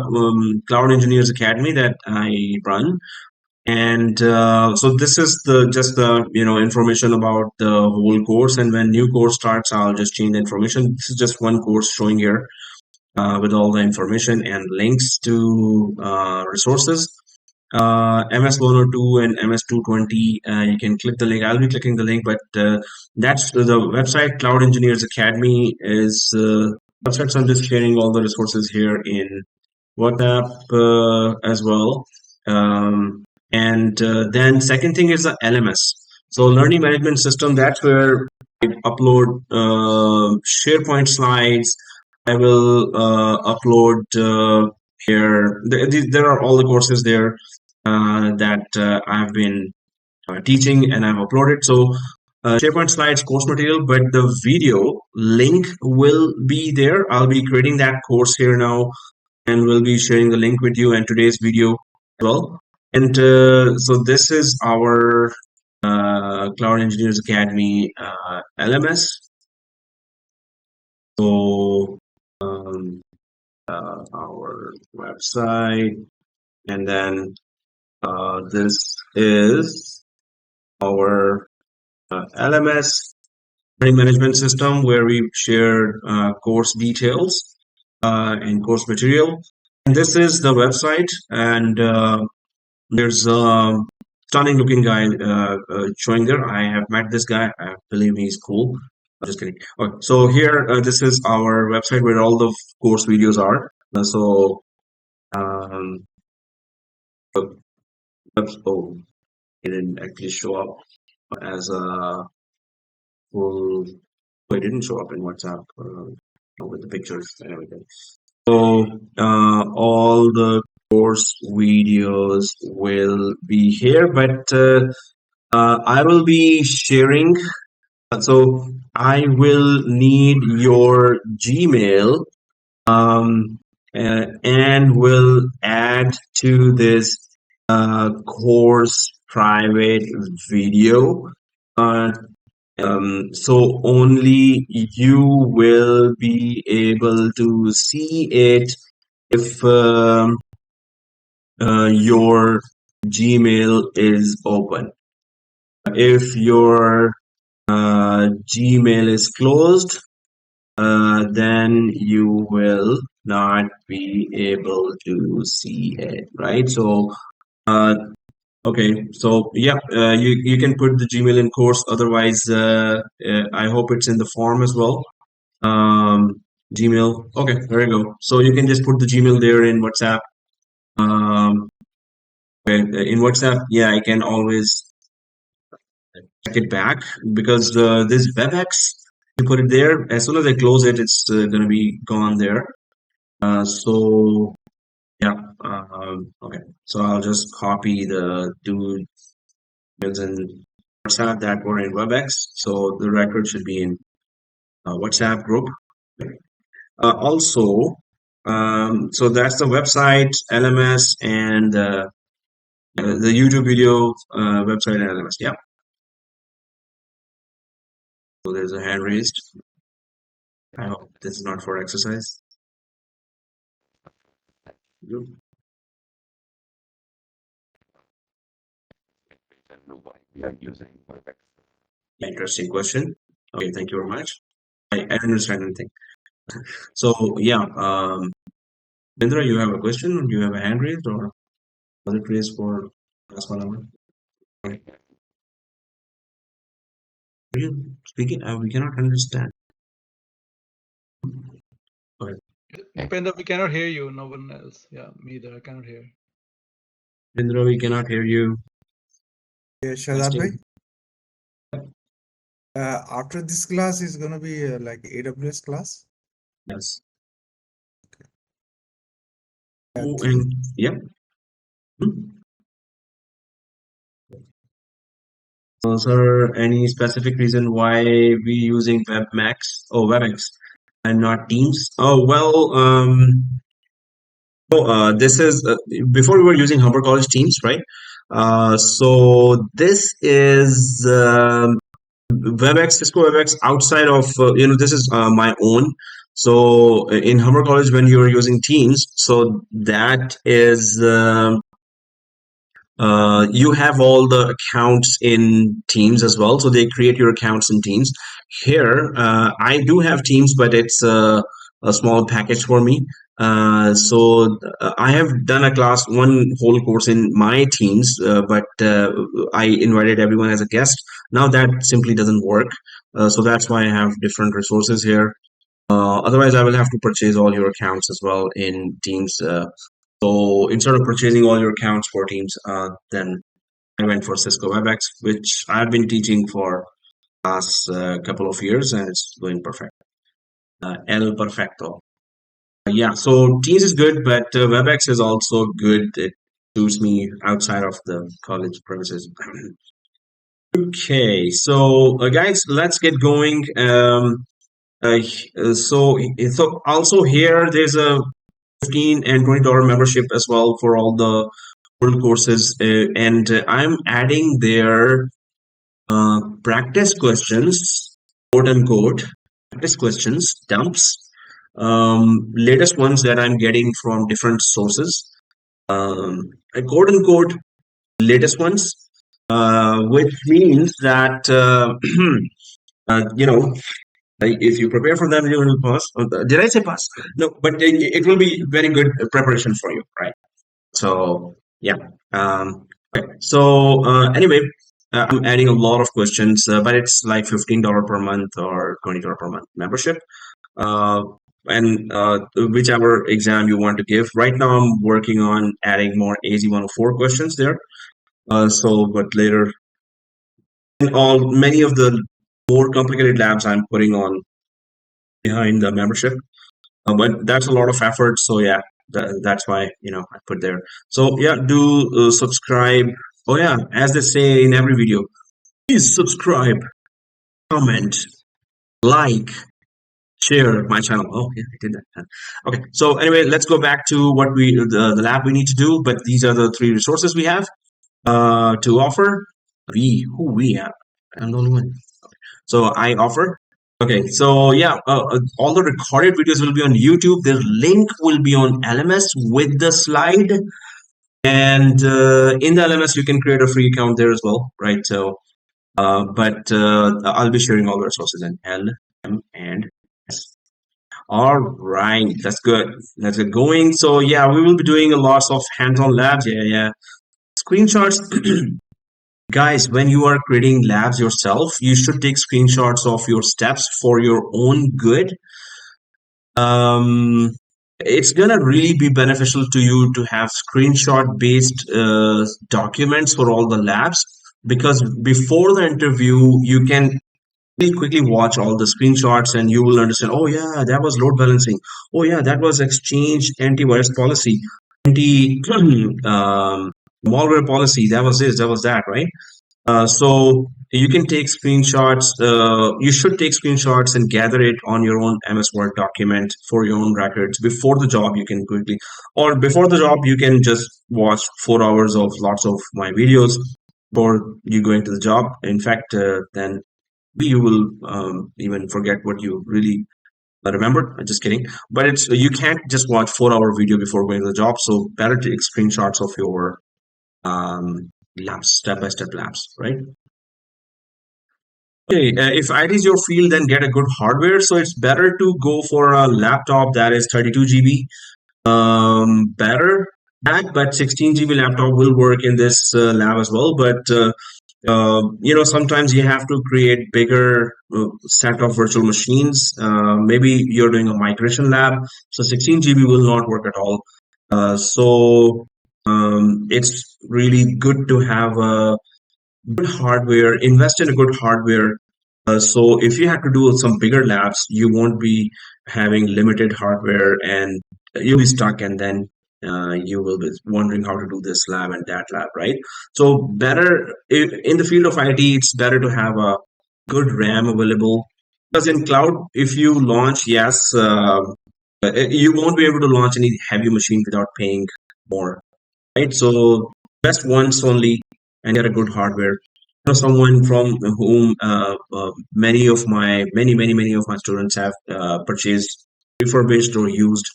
Cloud Engineers Academy that I run. And so this is just the information about the whole course, and when new course starts, I'll just change the information. This is just one course showing here with all the information and links to resources. MS 102 and MS 220, you can click the link. I'll be clicking the link, but that's the website. Cloud Engineers Academy is website. So I'm just sharing all the resources here in WhatsApp as well. And then second thing is the LMS. So learning management system, that's where I upload SharePoint slides. I will upload here. There are all the courses there that I've been teaching and I've uploaded. So SharePoint slides, course material, but the video link will be there. I'll be creating that course here now, and we'll be sharing the link with you and today's video as well. And so this is our Cloud Engineers Academy LMS. So our website, and then this is our LMS learning management system, where we share course details and course material. And this is the website, and there's a stunning looking guy showing there. I have met this guy. I believe he's cool. I'm just kidding. Okay, so here, this is our website where all the course videos are. So, um, oh, it didn't actually show up as a full. Oh, it didn't show up in WhatsApp with the pictures and everything. So all the course videos will be here, but I will be sharing. So I will need your Gmail, and will add to this course private video. So only you will be able to see it if your Gmail is open. If your Gmail is closed, then you will not be able to see it, right? So, okay, so yeah, you can put the Gmail in course. Otherwise, I hope it's in the form as well. Gmail. Okay, there you go. So you can just put the Gmail there in WhatsApp. Okay, in WhatsApp, yeah, I can always check it back, because this WebEx, you put it there. As soon as I close it, it's gonna be gone there. So yeah, okay. So I'll just copy the two emails in WhatsApp that were in WebEx. So the record should be in WhatsApp group. Also, so that's the website, LMS, and the YouTube video website and LMS. Yeah. So there's a hand raised. I hope this is not for exercise. Good. Interesting question. Okay, thank you very much. I don't understand anything. So yeah, Indra, you have a question, or you have a hand raised, or was it raised for last 1 hour? Okay. Are you speaking? We cannot understand. Okay. Upendra, we cannot hear you. No one else. Yeah, me either. I cannot hear. Indra, we cannot hear you. Yeah, Shadab bhai. Testing. After this class is gonna be like AWS class. Yes. Yeah, Oh, and yeah. So, sir, any specific reason why we using WebMax or WebEx and not Teams? Oh, well, this is before we were using Humber College Teams, right? So this is WebEx, Cisco WebEx outside of, this is my own. So in Humber College, when you were using Teams, so that is, you have all the accounts in Teams as well. So they create your accounts in Teams. Here, I do have Teams, but it's a small package for me. So I have done a class, one whole course in my Teams, but I invited everyone as a guest. Now that simply doesn't work. So that's why I have different resources here. Otherwise, I will have to purchase all your accounts as well in Teams. So instead of purchasing all your accounts for Teams, then I went for Cisco WebEx, which I've been teaching for last couple of years, and it's going perfect. El perfecto. Yeah, so Teams is good, but WebEx is also good. It suits me outside of the college premises. Okay, so guys, let's get going. So also here, there's a $15 and $20 membership as well for all the courses, and I'm adding their practice questions, quote unquote, practice questions, dumps, latest ones that I'm getting from different sources, quote unquote, latest ones, which means that, you know, if you prepare for them, you will pass. Did I say pass? No, but it will be very good preparation for you, right? So, yeah. Okay. So, anyway, I'm adding a lot of questions, but it's like $15 per month or $20 per month membership. Uh, and whichever exam you want to give. Right now, I'm working on adding more AZ 104 questions there. But later, and many of the more complicated labs I'm putting on behind the membership. But that's a lot of effort. So yeah, that's why I put there. So yeah, do subscribe. Oh yeah, as they say in every video, please subscribe, comment, like, share my channel. Oh yeah, I did that. Okay. So anyway, let's go back to what the lab we need to do. But these are the 3 resources we have to offer. We have. I'm the only one. So I offer. Okay, so yeah, all the recorded videos will be on YouTube. The link will be on LMS with the slide, and in the LMS you can create a free account there as well, right? So, but I'll be sharing all the resources in LM and S. All right, that's good. Let's get going. So yeah, we will be doing a lot of hands-on labs. Yeah. Screenshots. Guys, when you are creating labs yourself, you should take screenshots of your steps for your own good. It's gonna really be beneficial to you to have screenshot based documents for all the labs, because before the interview you can really quickly watch all the screenshots and you will understand, oh yeah, that was load balancing, oh yeah, that was exchange antivirus policy, anti malware policy, that was this, that was that, right? So you can take screenshots. You should take screenshots and gather it on your own MS Word document for your own records. Before the job, you can quickly, or before the job, you can just watch 4 hours of lots of my videos before you go into the job. In fact, then you will even forget what you really remembered. I'm just kidding. But you can't just watch 4 hour video before going to the job. So better take screenshots of your labs, step by step labs, right? Okay, if IT is your field, then get a good hardware. So it's better to go for a laptop that is 32 GB. Better that, but 16 GB laptop will work in this lab as well. But sometimes you have to create bigger set of virtual machines. Maybe you're doing a migration lab, so 16 GB will not work at all. It's really good to have a good hardware, invest in a good hardware. So if you have to do some bigger labs, you won't be having limited hardware and you'll be stuck, and then you will be wondering how to do this lab and that lab, right? So better in the field of IT, it's better to have a good RAM available, because in cloud, if you launch, yes, you won't be able to launch any heavy machine without paying more, right? So best once only and get a good hardware. Someone from whom many of my students have purchased refurbished or used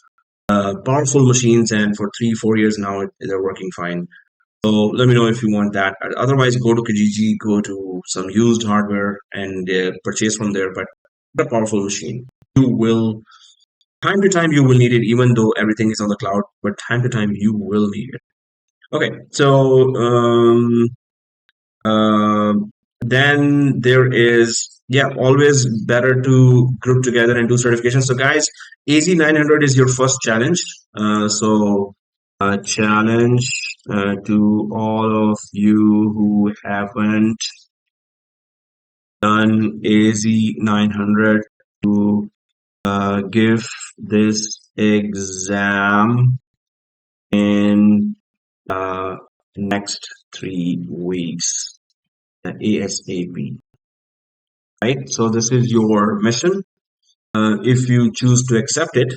powerful machines, and for 3-4 years now they're working fine. So let me know if you want that. Otherwise, go to Kijiji, go to some used hardware and purchase from there. But a powerful machine, you will time to time you will need it, even though everything is on the cloud. But time to time you will need it. Okay, so uh, then there is, yeah, always better to group together and do certifications. So guys, AZ 900 is your first challenge. Challenge to all of you who haven't done AZ 900 to give this exam in next 3 weeks, ASAP. Right? So this is your mission. If you choose to accept it,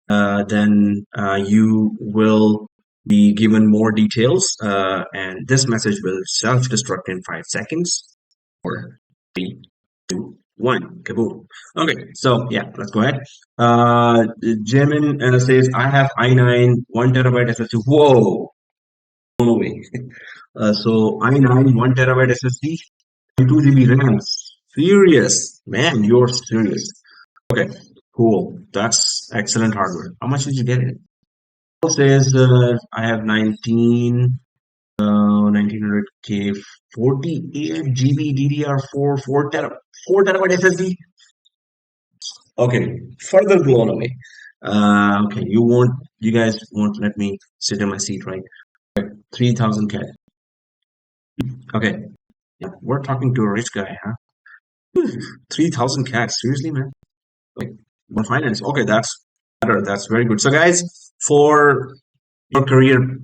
then you will be given more details, and this message will self-destruct in 5 seconds. 4, 3, 2, 1, kaboom. Okay, so yeah, let's go ahead. Jamin says, I have i9 1 terabyte SSD. Whoa, no way. So i9 1 terabyte SSD, 2 GB RAM. Serious, man, you're serious. Okay, cool. That's excellent hardware. How much did you get it? Says I have 1900K 48 GB DDR4 4 terabyte SSD. Okay, further blown away. Okay, you guys won't let me sit in my seat, right? 3000 cat. Okay, yeah, we're talking to a rich guy, huh? 3000 cats, seriously, man? Like, more finance. Okay, that's better. That's very good. So, guys, for your career,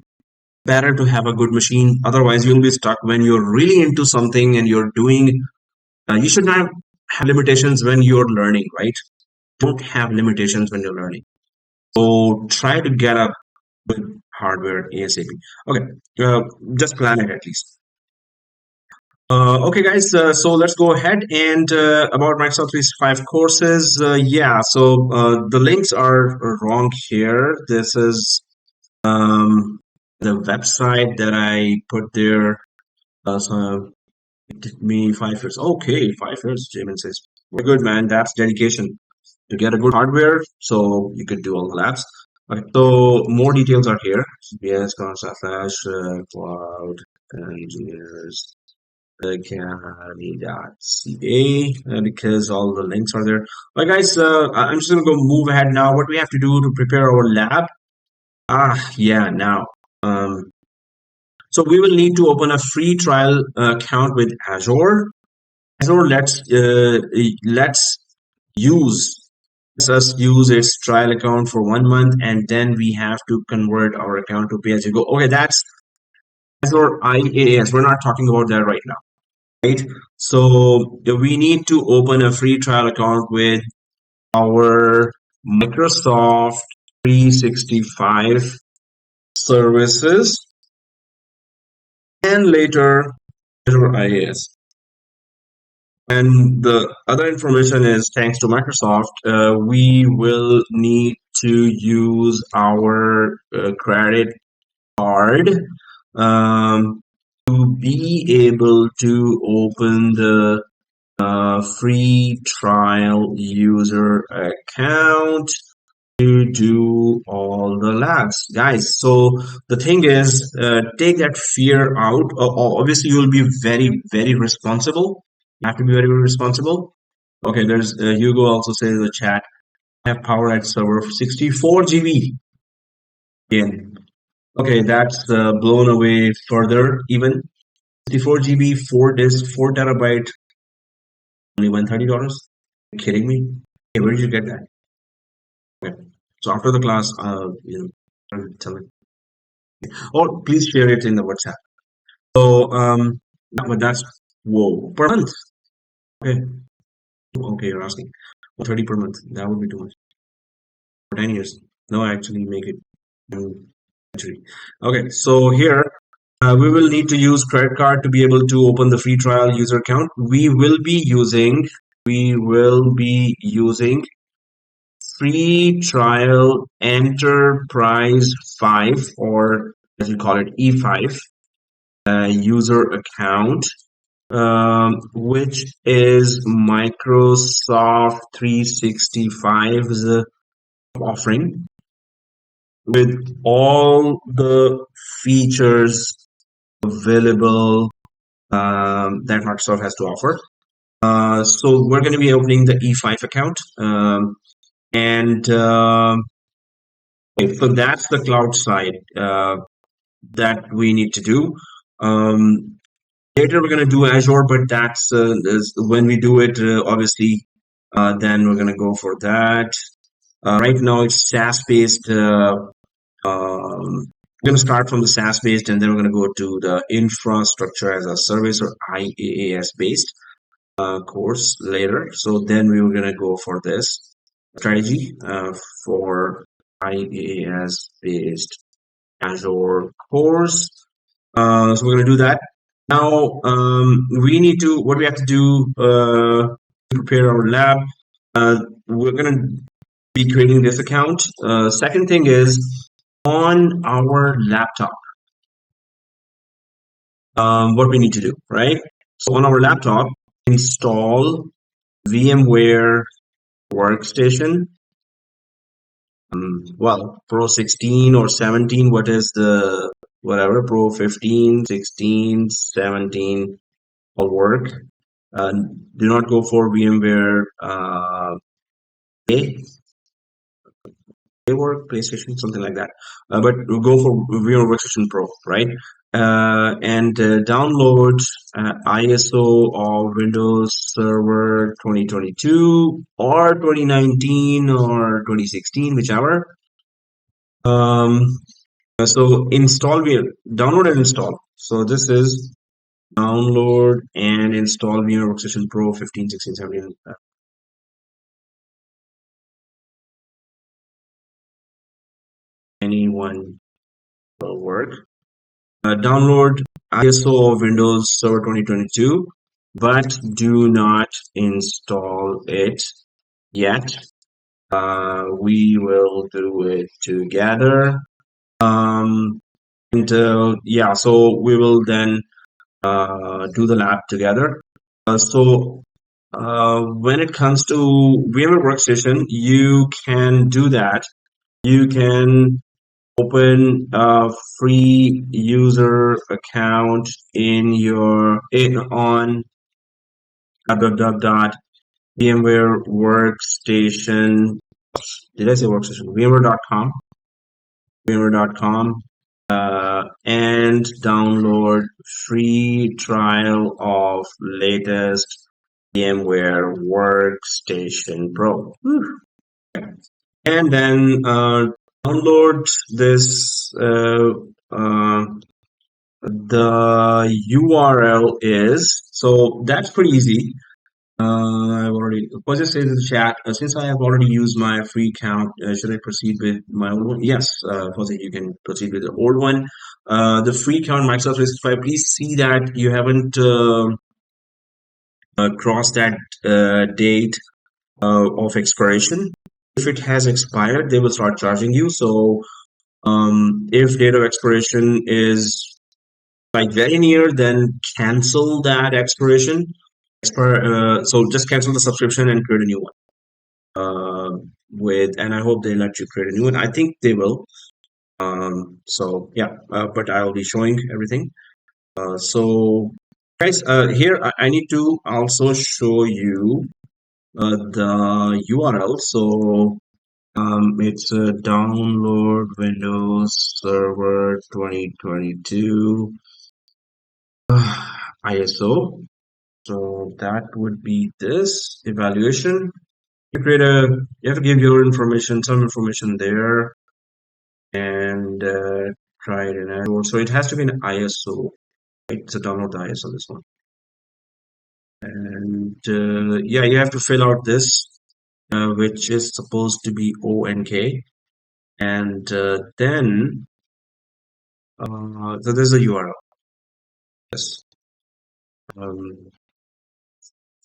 better to have a good machine. Otherwise, you'll be stuck when you're really into something and you're doing. You should not have limitations when you're learning, right? Don't have limitations when you're learning. So try to get a good hardware ASAP. Okay, just plan it at least. Okay, guys, so let's go ahead and about Microsoft 365 courses. Yeah, so the links are wrong here. This is the website that I put there. So it took me 5 years. Okay, 5 years, Jamin says. Very good, man. That's dedication to get a good hardware so you could do all the labs. Okay, so more details are here. CBS, Constant Flash, Cloud Engineers Academy.ca, because all the links are there. All right, guys, I'm just gonna go move ahead now. What we have to do to prepare our lab? Yeah, now. So we will need to open a free trial account with Azure. Azure lets us use its trial account for 1 month, and then we have to convert our account to pay as you go. Okay, that's Azure IaaS. We're not talking about that right now. Right? So we need to open a free trial account with our Microsoft 365 services and later Azure IaaS. And the other information is thanks to Microsoft, we will need to use our credit card to be able to open the free trial user account to do all the labs, guys. So the thing is, take that fear out. Obviously, you'll be very, very responsible. You have to be very, very responsible. Okay, there's Hugo also says in the chat, I have power at server for 64 GB. Again, okay, that's blown away further. Even 64 GB, 4 disk, 4 terabyte, only $130. Are you kidding me? Hey, where did you get that? Okay. So after the class, I'll tell it. Or please share it in the WhatsApp. So yeah, but that's whoa per month. Okay. Okay, you're asking. 30 per month. That would be too much. For 10 years. No, I actually make it actually. Okay, so here we will need to use credit card to be able to open the free trial user account. We will be using free trial enterprise 5, or as we call it E5 user account, which is Microsoft 365's offering with all the features available that Microsoft has to offer. So we're going to be opening the E5 account. And so that's the cloud side that we need to do. Later we're going to do Azure, but that's when we do it, obviously, then we're going to go for that. Right now it's SaaS-based. We're going to start from the SaaS-based, and then we're going to go to the infrastructure as a service, or IaaS-based course later. So then we were going to go for this strategy for IaaS based Azure course. So we're going to do that. Now, what we have to do, prepare our lab. We're going to be creating this account. Second thing is on our laptop, what we need to do, right? So on our laptop, install VMware Workstation. Well, Pro 16 or 17, what is the, whatever, Pro 15, 16, 17 will work. Do not go for VMware A. Work, PlayStation, something like that. But we'll go for VMware Workstation Pro, right? And download ISO of Windows Server 2022 or 2019 or 2016, whichever. So download and install. So this is download and install VMware Workstation Pro 15, 16, 17. Anyone will work. Download ISO of Windows Server 2022, but do not install it yet. We will do it together. Yeah, so we will then do the lab together. When it comes to VMware Workstation, you can do that. You can open a free user account on www.VMware Workstation. Did I say workstation? VMware.com. VMware.com. And download free trial of latest VMware Workstation Pro. Whew. And then download this. The URL is, so that's pretty easy. I'll just say to the chat, since I have already used my free account, should I proceed with my old one? Yes, Jose, you can proceed with the old one. The free account, Microsoft 365, please see that you haven't crossed that date of expiration. If it has expired, they will start charging you. So if date of expiration is like very near, then cancel that expiration. So just cancel the subscription and create a new one. And I hope they let you create a new one. I think they will. So yeah, but I'll be showing everything. So guys, here I need to also show you the URL. So it's download Windows Server 2022 ISO. So that would be this evaluation. You have to give your information, some information there, and try it in Azure. So it has to be an ISO, right? So download the ISO, this one. And yeah, you have to fill out this, which is supposed to be ONK. And then, so there's a URL. Yes.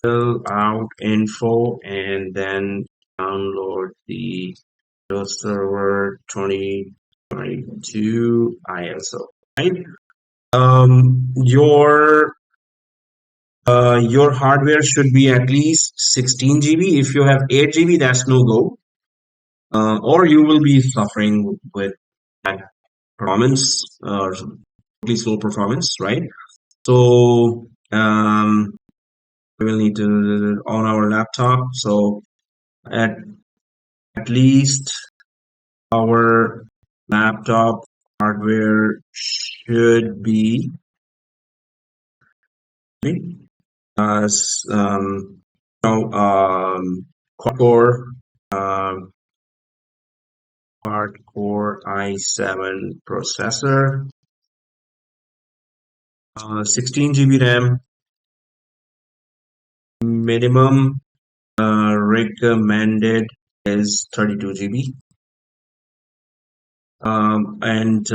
Fill out info and then download the Windows Server 2022 ISO, right? Your hardware should be at least 16 GB. If you have 8 GB, that's no go. Or you will be suffering with bad performance or really slow performance, right? So we will need to on our laptop. So at least our laptop hardware should be quad-core quad-core i7 processor, 16 GB RAM, minimum recommended is 32 GB. and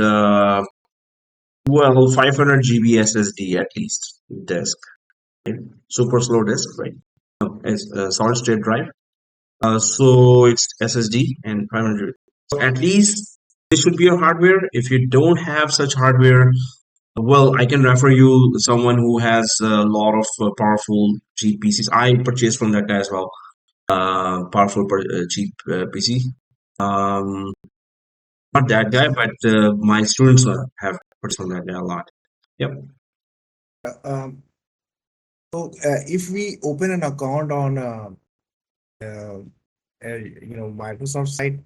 well, 500 GB SSD at least disk. Right? Super slow disk, right? It's a solid state drive. So it's SSD and 500. So at least this should be your hardware. If you don't have such hardware, well, I can refer you someone who has a lot of powerful cheap PCs. I purchased from that guy as well. Powerful cheap PC. Um, Not that guy, but my students have purchased from that guy a lot. Yep. Um, so if we open an account on Microsoft site,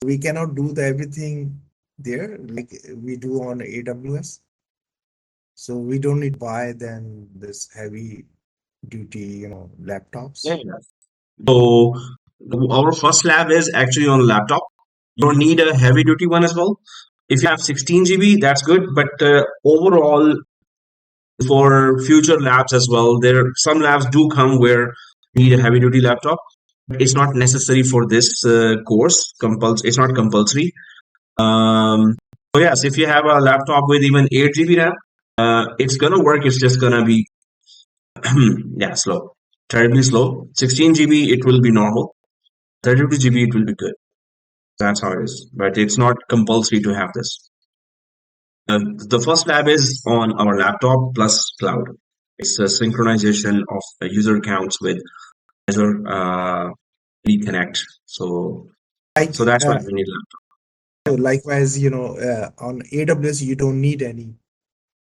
we cannot do the everything there like we do on AWS. So we don't need to buy then this heavy duty, laptops. Yeah. So our first lab is actually on a laptop. You don't need a heavy duty one as well. If you have 16 GB, that's good. But overall, for future labs as well, there some labs do come where you need a heavy duty laptop. It's not necessary for this course. It's not compulsory. So yes, if you have a laptop with even 8 GB RAM, it's gonna work. It's just gonna be yeah, slow, terribly slow. 16 GB, it will be normal. 32 GB, it will be good. That's how it is. But it's not compulsory to have this. The first lab is on our laptop plus cloud. It's a synchronization of user accounts with Azure Reconnect. So Like that's why we need laptop. so likewise, on AWS you don't need any,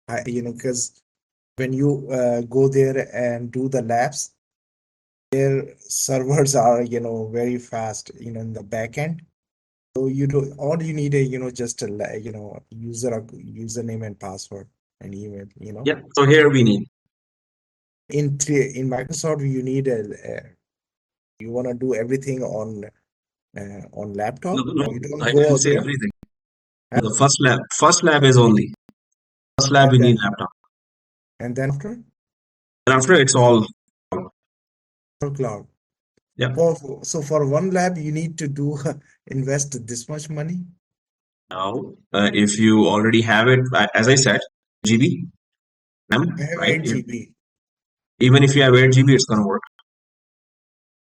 because when you go there and do the labs, their servers are very fast, in the back end. So you do all you need a just a username and password and email. Yeah. So here we need. In Microsoft you need you want to do everything on laptop. No, You don't I go didn't out say there. everything. The first lab is only. First lab we And need then laptop. and then after And after it's all for cloud. yeah. So for one lab you need to do invest this much money. Now, if you already have it, as I said, GB, I have right? 8 GB. Even if you have 8 GB, it's gonna work.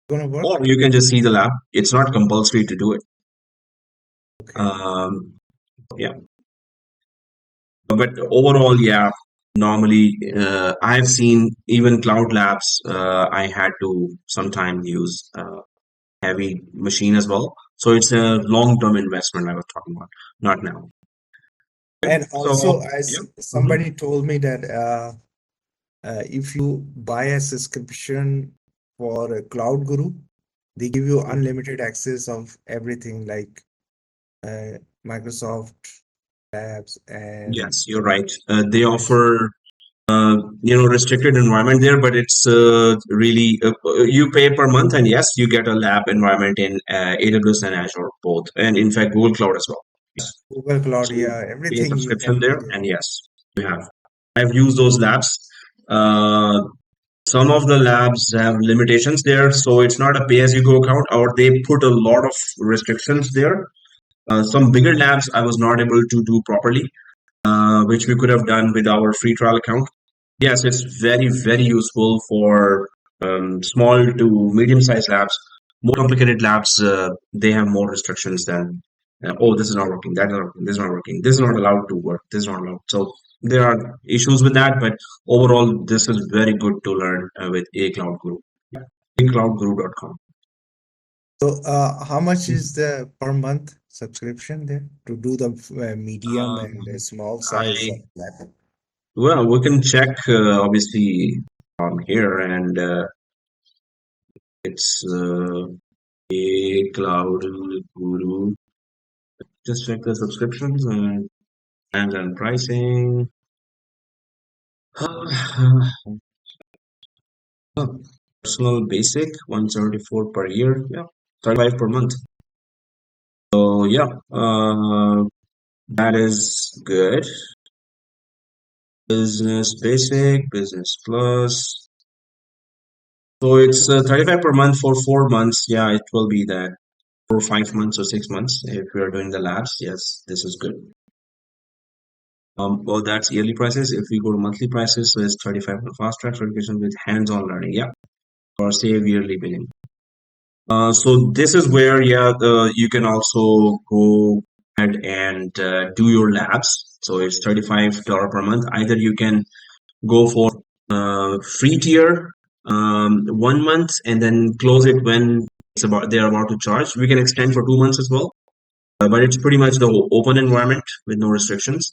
Gonna work? Or you can just see the lab. It's not compulsory to do it. Okay. Yeah. But overall, yeah, normally I've seen even cloud labs, I had to sometimes use heavy machine as well. So it's a long-term investment I was talking about, not now. And also, So, as yeah. somebody told me that if you buy a subscription for a Cloud Guru, they give you unlimited access of everything like Microsoft Labs and Yes, you're right. They Azure. offer restricted environment there, but it's really you pay per month, and yes, you get a lab environment in AWS and Azure both, and in fact Google Cloud as well. Yes. Google Cloud, So you yeah, pay a everything you subscription can do there, there. and yes, you have. I've used those labs. Uh, some of the labs have limitations there, so it's not a pay-as-you-go account, or they put a lot of restrictions there. Some bigger labs I was not able to do properly, which we could have done with our free trial account. Yes, it's very, very useful for small to medium-sized labs. More complicated labs, they have more restrictions than, oh, this is not working, that is not working, this is not working, this is not allowed to work, this is not allowed. So there are issues with that, but overall, this is very good to learn with A Cloud Group. Yeah, acloudguru.com. So, how much is the per month subscription there to do the medium and the small size I lab? Well, we can check obviously on here, and it's A Cloud Guru. Just check the subscriptions and pricing. Personal basic 174 per year. Yeah, 35 per month. So yeah, that is good. Business basic, business plus. So it's 35 per month for 4 months. Yeah, it will be that. for 5 months or 6 months. If we are doing the labs, yes, this is good. Well, that's yearly prices. If we go to monthly prices, so it's 35 for fast track certification with hands-on learning. Yeah, or save yearly billing. So this is where, yeah, you can also go ahead and do your labs. So it's $35 per month. Either you can go for free tier 1 month and then close it when they're about to charge. We can extend for 2 months as well, but it's pretty much the open environment with no restrictions.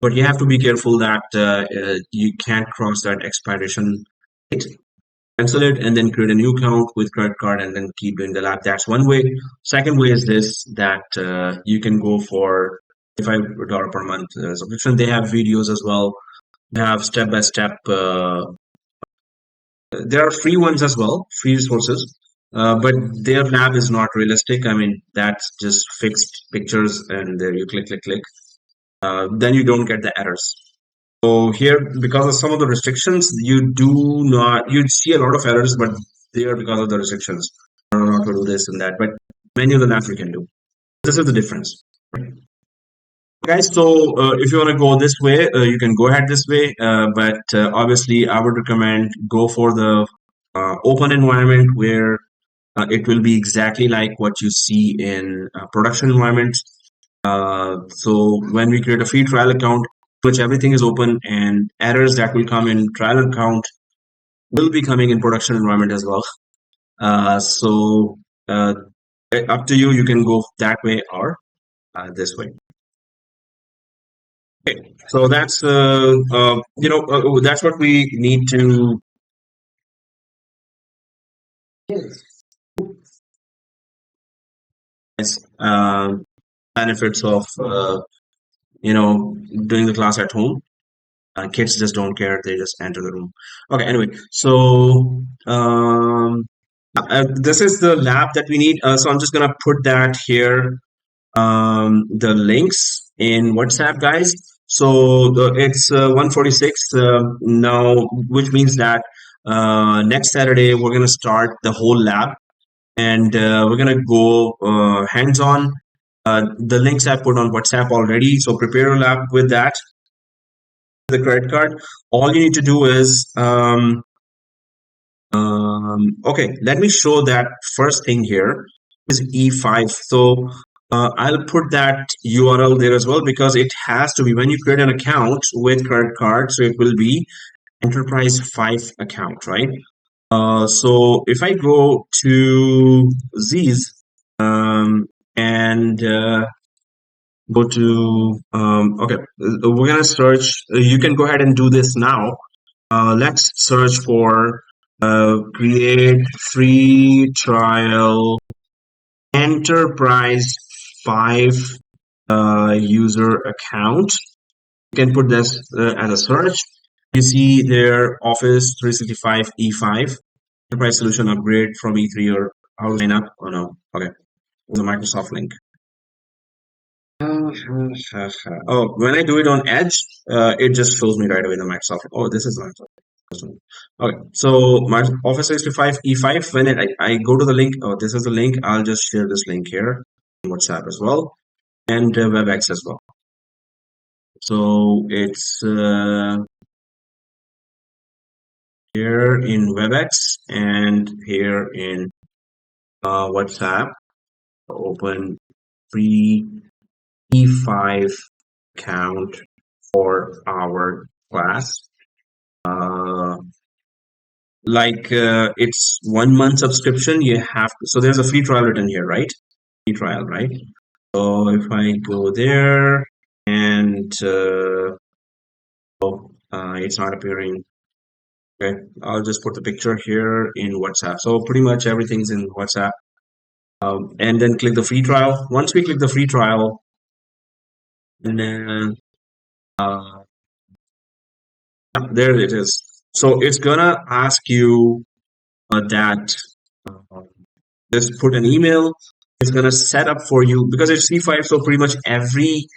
But you have to be careful that you can't cross that expiration date. Cancel it and then create a new account with credit card and then keep doing the lab. That's one way. Second way is this, that you can go for $5 per month subscription. They have videos as well. They have step-by-step. There are free ones as well, free resources. But their lab is not realistic. I mean, that's just fixed pictures and there you click, click, click. Then you don't get the errors. So here, because of some of the restrictions, you'd see a lot of errors, but they are because of the restrictions. I don't know how to do this and that, but many of the labs we can do. This is the difference. Guys, so if you want to go this way, you can go ahead this way, but obviously I would recommend go for the open environment where it will be exactly like what you see in production environment. So when we create a free trial account, which everything is open, and errors that will come in trial account will be coming in production environment as well. So up to you. You can go that way or this way. Okay, so that's that's what we need to. Benefits of doing the class at home. Kids just don't care; they just enter the room. Okay, anyway, so this is the lab that we need. So I'm just gonna put that here. The links in WhatsApp, guys. So it's 1:46 now, which means that next Saturday we're gonna start the whole lab, and we're gonna go hands-on. The links I put on WhatsApp already, so prepare a lab with that. The credit card. All you need to do is okay. Let me show that first thing here is E5. So I'll put that URL there as well because it has to be when you create an account with credit card. So it will be Enterprise 5 account, right? So if I go to Z's and go to okay, we're gonna search. You can go ahead and do this now. Let's search for create free trial Enterprise 5 user account. You can put this as a search. You see there Office 365 E5 Enterprise Solution upgrade from E3 or how to sign up. Oh no, okay, the Microsoft link. Oh, when I do it on Edge, it just shows me right away the Microsoft. Oh, this is Microsoft. Okay, so my Office 365 E5. When I go to the link, oh, this is the link. I'll just share this link here on WhatsApp as well, and WebEx as well. So it's here in WebEx and here in WhatsApp. Open free E5 account for our class. It's 1 month subscription. You have to, so there's a free trial written here, right? Free trial, right? So if I go there and it's not appearing. Okay, I'll just put the picture here in WhatsApp. So pretty much everything's in WhatsApp. And then click the free trial. Once we click the free trial, and then there it is. So it's gonna ask you that just put an email. It's gonna set up for you because it's C5. So pretty much every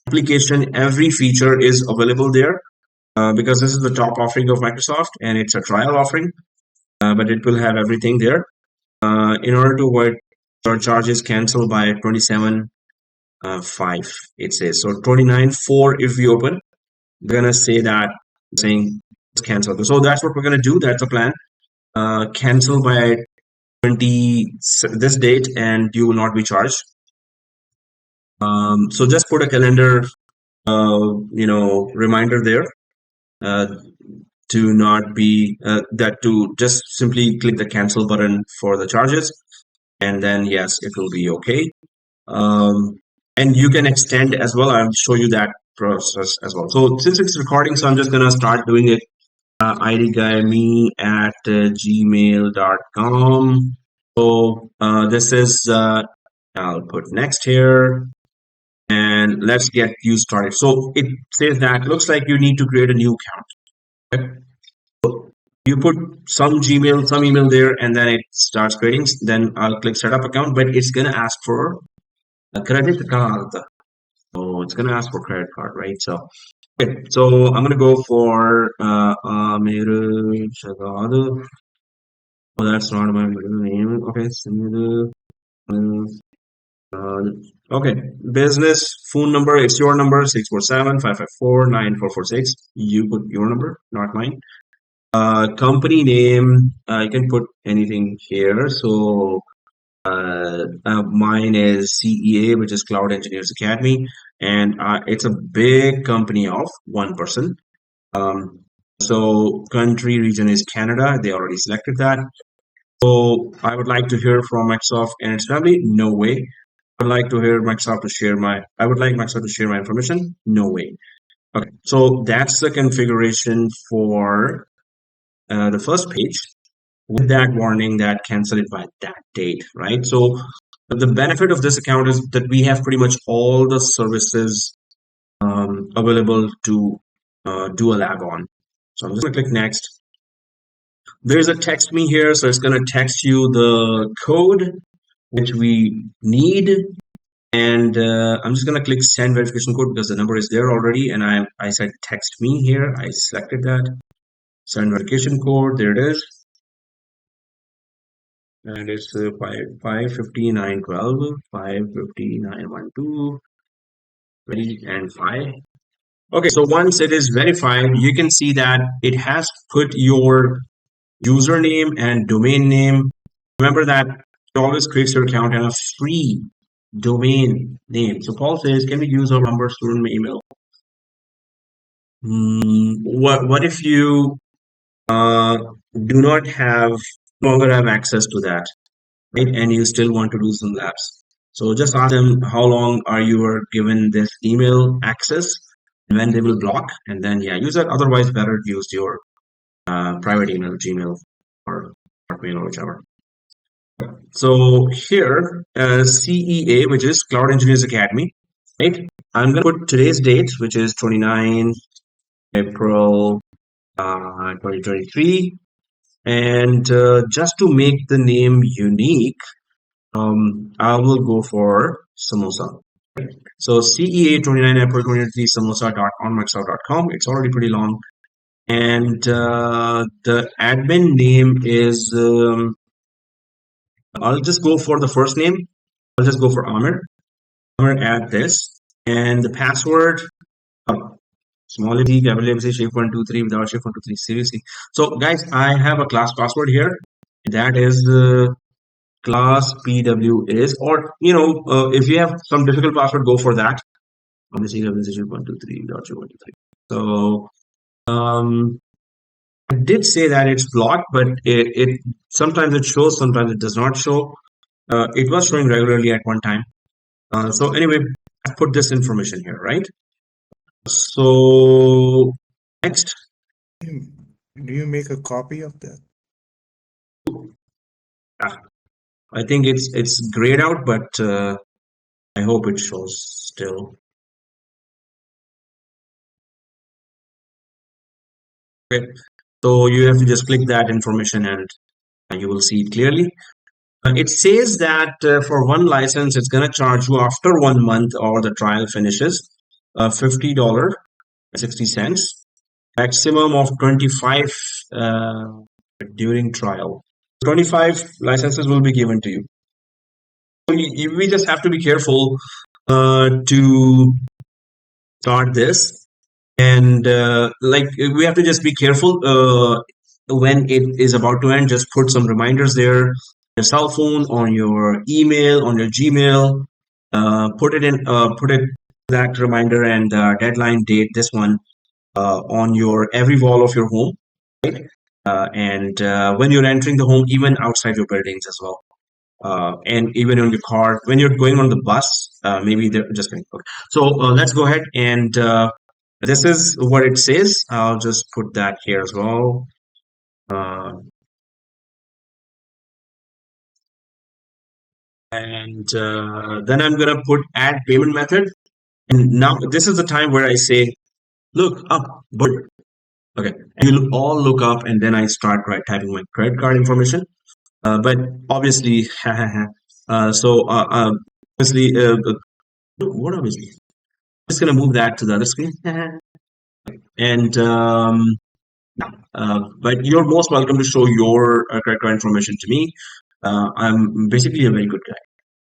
application, every feature is available there because this is the top offering of Microsoft and it's a trial offering, but it will have everything there. In order to avoid your charges cancel by 27.5. It says so 29.4 if we open. They're gonna say that saying it's cancel. So that's what we're gonna do. That's the plan. Cancel by 20 this date, and you will not be charged. So just put a calendar, reminder there. To not be that to just simply click the cancel button for the charges, and then yes, it will be okay. And you can extend as well. I'll show you that process as well. So since it's recording, so I'm just gonna start doing it. ID guy me at gmail.com. So this is I'll put next here, and let's get you started. So it says that looks like you need to create a new account. Okay? You put some email there, and then it starts creating. Then I'll click setup account, but it's gonna ask for a credit card. So it's gonna ask for credit card, right? So okay, so I'm gonna go for Amir Shagad. Oh, that's not my middle name. Okay, okay, business phone number. It's your number 647-554-9446. You put your number, not mine. Company name, you can put anything here. So mine is CEA, which is Cloud Engineers Academy, and it's a big company of one person. So country region is Canada. They already selected that. So I would like to hear from Microsoft and its family. No way. I would like to hear Microsoft to share my. I would like Microsoft to share my information. No way. Okay, so that's the configuration for the first page with that warning that cancel it by that date, right? So the benefit of this account is that we have pretty much all the services available to do a lab on. So I'm just gonna click next. There's a text me here, so it's gonna text you the code which we need, and I'm just gonna click send verification code because the number is there already, and I said text me here. I selected that. Send verification code. There it is. And it's 55912 55912 ready and 5. Okay, so once it is verified, you can see that it has put your username and domain name. Remember that it always creates your account and a free domain name. So Paul says, can we use our number student email? What if you do not have longer have access to that? Right? And you still want to do some labs. So just ask them how long are you given this email access, and when they will block, and then yeah, use that. Otherwise, better use your private email, Gmail or Hotmail or whichever. So here, CEA, which is Cloud Engineers Academy, right? I'm gonna put today's date, which is 29 April 2023, and just to make the name unique, I will go for Samosa. So CEA 29 April 2023 samosa.onmicrosoft.com. It's already pretty long. And the admin name is, I'll just go for the first name. I'll just go for Amir. Amir, add this. And the password, small letter, capital letter, Sharepoint 23 without Sharepoint 23. Seriously. So guys, I have a class password here. That is class PW is, or if you have some difficult password, go for that. Obviously, so I did say that it's blocked, but it sometimes it shows, sometimes it does not show. It was showing regularly at one time. So anyway, I put this information here, right? So next, Do you make a copy of that? I think it's grayed out, but I hope it shows still. Okay, so you have to just click that information and you will see it clearly. It says that for one license, it's going to charge you after 1 month or the trial finishes, $50.60, maximum of 25 during trial. 25 licenses will be given to you. We just have to be careful to start this, and like we have to just be careful when it is about to end. Just put some reminders there, your cell phone, on your email, on your Gmail. Put it exact reminder and deadline date. This one on your every wall of your home, right? And when you're entering the home, even outside your buildings as well. And even on your car, when you're going on the bus, maybe they're just going. Okay. So let's go ahead and this is what it says. I'll just put that here as well. And then I'm gonna put add payment method. And now this is the time where I say, look up, but okay. And you'll all look up, and then I start typing my credit card information. But obviously, obviously, what obviously? I'm just gonna move that to the other screen. And but you're most welcome to show your credit card information to me. I'm basically a very good guy.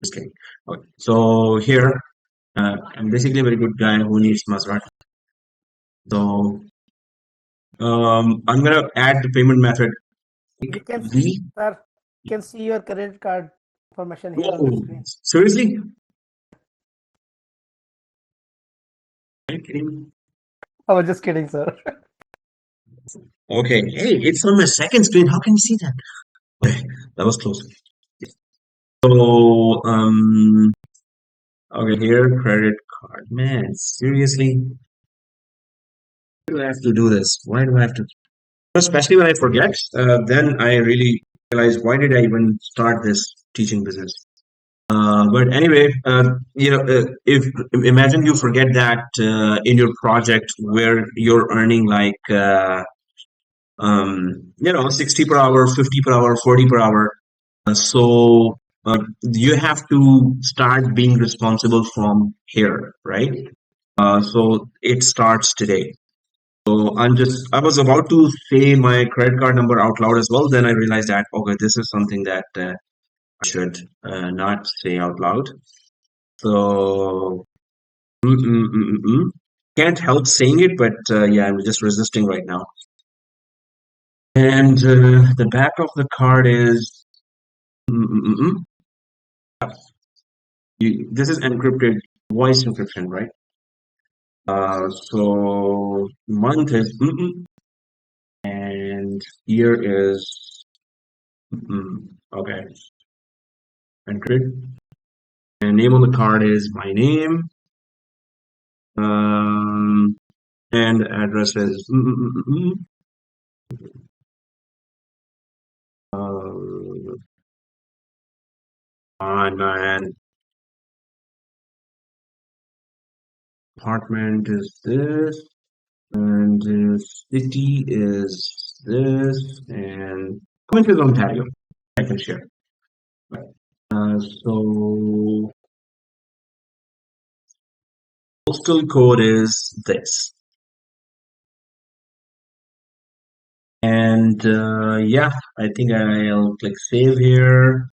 Just kidding. Okay. So here, I'm basically a very good guy who needs Maserati. So I'm gonna add the payment method. We can V. see, sir, we can see your credit card information here on the Whoa, screen. seriously? Are you kidding me? I was just kidding, sir. Okay. Hey, it's on my second screen. How can you see that? Okay, that was close. So okay, here, credit card. Man, seriously? Why do I have to do this? Why do I have to? Especially when I forget, then I really realize why did I even start this teaching business? But anyway, if imagine you forget that in your project where you're earning like 60 per hour, 50 per hour, 40 per hour. So you have to start being responsible from here, right? So it starts today. So I was about to say my credit card number out loud as well. Then I realized that, okay, this is something that I should not say out loud. So, can't help saying it, but yeah, I'm just resisting right now. And the back of the card is, this is encrypted voice encryption, right? So month is, and year is, okay, encrypt. And name on the card is my name. And address is, and apartment is this, and the city is this, and comment is Ontario. I can share. So postal code is this. And yeah, I think I'll click save here.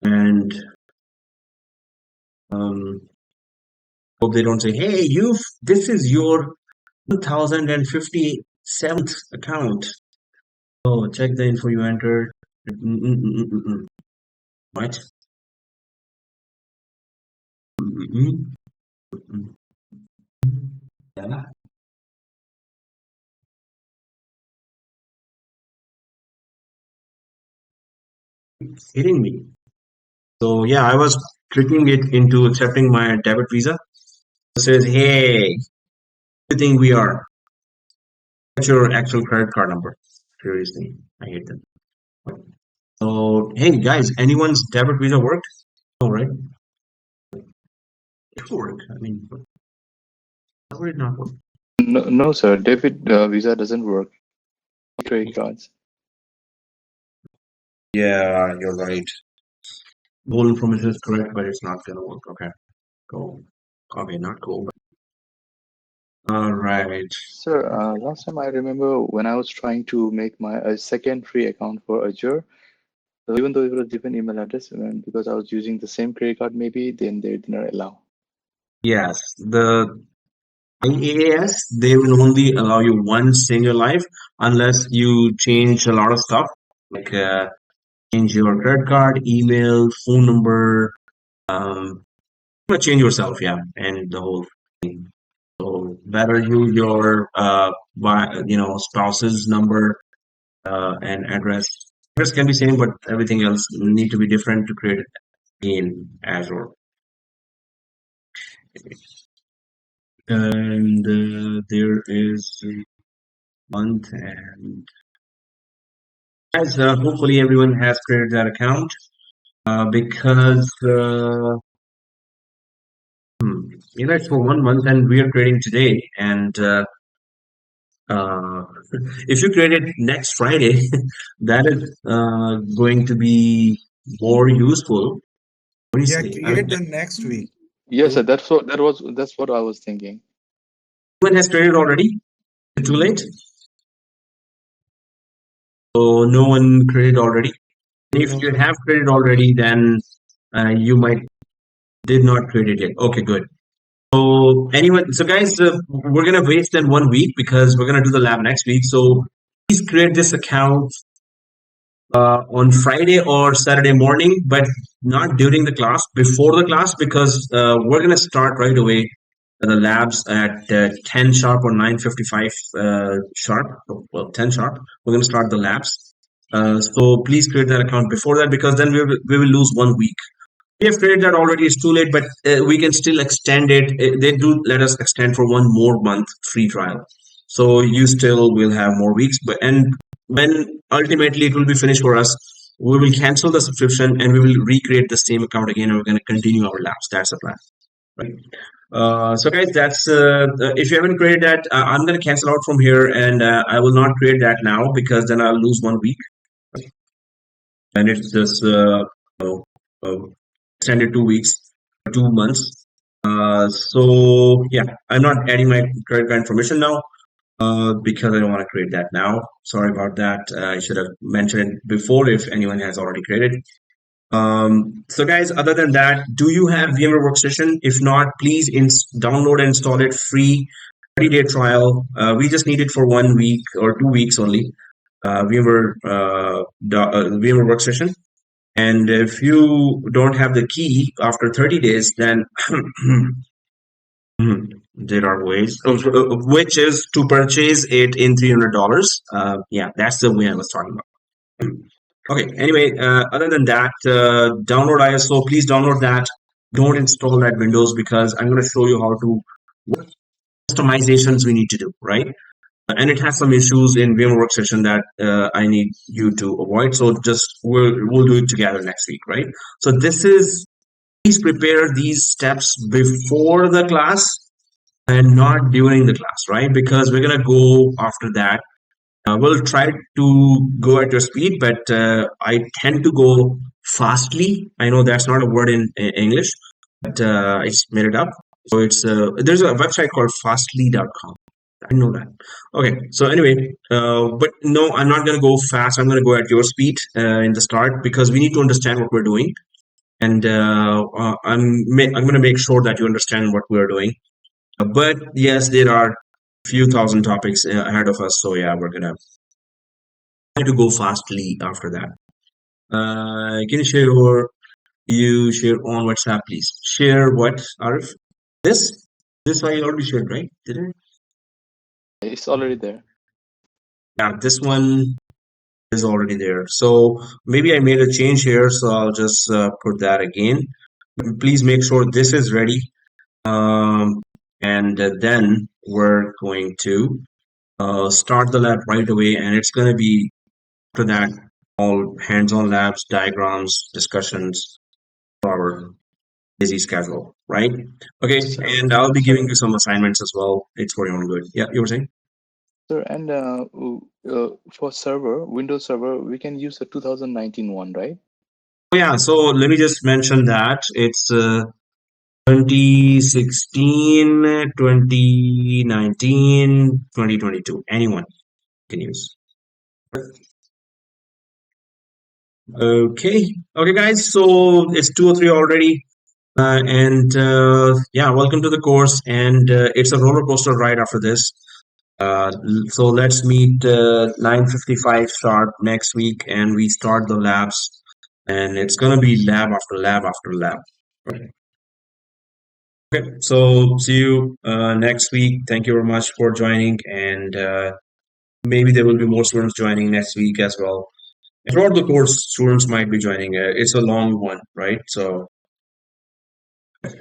And hope they don't say, hey, this is your 1057th account. Oh, check the info you entered. What? Yeah. It's hitting me. So yeah, I was clicking it into accepting my debit visa. It says, hey, you think we are? What's your actual credit card number? Seriously, I hate them. So, hey guys, anyone's debit visa worked? All right, it worked. I mean, how would it not work? No, sir. Debit visa doesn't work. Credit cards. Yeah, you're right. Whole information is correct, but it's not gonna work. Okay, go. Okay, not go. All right. Sir, last time I remember when I was trying to make my a second free account for Azure, So even though it was a different email address, and because I was using the same credit card, maybe then they did not allow. Yes, the IAAS, they will only allow you once in your life unless you change a lot of stuff, like change your credit card, email, phone number, um, change yourself, yeah, and the whole thing. So better use your spouse's number and address. Address can be same, but everything else need to be different to create it in Azure. And there is month and as hopefully everyone has created that account because it's for 1 month and we are creating today and uh, if you create it next Friday, that is going to be more useful. What do you Yeah, say? I mean, create the next week. Yes, sir. Don't That's what I was thinking. everyone has created already. Is it too late? So no one created already. And if know. you have created already, then you might did not create it yet. Okay, good. So anyone, so guys, we're gonna waste then 1 week because we're gonna do the lab next week. So please create this account on Friday or Saturday morning, but not during the class, before the class, because we're gonna start right away the labs at 10 sharp or 9:55 sharp. Well, 10 sharp. We're gonna start the labs. So please create that account before that because then we will lose 1 week. We have created that already. It's too late, but we can still extend it. They do let us extend for 1 more month free trial. So you still will have more weeks. But and when ultimately it will be finished for us, we will cancel the subscription and we will recreate the same account again, and we're going to continue our labs. That's the plan, right? So guys, that's if you haven't created that, I'm going to cancel out from here, and I will not create that now because then I'll lose 1 week, and it's just uh, extended 2 weeks, 2 months. So yeah, I'm not adding my credit card information now because I don't want to create that now. Sorry about that. I should have mentioned it before if anyone has already created. So guys, other than that, do you have VMware Workstation? If not, please download and install it free 30-day trial. We just need it for 1 week or 2 weeks only. VMware Workstation. And if you don't have the key after 30 days, then there are ways, which is to purchase it in $300. Yeah, that's the way I was talking about. Okay, anyway, other than that, download ISO. Please download that. Don't install that Windows because I'm going to show you how to what customizations we need to do, right? And it has some issues in VMware Workstation that I need you to avoid. So just we'll do it together next week, right? So this is please prepare these steps before the class and not during the class, right? Because we're gonna go after that. We'll try to go at your speed, but I tend to go fastly. I know that's not a word in English, but I just made it up. So it's there's a website called fastly.com. I know that. Okay, so anyway, but no, I'm not gonna go fast. I'm gonna go at your speed in the start because we need to understand what we're doing, and I'm gonna make sure that you understand what we're doing. But yes, there are a few thousand topics ahead of us, so yeah, we're gonna try to go fastly after that. Can you share on WhatsApp, please? Share what, Arif? This? This I already shared, right? Did I? It's already there. Yeah, this one is already there. So maybe I made a change here, so I'll just put that again. Please make sure this is ready. And then we're going to start the lab right away, and it's going to be after that all hands-on labs, diagrams, discussions for our busy schedule, right? Okay, So, and I'll be giving so, you some assignments as well. It's for your own good. Yeah, you were saying? sir, and for server, Windows Server, we can use the 2019 one, right? Oh, yeah, so let me just mention that it's 2016, 2019, 2022. Anyone can use. Okay. Okay, guys. So it's 2 or 3 already. Yeah, welcome to the course. And it's a roller coaster ride after this. So let's meet 9:55 sharp next week, and we start the labs. And it's gonna be lab after lab after lab. Okay. So see you next week. Thank you very much for joining, and maybe there will be more students joining next week as well. Throughout the course, students might be joining. It's a long one, right? So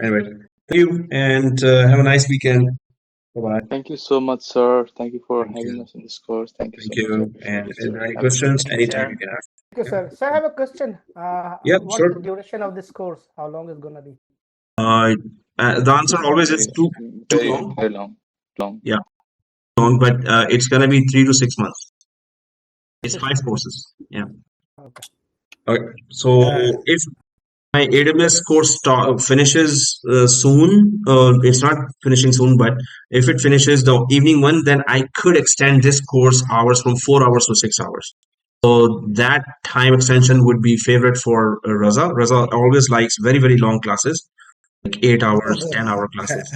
anyway, thank you, and have a nice weekend. Bye-bye. Thank you so much, sir. Thank you for Thank having you. us in this course. Thank you Thank so much. I you. appreciate And it, if sir. there are any Have a good questions, day. Thank you, anytime you sir. can ask. Thank you, Yeah. sir. Sir, I have a question. Yeah, What's the sure. duration of this course? How long is gonna be? Uh, the answer always is Very, too very, long. very long. Long. Yeah, long, but it's gonna be 3 to 6 months. It's 6 five months. courses. Yeah. Okay. Okay. So Uh, if my AWS course finishes soon, it's not finishing soon, but if it finishes the evening one, then I could extend this course hours from 4 hours to 6 hours. So that time extension would be favorite for Raza. Raza always likes very, very long classes, like 8 hours, 10-hour classes.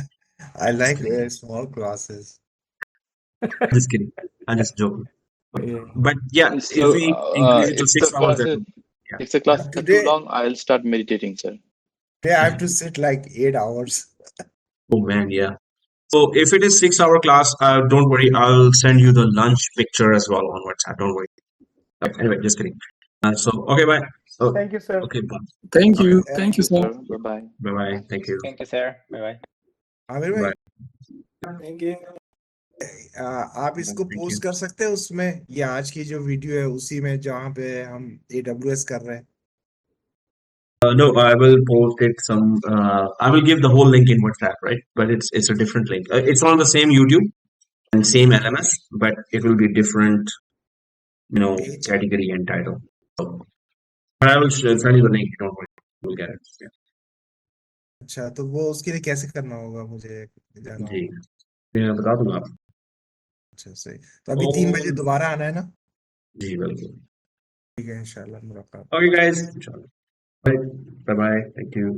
I like very small classes. Just kidding. I'm just joking. Yeah. But yeah, if So, we increase it to if six the hours, that classes, would, yeah. if the classes are too Today, long, I'll start meditating, sir. today I have to sit like 8 hours. Oh man, yeah. So if it is 6 hour class, don't worry. I'll send you the lunch picture as well on WhatsApp. Don't worry. Okay, anyway, just kidding. So okay, bye. Oh, Thank you, sir. okay, bye. Thank Okay, you. Uh, Thank Thank you, you, sir. sir. Bye bye. bye bye. Thank you. Thank you, sir. Bye bye. Aamir भाई Bye. Thank you. आप इसको Thank you. Post कर सकते हैं उसमें, ये आज की जो वीडियो है उसी में जहाँ पे हम AWS कर रहे हैं. No, I will post it some. I will give the whole link in WhatsApp, right? But it's a different link. It's on the same YouTube and same LMS, but it will be different, page. category and title. So, but I will send you the link. Don't worry, you'll get it. Yeah. अच्छा, तो वो उसके लिए कैसे करना होगा, मुझे जाना जी, होगा. मैं बता दूंगा आपको. अच्छा, सही. तो अभी 3 बजे दोबारा आना है ना. जी बिल्कुल. ठीक है, इंशाल्लाह मुलाकात. Okay, guys. Bye. Bye bye. Thank you.